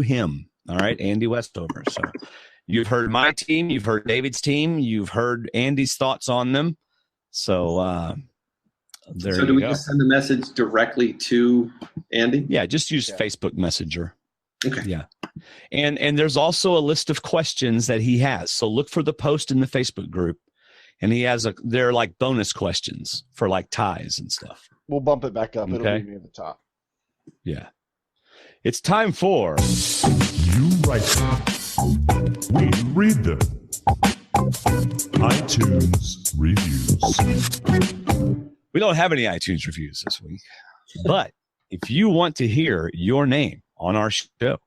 him. All right, Andy Westover. So you've heard my team. You've heard David's team. You've heard Andy's thoughts on them. So there you go. So do we just send the message directly to Andy? Yeah, just use Facebook Messenger. Okay. Yeah. And there's also a list of questions that he has. So look for the post in the Facebook group. And they're like bonus questions for like ties and stuff. We'll bump it back up. Okay. It'll be near the top. Yeah. It's time for You write them. We read them. iTunes reviews. We don't have any iTunes reviews this week, but if you want to hear your name on our show,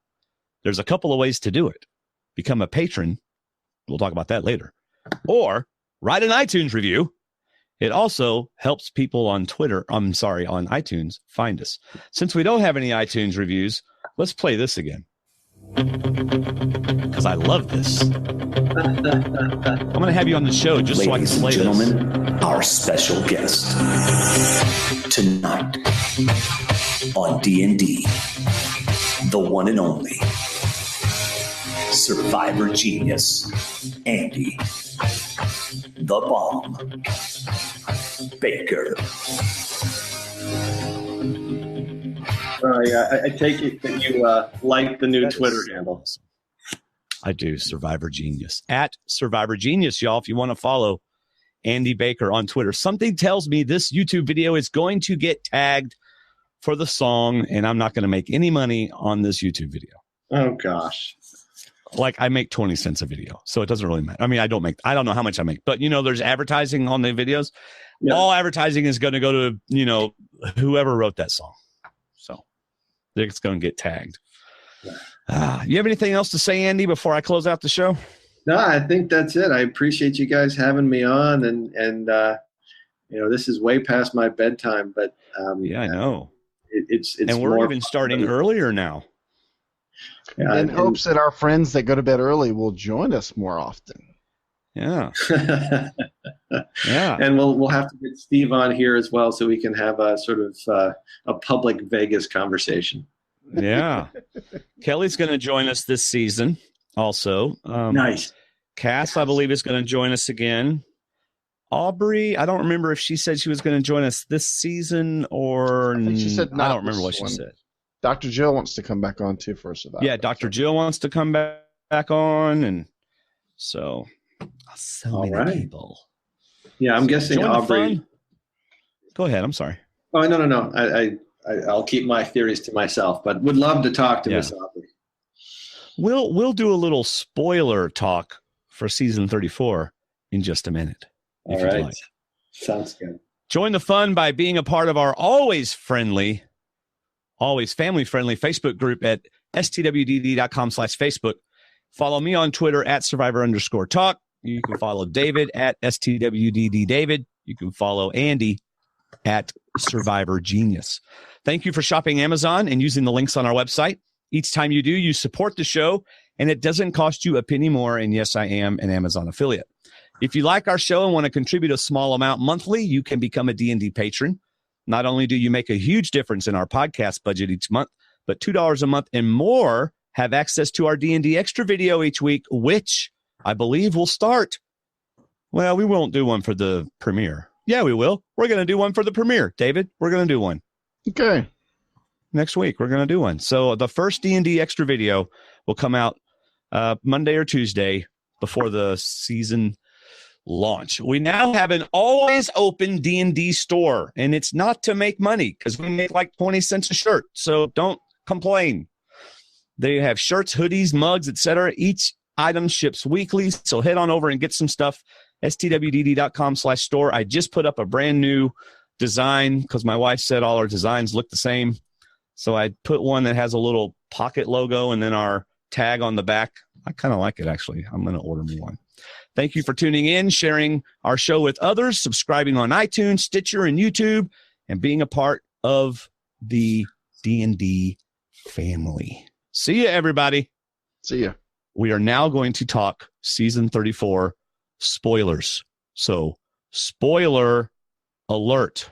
there's a couple of ways to do it. Become a patron. We'll talk about that later. Or write an iTunes review. It also helps people on on iTunes find us. Since we don't have any iTunes reviews, let's play this again. Because I love this. I'm going to have you on the show just Ladies so I can play and gentlemen, our special guest tonight on D&D, the one and only Survivor Genius, Andy the Bomb Baker. I take it that you like the new Twitter handle. I do. Survivor Genius. At Survivor Genius, y'all, if you want to follow Andy Baker on Twitter. Something tells me this YouTube video is going to get tagged for the song, and I'm not going to make any money on this YouTube video. Oh, gosh. Like, I make 20 cents a video, so it doesn't really matter. I mean, I don't know how much I make, but, there's advertising on the videos. Yeah. All advertising is going to go to, whoever wrote that song. So it's going to get tagged. You have anything else to say, Andy, before I close out the show? No, I think that's it. I appreciate you guys having me on, and this is way past my bedtime, but yeah, I know. It's and we're even starting earlier now. In hopes that our friends that go to bed early will join us more often. Yeah. Yeah. And we'll have to get Steve on here as well so we can have a sort of a public Vegas conversation. Yeah. Kelly's going to join us this season also. Nice. Cass, I believe, is going to join us again. Aubrey, I don't remember if she said she was going to join us this season or I think she said I don't remember what she said. Dr. Jill wants to come back on too for Survivor. Yeah, Dr. Jill wants to come back on, and so many people. Yeah, I'm guessing Aubrey. Go ahead. I'm sorry. Oh, no. I'll keep my theories to myself, but would love to talk to Miss Aubrey. We'll do a little spoiler talk for season 34 in just a minute. All right. Like. Sounds good. Join the fun by being a part of our always family-friendly Facebook group at STwDD.com/Facebook. Follow me on Twitter at Survivor_talk. You can follow David at STwDD David. You can follow Andy at Survivor Genius. Thank you for shopping Amazon and using the links on our website. Each time you do, you support the show, and it doesn't cost you a penny more. And yes, I am an Amazon affiliate. If you like our show and want to contribute a small amount monthly, you can become a D&D patron. Not only do you make a huge difference in our podcast budget each month, but $2 a month and more have access to our D&D extra video each week, which I believe will start. Well, we won't do one for the premiere. Yeah, we will. We're going to do one for the premiere. David, we're going to do one. Okay. Next week, we're going to do one. So the first D&D extra video will come out Monday or Tuesday before the season launch. We now have an always open D&D store, and it's not to make money because we make like 20 cents a shirt. So don't complain. They have shirts, hoodies, mugs, etc. Each item ships weekly. So head on over and get some stuff. STwDD.com/store. I just put up a brand new design because my wife said all our designs look the same. So I put one that has a little pocket logo and then our tag on the back. I kind of like it, actually. I'm going to order me one. Thank you for tuning in, sharing our show with others, subscribing on iTunes, Stitcher, and YouTube, and being a part of the D&D family. See you, everybody. See ya. We are now going to talk season 34 spoilers. So, spoiler alert.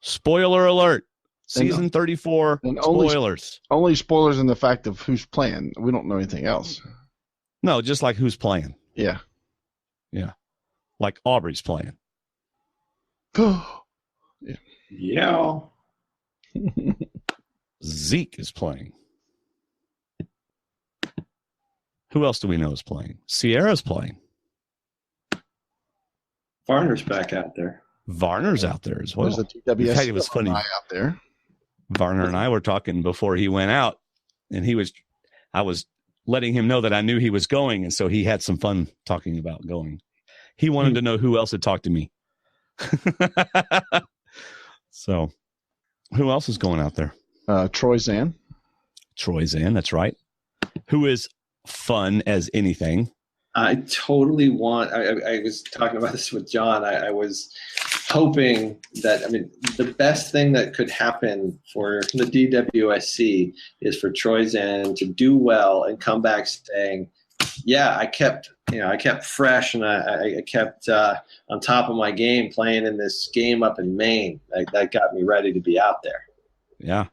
Spoiler alert. Season 34 spoilers. Only spoilers in the fact of who's playing. We don't know anything else. No, just like who's playing. Yeah. Yeah. Like Aubrey's playing. Yeah. Zeke is playing. Who else do we know is playing? Sierra's playing. Varner's back out there. Varner's out there as well. There's the TWS. It was funny. Out there. Varner and I were talking before he went out, and I was letting him know that I knew he was going, and so he had some fun talking about going. He wanted to know who else had talked to me. So, who else is going out there? Troy Zan. Troy Zan, that's right. Who is fun as anything. I totally want. I was talking about this with John. I was hoping that, the best thing that could happen for the DWSC is for Troy Zan to do well and come back saying, yeah, I kept fresh and I kept on top of my game playing in this game up in Maine. That got me ready to be out there. Yeah.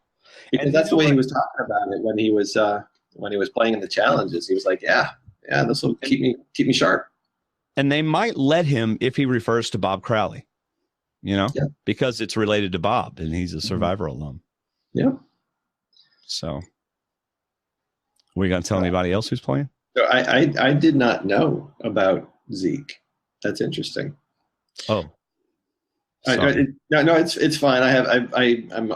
Because that's the way he was talking about it when he was playing in the challenges. He was like, yeah, this will keep me sharp. And they might let him if he refers to Bob Crowley, because it's related to Bob and he's a Survivor alum. Yeah. So, we going to tell anybody else who's playing? So I did not know about Zeke. That's interesting. Oh. No, it's fine. I'm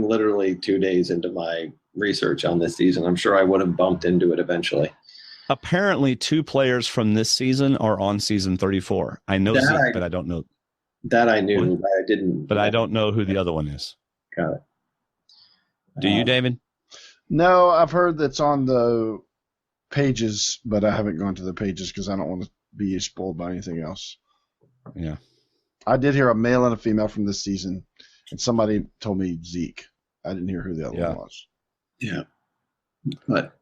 literally 2 days into my research on this season. I'm sure I would have bumped into it eventually. Apparently 2 players from this season are on season 34. I know Zeke, but I don't know. That I knew, but I didn't. But I don't know who the other one is. Got it. Do you, David? No, I've heard that's on the pages, but I haven't gone to the pages because I don't want to be spoiled by anything else. Yeah. I did hear a male and a female from this season, and somebody told me Zeke. I didn't hear who the other one was. Yeah. But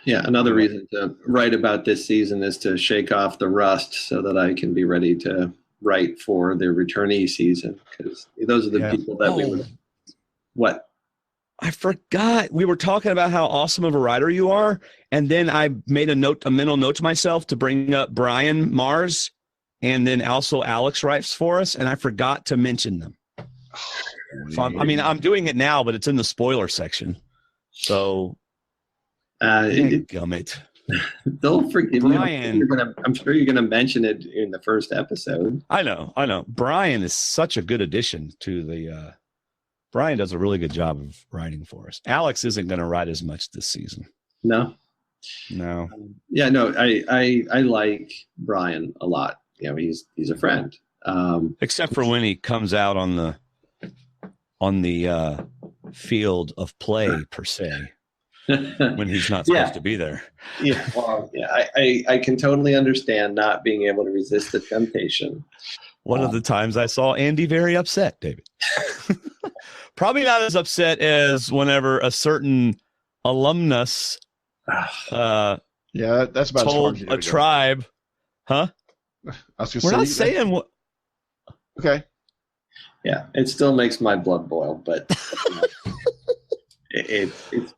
another reason to write about this season is to shake off the rust so that I can be ready to write for the returnee season, because those are the people that we would. What? I forgot. We were talking about how awesome of a writer you are, and then I made a mental note to myself to bring up Brian Mars, and then also Alex writes for us, and I forgot to mention them. So I'm doing it now, but it's in the spoiler section. So, gummit. Don't forgive Brian. I'm sure you're gonna mention it in the first episode. I know. Brian is such a good addition to the. Brian does a really good job of writing for us. Alex isn't going to write as much this season. No. I like Brian a lot. He's a friend. Except for when he comes out on the field of play per se, when he's not supposed to be there. Yeah, well, I can totally understand not being able to resist the temptation. One of the times I saw Andy very upset, David. Probably not as upset as whenever a certain alumnus that's about told a tribe, huh? We're not saying what. Okay. Yeah, it still makes my blood boil, but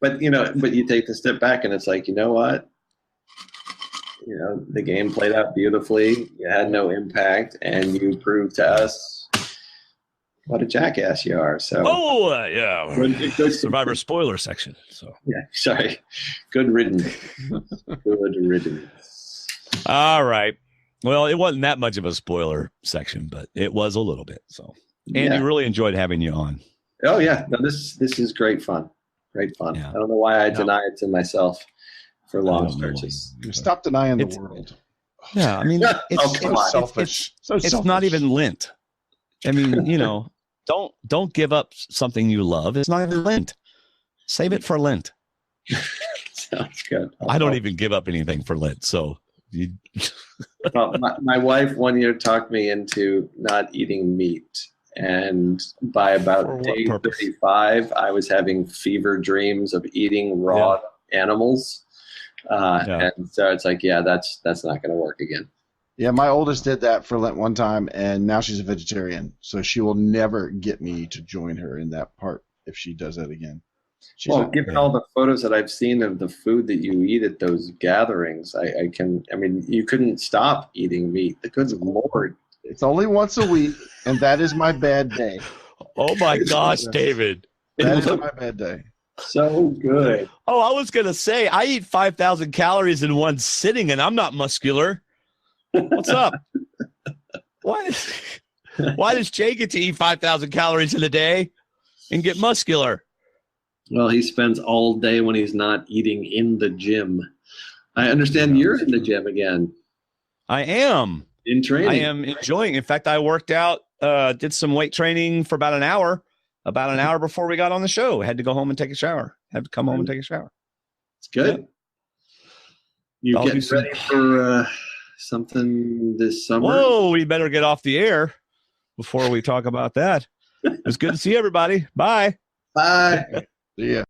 but you take the step back and it's like, you know what? The game played out beautifully. You had no impact, and you proved to us what a jackass you are. So good Survivor spoiler section. So sorry. Good riddance. Good riddance. All right. Well, it wasn't that much of a spoiler section, but it was a little bit. So, Andy, really enjoyed having you on. Oh yeah, no, this is great fun. Great fun. Yeah. I don't know why I deny it to myself for long stretches. Stop denying the world. Yeah, I mean, it's selfish. It's not even Lent. I mean, don't give up something you love. It's not even Lent. Save it for Lent. Sounds good. I don't even give up anything for Lent. So, well, my wife one year talked me into not eating meat, and by about day 35, I was having fever dreams of eating raw animals. And so it's like, that's not going to work again. Yeah, my oldest did that for Lent one time, and now she's a vegetarian. So she will never get me to join her in that part if she does that again. Given all the photos that I've seen of the food that you eat at those gatherings, you couldn't stop eating meat. The good Lord. It's only once a week, and that is my bad day. Oh, my gosh, David. That is my bad day. So good. Oh, I was going to say, I eat 5,000 calories in one sitting, and I'm not muscular. What's up? Why does Jay get to eat 5,000 calories in a day and get muscular? Well, he spends all day when he's not eating in the gym. I understand you're in the gym again. I am. In training. I am enjoying. In fact, I worked out, did some weight training for about an hour before we got on the show. I had to go home and take a shower. Had to come home and take a shower. It's good. You getting ready for something this summer? Whoa, we better get off the air before we talk about that. It's good to see everybody. Bye. Bye. Yeah.